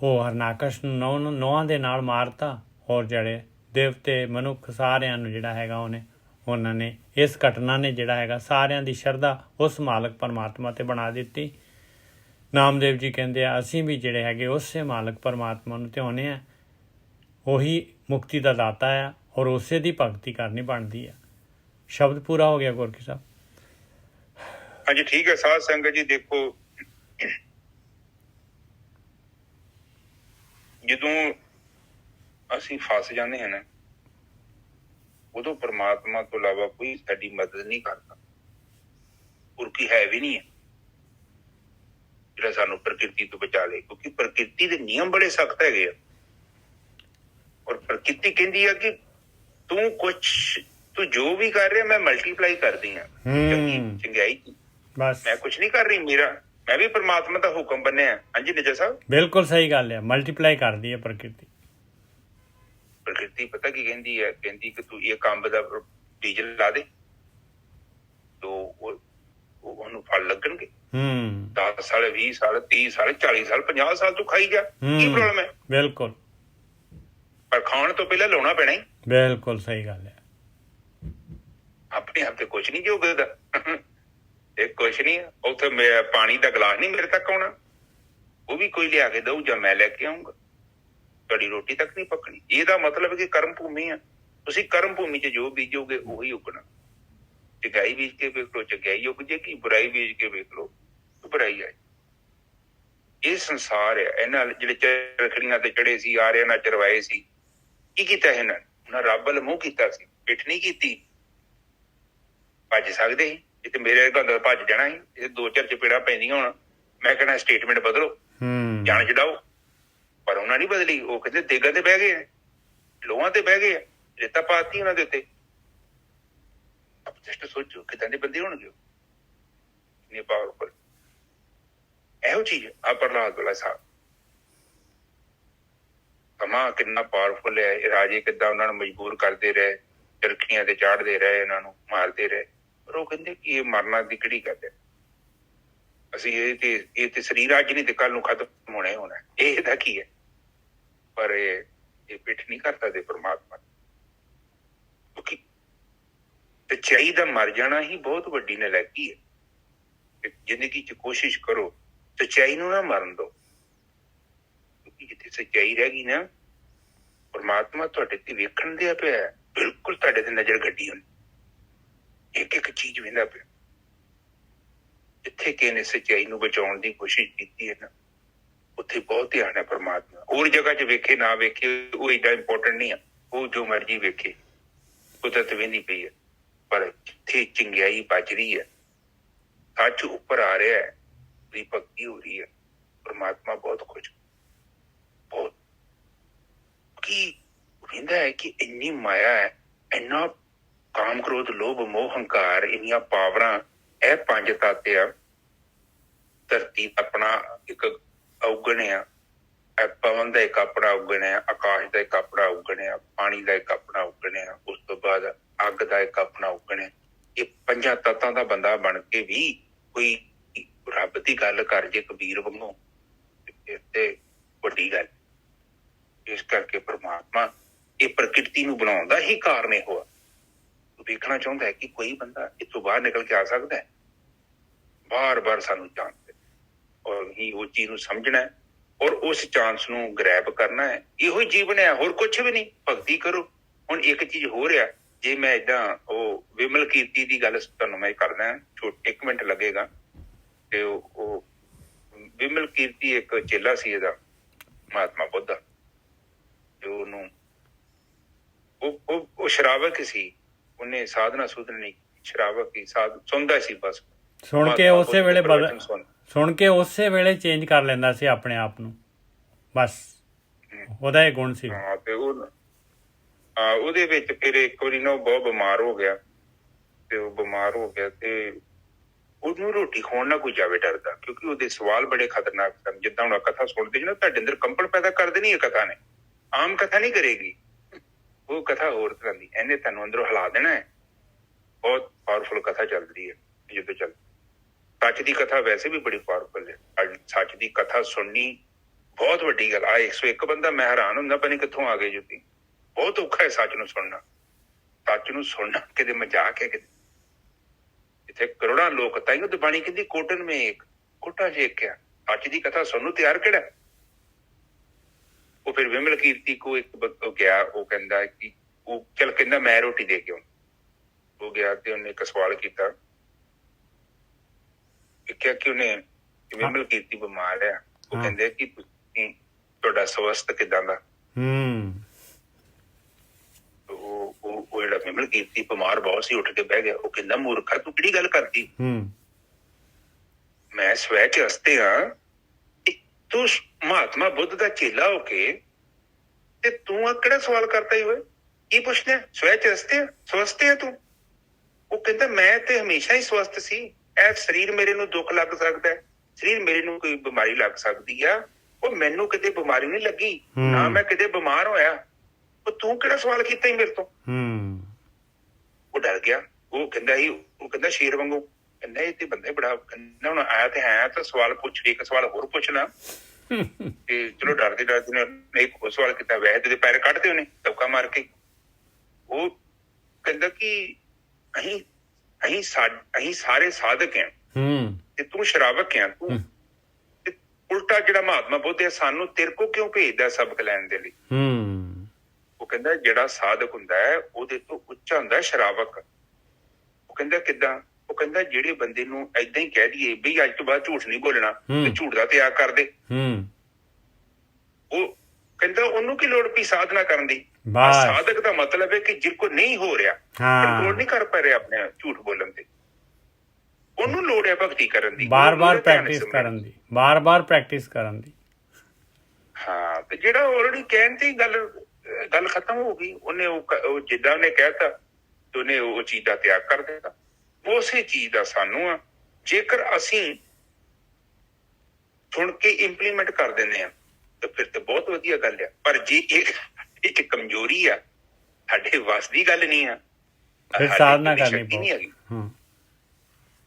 ਉਹ ਹਰਨਾਕਸ਼ ਨੂੰ 9 ਦੇ ਨਾਲ ਮਾਰਤਾ, ਔਰ ਜਿਹੜੇ ਦੇਵਤੇ ਮਨੁੱਖ ਸਾਰਿਆਂ ਨੂੰ ਜਿਹੜਾ ਹੈਗਾ ਉਹਨੇ ਉਹਨਾਂ ਨੇ ਇਸ ਘਟਨਾ ਨੇ ਜਿਹੜਾ ਹੈਗਾ ਸਾਰਿਆਂ ਦੀ ਸ਼ਰਧਾ ਉਸ ਮਾਲਕ ਪਰਮਾਤਮਾ 'ਤੇ ਬਣਾ ਦਿੱਤੀ। ਨਾਮਦੇਵ ਜੀ ਕਹਿੰਦੇ ਆ ਅਸੀਂ ਵੀ ਜਿਹੜੇ ਹੈਗੇ ਉਸੇ ਮਾਲਕ ਪਰਮਾਤਮਾ ਨੂੰ ਧਿਆਉਂਦੇ ਹਾਂ, ਉਹੀ ਮੁਕਤੀ ਦਾ ਦਾਤਾ ਆ ਔਰ ਉਸੇ ਦੀ ਭਗਤੀ ਕਰਨੀ ਬਣਦੀ ਆ। ਸ਼ਬਦ ਪੂਰਾ ਹੋ ਗਿਆ ਗੁਰਕੀ ਸਾਹਿਬ। ਹਾਂਜੀ ਠੀਕ ਹੈ ਸਾਧ ਸੰਗਤ ਜੀ। ਦੇਖੋ ਜਦੋਂ ਅਸੀਂ ਫਸ ਜਾਂਦੇ ਹਾਂ ਨਾ, ਉਦੋਂ ਪਰਮਾਤਮਾ ਤੋਂ ਇਲਾਵਾ ਕੋਈ ਸਾਡੀ ਮਦਦ ਨਹੀਂ ਕਰਦਾ, ਹੋਰ ਕੀ ਹੈ ਵੀ ਨਹੀਂ ਹੈ ਜਿਹੜਾ ਸਾਨੂੰ ਪ੍ਰਕਿਰਤੀ ਤੋਂ ਬਚਾ ਲੇ, ਕਿਉਂਕਿ ਪ੍ਰਕਿਰਤੀ ਦੇ ਨਿਯਮ ਬੜੇ ਸਖਤ ਹੈਗੇ ਆ। ਔਰ ਪ੍ਰਕਿਰਤੀ ਕਹਿੰਦੀ ਆ ਕਿ ਤੂੰ ਜੋ ਵੀ ਕਰ ਰਿਹਾ ਮੈਂ ਮਲਟੀਪਲਾਈ ਕਰਦੀ ਹਾਂ ਚੰਗਿਆਈ। ਬਸ ਮੈਂ ਕੁਛ ਨਹੀਂ ਕਰ ਰਹੀ, ਮੈਂ ਵੀ ਪਰਮਾਤਮਾ ਦਾ ਹੁਕਮ ਬੰਨਿਆ। ਹਾਂਜੀ ਨਿਜਾ ਸਾਹਿਬ ਬਿਲਕੁਲ ਸਹੀ ਗੱਲ ਹੈ, ਮਲਟੀਪਲਾਈ ਕਰਦੀ ਹੈ ਪ੍ਰਕਿਰਤੀ। ਪ੍ਰਕਿਰਤੀ ਪਤਾ ਕੀ ਕਹਿੰਦੀ ਹੈ? ਕਹਿੰਦੀ ਕਿ ਤੂੰ ਇਹ ਕੰਬ ਦਾ ਬੀਜ ਲਾ ਦੇ, ਉਹਨੂੰ ਫਲ ਲੱਗਣਗੇ। 10 ਸਾਲ 20 ਸਾਲ 30 ਸਾਲ 40 ਸਾਲ 50 ਸਾਲ ਤੂੰ ਖਾਈ ਜਾ, ਕੀ ਪ੍ਰੋਬਲਮ ਹੈ? ਬਿਲਕੁਲ, ਪਰ ਖਾਣ ਤੋਂ ਪਹਿਲਾਂ ਲਾਉਣਾ ਪੈਣਾ ਹੀ। ਬਿਲਕੁਲ ਸਹੀ ਗੱਲ ਹੈ। ਆਪਣੇ ਆਪ ਤੇ ਕੁਛ ਨਹੀਂ ਜੋਗਦਾ, ਇਹ ਕੁਛ ਨਹੀਂ। ਉੱਥੇ ਪਾਣੀ ਦਾ ਗਲਾਸ ਨਹੀਂ ਮੇਰੇ ਤੱਕ ਆਉਣਾ, ਉਹ ਵੀ ਕੋਈ ਲਿਆ ਕੇ ਦਊ ਜਾਂ ਮੈਂ ਲੈ ਕੇ ਆਊਂਗਾ। ਤੁਹਾਡੀ ਰੋਟੀ ਤੱਕ ਨਹੀਂ ਪੱਕਣੀ। ਇਹਦਾ ਮਤਲਬ ਕਿ ਕਰਮ ਭੂਮੀ ਆ, ਤੁਸੀਂ ਕਰਮ ਭੂਮੀ 'ਚ ਜੋ ਬੀਜੋਗੇ ਉਹੀ ਉੱਗਣਾ। ਚੰਗਿਆਈ ਬੀਜ ਕੇ ਵੇਖ ਲੋ, ਚੰਗਿਆਈ ਉੱਗ ਜੇਗੀ। ਬੁਰਾਈ ਬੀਜ ਕੇ ਵੇਖ ਲੋ, ਬੁਰਾਈ ਆਈ। ਇਹ ਸੰਸਾਰ ਹੈ। ਇਹਨਾਂ ਜਿਹੜੇ ਚਰਖੜੀਆਂ ਤੇ ਚੜੇ ਸੀ, ਆਰਿਆਂ ਨਾਲ ਚਰਵਾਏ ਸੀ, ਕੀ ਕੀਤਾ ਇਹਨਾਂ? ਉਹਨਾਂ ਰੱਬ ਵੱਲ ਮੂੰਹ ਕੀਤਾ ਸੀ, ਪਿੱਠ ਨਹੀਂ ਕੀਤੀ। ਭੱਜ ਸਕਦੇ ਸੀ, ਇਹ ਤੇ ਮੇਰੇ ਘਰ ਭੱਜ ਜਾਣਾ ਸੀ। ਇਹ 2-4 ਚਪੇੜਾਂ ਪੈਂਦੀਆਂ ਹੁਣ ਮੈਂ ਕਹਿਣਾ ਸਟੇਟਮੈਂਟ ਬਦਲੋ, ਜਾਨ ਛਡਾਓ। ਪਰ ਉਹਨਾਂ ਨਹੀਂ ਬਦਲੀ। ਉਹ ਕਹਿੰਦੇ ਦੇਗਾਂ ਤੇ ਬਹਿ ਗਏ ਆ, ਲੋਹਾਂ ਤੇ ਬਹਿ ਗਏ ਆ, ਰੇਤਾ ਪਾਤੀ ਉਹਨਾਂ ਦੇ ਉੱਤੇ। ਜਸਟ ਸੋਚੋ ਕਿਦਾਂ ਦੇ ਬੰਦੇ ਹੋਣਗੇ ਇੰਨੇ ਪਾਵਰਫੁਲ। ਇਹੋ ਚੀਜ਼ ਆ ਪ੍ਰਹਲਾਦ ਵਾਲਾ ਸਾਹਿਬ। ਸਮਾਂ ਕਿੰਨਾ ਪਾਵਰਫੁਲ ਹੈ। ਇਹ ਰਾਜੇ ਕਿੱਦਾਂ ਉਹਨਾਂ ਨੂੰ ਮਜਬੂਰ ਕਰਦੇ ਰਹੇ, ਚਰਖੀਆਂ ਤੇ ਚਾੜਦੇ ਰਹੇ, ਇਹਨਾਂ ਨੂੰ ਮਾਰਦੇ ਰਹੇ। ਪਰ ਉਹ ਕਹਿੰਦੇ ਕਿ ਇਹ ਮਰਨਾ ਦੀ ਕਿਹੜੀ ਗੱਲ ਹੈ, ਅਸੀਂ ਇਹ ਤੇ ਸਰੀਰ ਅੱਜ ਨਹੀਂ ਤੇ ਕੱਲ ਨੂੰ ਖਤਮ ਹੋਣਾ ਹੀ ਹੋਣਾ, ਇਹ ਇਹਦਾ ਕੀ ਹੈ? ਪਰ ਇਹ ਪਿੱਠ ਨਹੀਂ ਕਰ ਸਕਦੇ ਪਰਮਾਤਮਾ। ਕਿਉਂਕਿ ਸੱਚਾਈ ਦਾ ਮਰ ਜਾਣਾ ਹੀ ਬਹੁਤ ਵੱਡੀ ਨਲਾਇਕੀ ਹੈ। ਜ਼ਿੰਦਗੀ 'ਚ ਕੋਸ਼ਿਸ਼ ਕਰੋ ਸੱਚਾਈ ਨੂੰ ਨਾ ਮਰਨ ਦਿਓ, ਕਿਉਂਕਿ ਜਿੱਥੇ ਸੱਚਾਈ ਰਹਿ ਗਈ ਨਾ, ਪਰਮਾਤਮਾ ਤੁਹਾਡੇ ਤੇ ਵੇਖਣ ਦਿਆ ਪਿਆ, ਬਿਲਕੁਲ ਤੁਹਾਡੇ ਤੇ ਨਜ਼ਰ ਗੱਡੀ ਹੋਣੀ, ਇੱਕ ਇੱਕ ਚੀਜ਼ ਵੇਂਦਾ ਪਿਆ। ਜਿੱਥੇ ਕਿਸੇ ਨੇ ਸੱਚਾਈ ਨੂੰ ਬਚਾਉਣ ਦੀ ਕੋਸ਼ਿਸ਼ ਕੀਤੀ ਹੈ ਨਾ, ਉੱਥੇ ਬਹੁਤ ਧਿਆਨ ਹੈ ਪਰਮਾਤਮਾ। ਹੋਰ ਜਗ੍ਹਾ 'ਚ ਵੇਖੇ ਨਾ ਵੇਖੇ ਉਹ ਏਡਾ ਇੰਪੋਰਟੈਂਟ ਨਹੀਂ ਆ, ਉਹ ਜੋ ਮਰਜ਼ੀ ਵੇਖੇ ਕੁਦਰਤ ਵੇਂਦੀ ਪਈ ਹੈ। ਪਰ ਜਿੱਥੇ ਚੰਗਿਆਈ ਬਚ ਰਹੀ ਹੈ, ਸੱਚ ਉੱਪਰ ਆ ਰਿਹਾ ਹੈ, ਉਹਦੀ ਭਗਤੀ ਹੋ ਰਹੀ ਹੈ, ਪਰਮਾਤਮਾ ਬਹੁਤ ਖੁਸ਼, ਬਹੁਤ। ਕੀ ਕਹਿੰਦਾ ਹੈ ਕਿ ਇੰਨੀ ਮਾਇਆ ਹੈ, ਇੰਨਾ ਕਾਮ ਕ੍ਰੋਧ ਲੋਭ ਮੋਹ ਹੰਕਾਰ, ਇੰਨੀਆਂ ਪਾਵਰਾਂ, ਇਹ 5 ਤੱਤ ਆ। ਧਰਤੀ ਆਪਣਾ ਇੱਕ ਔਗਣ ਆ, ਪਵਨ ਦਾ ਇੱਕ ਆਪਣਾ ਔਗਣ ਆ, ਆਕਾਸ਼ ਦਾ ਇੱਕ ਆਪਣਾ ਔਗਣ ਆ, ਪਾਣੀ ਦਾ ਇੱਕ ਆਪਣਾ ਔਗਣ ਆ, ਉਸ ਤੋਂ ਬਾਅਦ ਅੱਗ ਦਾ ਇੱਕ ਆਪਣਾ ਔਗਣ ਹੈ। ਇਹ 5 ਤੱਤਾਂ ਦਾ ਬੰਦਾ ਬਣ ਕੇ ਵੀ ਕੋਈ ਰੱਬ ਦੀ ਗੱਲ ਕਰ ਜੇ ਕਬੀਰ ਵਾਂਗੂ, ਤੇ ਵੱਡੀ ਗੱਲ। ਇਸ ਕਰਕੇ ਪਰਮਾਤਮਾ ਇਹ ਪ੍ਰਕਿਰਤੀ ਨੂੰ ਬਣਾਉਣ ਦਾ ਹੀ ਕਾਰਨ ਇਹੋ ਆ। ਵੇਖਣਾ ਚਾਹੁੰਦਾ ਹੈ ਕਿ ਕੋਈ ਬੰਦਾ ਇੱਥੋਂ ਬਾਹਰ ਨਿਕਲ ਕੇ ਆ ਸਕਦਾ ਹੈ। ਬਾਰ-ਬਾਰ ਸਾਨੂੰ ਚਾਂਸ ਦੇ, ਔਰ ਹੀ ਉਹ ਚੀਜ਼ ਨੂੰ ਸਮਝਣਾ ਹੈ ਔਰ ਉਸ ਚਾਂਸ ਨੂੰ ਗ੍ਰੈਬ ਕਰਨਾ ਹੈ। ਇਹੋ ਹੀ ਜੀਵਨ ਹੈ, ਹੋਰ ਕੁਛ ਵੀ ਨਹੀਂ। ਭਗਤੀ ਕਰੋ। ਹੁਣ ਇੱਕ ਚੀਜ਼ ਹੋ ਰਿਹਾ, ਜੇ ਮੈਂ ਏਦਾਂ ਉਹ ਵਿਮਲ ਕੀਰਤੀ ਦੀ ਗੱਲ ਤੁਹਾਨੂੰ ਮੈਂ ਕਰਦਾ, 1 ਮਿੰਟ ਲੱਗੇਗਾ। ਤੇ ਉਹ ਵਿਮਲ ਕੀਰਤੀ ਇੱਕ ਚੇਲਾ ਸੀ ਇਹਦਾ, ਮਹਾਤਮਾ ਬੁੱਧ, ਤੇ ਉਹਨੂੰ ਉਹ ਸ਼ਰਾਵਕ ਸੀ। ਉਹਨੇ ਸਾਧਨਾ ਸੁਧਨਾ ਨਹੀਂ, ਸ਼ਰਾਵਕ ਹੀ ਸੁਣਦਾ ਸੀ ਬਸ। ਸੁਣ ਕੇ ਉਸੇ ਵੇਲੇ ਚੇਂਜ ਕਰ ਲੈਂਦਾ ਸੀ ਆਪਣੇ ਆਪ ਨੂੰ, ਬਸ ਉਹਦਾ ਇਹ ਗੁਣ ਸੀ। ਤੇ ਉਹਦੇ ਵਿੱਚ ਫਿਰ ਇੱਕ ਵਾਰੀ ਨਾ ਉਹ ਬਹੁਤ ਬਿਮਾਰ ਹੋ ਗਿਆ, ਤੇ ਉਹ ਬਿਮਾਰ ਹੋ ਗਿਆ ਤੇ ਉਹਨੂੰ ਰੋਟੀ ਖਾਣ ਨਾ ਕੋਈ ਜਾਵੇ ਡਰਦਾ, ਕਿਉਂਕਿ ਉਹਦੇ ਸਵਾਲ ਬੜੇ ਖਤਰਨਾਕ ਸਨ। ਜਿੱਦਾਂ ਹੁਣ ਕਥਾ ਸੁਣਦੇ ਨਾ, ਤੁਹਾਡੇ ਅੰਦਰ ਕੰਪਨ ਪੈਦਾ ਕਰ ਦੇਣੀ ਇਹ ਕਥਾ ਨੇ। ਆਮ ਕਥਾ ਨਹੀਂ ਕਰੇਗੀ, ਉਹ ਕਥਾ ਹੋਰ ਤਰ੍ਹਾਂ ਦੀ, ਇਹਨੇ ਤੁਹਾਨੂੰ ਅੰਦਰੋਂ ਹਿਲਾ ਦੇਣਾ ਹੈ। ਬਹੁਤ ਪਾਵਰਫੁਲ ਕਥਾ ਚੱਲ ਰਹੀ ਹੈ ਜਦੋਂ ਚੱਲ। ਸੱਚ ਦੀ ਕਥਾ ਵੈਸੇ ਵੀ ਬੜੀ ਪਾਵਰਫੁਲ ਹੈ। ਅੱਜ ਸੱਚ ਦੀ ਕਥਾ ਸੁਣਨੀ ਬਹੁਤ ਵੱਡੀ ਗੱਲ ਆ। 101 ਬੰਦਾ ਮੈਂ ਹੈਰਾਨ ਹੁੰਦਾ, ਪਤਾ ਨਹੀਂ ਕਿੱਥੋਂ ਆ ਗਏ ਜੁੱਤੀ। ਬਹੁਤ ਔਖਾ ਹੈ ਸੱਚ ਨੂੰ ਸੁਣਨਾ। ਸੱਚ ਨੂੰ ਸੁਣਨਾ ਕਿਤੇ ਮਜ਼ਾਕ ਹੈ, ਕਿਤੇ ਇੱਥੇ ਕਰੋੜਾਂ ਲੋਕ ਤਾਂ ਹੀ ਬਾਣੀ ਕਹਿੰਦੀ ਕੋਟਨ ਮੇ ਇੱਕ ਕੋਟਾ ਜੇ ਕਿਆ ਸੱਚ ਦੀ ਕਥਾ ਸੁਣਨ ਨੂੰ ਤਿਆਰ ਕਿਹੜਾ। ਉਹ ਫਿਰ ਵਿਮਲ ਕੀਰਤੀ ਕੋ ਇੱਕ ਗਿਆ, ਉਹ ਕਹਿੰਦਾ ਕਿ ਉਹ ਚੱਲ ਕਹਿੰਦਾ ਮੈਂ ਰੋਟੀ ਦੇ ਕੇ ਆਉਂ। ਉਹ ਗਿਆ ਤੇ ਉਹਨੇ ਇੱਕ ਸਵਾਲ ਕੀਤਾ, ਵੇਖਿਆ ਕਿ ਉਹਨੇ ਵਿਮਲ ਕੀਰਤੀ ਬਿਮਾਰ ਆ। ਉਹ ਕਹਿੰਦੇ ਕਿ ਤੁਸੀਂ ਤੁਹਾਡਾ ਸਵਸਥ ਕਿੱਦਾਂ ਦਾ। ਉਹ ਜਿਹੜਾ ਵਿਮਲ ਕੀਰਤੀ ਬਿਮਾਰ ਬਹੁਤ ਸੀ ਉੱਠ ਕੇ ਬਹਿ ਗਿਆ। ਉਹ ਕਹਿੰਦਾ ਮੂਰਖਾ ਤੂੰ ਕਿਹੜੀ ਗੱਲ ਕਰਦੀ, ਮੈਂ ਸਵੈ ਚ ਹਸਤੇ ਹਾਂ, ਤੂੰ ਮਹਾਤਮਾ ਬੁੱਧ ਦਾ ਚੇਲਾ ਹੋ ਕੇ ਤੇ ਤੂੰ ਆ ਕਿਹੜਾ ਸਵਾਲ ਕਰਦਾ ਹੀ ਹੋਏ, ਕੀ ਪੁੱਛਦੇ ਸਵੈ ਚ ਹਸਤੇ ਸਵਸਥ ਹੈ ਤੂੰ। ਉਹ ਕਹਿੰਦਾ ਮੈਂ ਤੇ ਹਮੇਸ਼ਾ ਹੀ ਸਵਸਥ ਸੀ, ਇਹ ਸਰੀਰ ਮੇਰੇ ਨੂੰ ਦੁੱਖ ਲੱਗ ਸਕਦਾ, ਸਰੀਰ ਮੇਰੇ ਨੂੰ ਕੋਈ ਬਿਮਾਰੀ ਲੱਗ ਸਕਦੀ ਆ, ਉਹ ਮੈਨੂੰ ਕਿਤੇ ਬਿਮਾਰੀ ਨਹੀਂ ਲੱਗੀ, ਨਾ ਮੈਂ ਕਿਤੇ ਬਿਮਾਰ ਹੋਇਆ, ਉਹ ਤੂੰ ਕਿਹੜਾ ਸਵਾਲ ਕੀਤਾ ਹੀ ਮੇਰੇ ਤੋਂ। ਉਹ ਡਰ ਗਿਆ। ਉਹ ਕਹਿੰਦਾ ਸ਼ੇਰ ਵਾਂਗੂ ਕਹਿੰਦਾ ਇਹ ਤੇ ਬੰਦਾ ਬੜਾ, ਕਹਿੰਦਾ ਹੁਣ ਆਇਆ ਤੇ ਹੈ ਤਾਂ ਸਵਾਲ ਪੁੱਛ, ਇੱਕ ਸਵਾਲ ਹੋਰ ਪੁੱਛਣਾ। ਤੇ ਚਲੋ ਡਰਦੇ ਨੇ ਇੱਕ ਹੋਰ ਸਵਾਲ ਕੀਤਾ, ਵੈਸੇ ਤੇ ਪੈਰ ਕੱਢਦੇ ਉਹਨੇ ਦਬਕਾ ਮਾਰ ਕੇ। ਉਹ ਕਹਿੰਦਾ ਕਿ ਅਸੀਂ ਸਾਰੇ ਸਾਧਕ ਆ ਤੇ ਤੂੰ ਸ਼ਰਾਵਕ ਆ, ਤੂੰ ਉਲਟਾ ਜਿਹੜਾ ਮਹਾਤਮਾ ਬੁੱਧ ਹੈ ਸਾਨੂੰ ਤੇਰੇ ਕੋ ਕਿਉਂ ਭੇਜਦਾ ਸਬਕ ਲੈਣ ਦੇ ਲਈ। ਉਹ ਕਹਿੰਦਾ ਜਿਹੜਾ ਸਾਧਕ ਹੁੰਦਾ ਹੈ ਉਹਦੇ ਤੋਂ ਉੱਚਾ ਹੁੰਦਾ ਸ਼ਰਾਵਕ। ਉਹ ਕਹਿੰਦਾ ਕਿੱਦਾਂ। ਉਹ ਕਹਿੰਦਾ ਜਿਹੜੇ ਬੰਦੇ ਨੂੰ ਏਦਾਂ ਹੀ ਕਹਿ ਦਈਏ ਵੀ ਅੱਜ ਤੋਂ ਬਾਅਦ ਝੂਠ ਨਹੀਂ ਬੋਲਣਾ ਤੇ ਝੂਠ ਦਾ ਤਿਆਗ ਕਰ ਦੇ, ਉਹ ਕਹਿੰਦਾ ਉਹਨੂੰ ਕੀ ਲੋੜ ਪਈ ਸਾਧਨਾ ਕਰਨ ਦੀ। ਸਾਧਕ ਦਾ ਮਤਲਬ ਹੈ ਕਿ ਜਿਸ ਕੋ ਨਹੀਂ ਹੋ ਰਿਹਾ, ਕੰਟਰੋਲ ਨਹੀਂ ਕਰ ਪਾ ਰਿਹਾ ਆਪਣੇ ਝੂਠ ਬੋਲਣ ਤੇ, ਉਹਨੂੰ ਲੋੜ ਹੈ ਭਗਤੀ ਕਰਨ ਦੀ, ਬਾਰ-ਬਾਰ ਪ੍ਰੈਕਟਿਸ ਕਰਨ ਦੀ, ਬਾਰ-ਬਾਰ ਪ੍ਰੈਕਟਿਸ ਕਰਨ ਦੀ। ਹਾਂ, ਤੇ ਜਿਹੜਾ ਆਲਰੇਡੀ ਕਹਿਣ ਤੇ ਗੱਲ ਖਤਮ ਹੋ ਗਈ। ਉਹਨੇ ਉਹ ਜਿੱਦਾਂ ਉਹਨੇ ਕਹਿਤਾ ਤੇ ਉਹਨੇ ਉਹ ਚੀਜ਼ ਦਾ ਤਿਆਗ ਕਰ ਦਿੱਤਾ। ਉਸੇ ਚੀਜ਼ ਦਾ ਸਾਨੂੰ ਆ, ਜੇਕਰ ਅਸੀਂ ਸੁਣ ਕੇ ਇੰਪਲੀਮੈਂਟ ਕਰ ਦਿੰਦੇ ਆ ਤਾਂ ਫਿਰ ਤੇ ਬਹੁਤ ਵਧੀਆ ਗੱਲ ਆ। ਪਰ ਜੇ ਇੱਕ ਕਮਜ਼ੋਰੀ ਆ, ਸਾਡੇ ਵੱਸ ਦੀ ਗੱਲ ਨਹੀਂ ਆ, ਸਾਧਨਾ ਕਰਨੀ ਨਹੀਂ ਹੈਗੀ,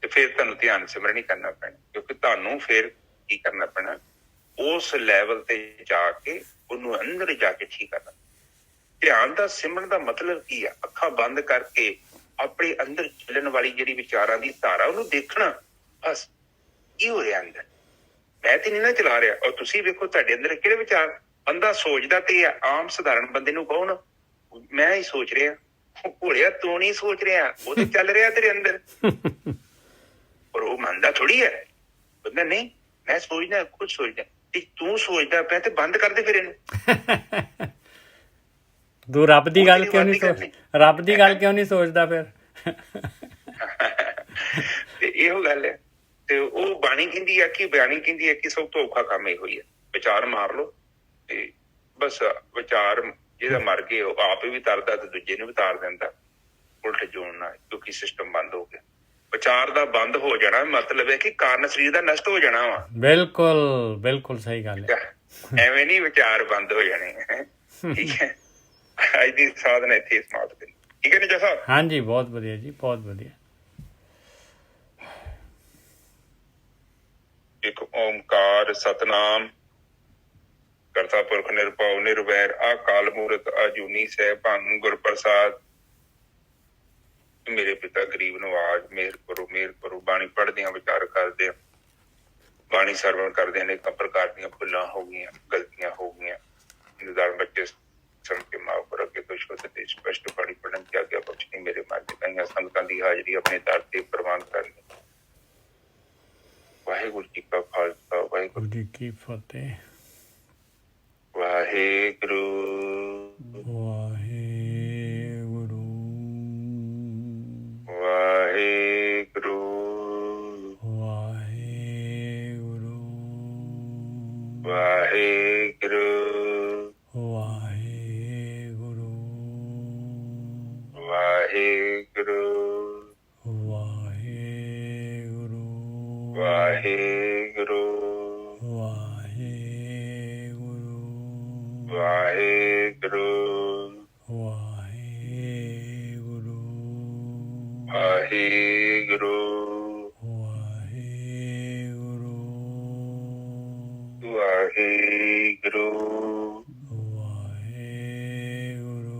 ਤੇ ਫਿਰ ਤੁਹਾਨੂੰ ਧਿਆਨ ਸਿਮਰਨ ਹੀ ਕਰਨਾ ਪੈਣਾ। ਕਿਉਂਕਿ ਤੁਹਾਨੂੰ ਫਿਰ ਕੀ ਕਰਨਾ ਪੈਣਾ, ਉਸ ਲੈਵਲ ਤੇ ਜਾ ਕੇ ਉਹਨੂੰ ਅੰਦਰ ਜਾ ਕੇ ਠੀਕ ਕਰਨਾ। ਧਿਆਨ ਦਾ ਸਿਮਰਨ ਦਾ ਮਤਲਬ ਕੀ ਆ, ਅੱਖਾਂ ਬੰਦ ਕਰਕੇ ਆਪਣੇ ਅੰਦਰ ਚੱਲਣ ਵਾਲੀ ਜਿਹੜੀ ਵਿਚਾਰਾਂ ਦੀ ਧਾਰਾ ਉਹਨੂੰ ਦੇਖਣਾ, ਬਸ ਕੀ ਹੋ ਰਿਹਾ ਅੰਦਰ। ਮੈਂ ਤੇ ਨਹੀਂ ਨਾ ਚਲਾ ਰਿਹਾ। ਔਰ ਤੁਸੀਂ ਵੇਖੋ ਤੁਹਾਡੇ ਅੰਦਰ ਕਿਹੜੇ ਵਿਚਾਰ। ਬੰਦਾ ਸੋਚਦਾ ਤੇ ਆਮ ਸਧਾਰਨ ਬੰਦੇ ਨੂੰ ਕਹੋ ਨਾ ਮੈਂ ਹੀ ਸੋਚ ਰਿਹਾ, ਭੋਲਿਆ ਤੂੰ ਨਹੀਂ ਸੋਚ ਰਿਹਾ, ਉਹ ਤੇ ਚੱਲ ਰਿਹਾ ਤੇਰੇ ਅੰਦਰ। ਪਰ ਉਹ ਮੰਨਦਾ ਥੋੜੀ ਹੈ ਬੰਦਾ, ਨਹੀਂ ਮੈਂ ਸੋਚਦਾ, ਖੁਦ ਸੋਚਦਾ। ਤੂੰ ਸੋਚਦਾ ਪਿਆ ਤੇ ਬੰਦ ਕਰਦੇ ਫਿਰ ਇਹਨੂੰ। ਤੂੰ ਰੱਬ ਦੀ ਗੱਲ ਕਿਉਂ ਨਹੀਂ ਸੋਚਦਾ ਫਿਰ। ਤੇ ਇਹੋ ਗੱਲ ਹੈ। ਤੇ ਉਹ ਬਾਣੀ ਕਹਿੰਦੀ ਹੈ ਕਿ ਸਭ ਤੋਂ ਔਖਾ ਕੰਮ ਇਹੋ ਹੀ ਹੈ, ਵਿਚਾਰ ਮਾਰ ਲਓ ਤੇ ਬਸ। ਵਿਚਾਰ ਜਿਹਦਾ ਮਰ ਗਏ ਉਹ ਆਪ ਵੀ ਤਰਦਾ ਤੇ ਦੂਜੇ ਨੂੰ ਵੀ ਤਾਰ ਦਿੰਦਾ, ਉਲਟ ਜੋੜਨਾ, ਕਿਉਂਕਿ ਸਿਸਟਮ ਬੰਦ ਹੋ ਗਿਆ। ਵਿਚਾਰ ਦਾ ਬੰਦ ਹੋ ਜਾਣਾ ਮਤਲਬ ਹੈ ਕਿ ਕਾਰਨ ਸਰੀਰ ਦਾ ਨਸ਼ਟ ਹੋ ਜਾਣਾ ਵਾ। ਬਿਲਕੁਲ ਸਹੀ ਗੱਲ ਹੈ। ਐਵੇਂ ਨੀ ਵਿਚਾਰ ਬੰਦ ਹੋ ਜਾਣੇ। ਠੀਕ ਹੈ, ਅੱਜ ਦੀ ਸਾਧਨਾ ਇੱਥੇ ਸਮਾਪਤ ਕਰੀ। ਠੀਕ ਹੈ ਨੀਜਾ ਸਾਹਿਬ। ਹਾਂਜੀ, ਬਹੁਤ ਵਧੀਆ ਜੀ, ਬਹੁਤ ਵਧੀਆ। ਇੱਕ ਓਮਕਾਰ ਸਤਨਾਮ ਕਰਤਾ ਪੁਰਖ ਨਿਰਭਉ ਨਿਰਵੈਰ ਅਕਾਲ ਮੂਰਤ ਅਜੂਨੀ ਸੈਭੰ ਗੁਰ ਪ੍ਰਸਾਦ। ਮੇਰੇ ਪਿਤਾ ਗਰੀਬ ਨਵਾਜ, ਮਿਹਰ ਕਰੋ। ਬਾਣੀ ਪੜ੍ਹਦੇ ਹਾਂ, ਵਿਚਾਰ ਕਰਦੇ ਹਾਂ, ਬਾਣੀ ਸਰਵਣ ਕਰਦੇ, ਅਨੇਕਾਂ ਪ੍ਰਕਾਰ ਦੀਆਂ ਭੁੱਲਾਂ ਹੋ ਗਈਆਂ, ਗਲਤੀਆਂ ਹੋ ਗਈਆਂ। ਨਿਦਾਨ ਬੱਚੇ ਸੁਣ ਕੇ ਮਾਫ ਕਰੋ। ਅੱਗੇ ਤੋਂ ਸ਼ੁੱਧ ਤੇ ਸਪਸ਼ਟ ਬਾਣੀ ਪੜ੍ਹਨ ਦੀ ਆਗਿਆ ਬਖਸ਼ਣੀ। ਮੇਰੇ ਮਾਝੇ ਕਈਆਂ ਸੰਗਤਾਂ ਦੀ ਹਾਜ਼ਰੀ ਆਪਣੇ ਦਰ ਤੇ ਪ੍ਰਵਾਨ ਕਰਨੀ। ਵਾਹਿਗੁਰੂ ਜੀ ਕਾ ਖਾਲਸਾ, ਵਾਹਿਗੁਰੂ ਜੀ ਕੀ ਫਤਿਹ। ਵਾਹਿਗੁਰੂ ਵਾਹਿਗੁਰੂ ਵਾਹਿਗੁਰੂ ਵਾਹਿਗੁਰੂ ਵਾਹਿਗੁਰੂ ਵਾਹਿਗੁਰੂ ਵਾਹਿਗੁਰੂ ਵਾਹਿਗੁਰੂ ਵਾਹਿਗੁਰੂ ਵਾਹਿਗੁਰੂ ਵਾਹਿਗੁਰੂ ਵਾਹਿਗੁਰੂ ਵਾਹਿਗੁਰੂ ਵਾਹਿਗੁਰੂ।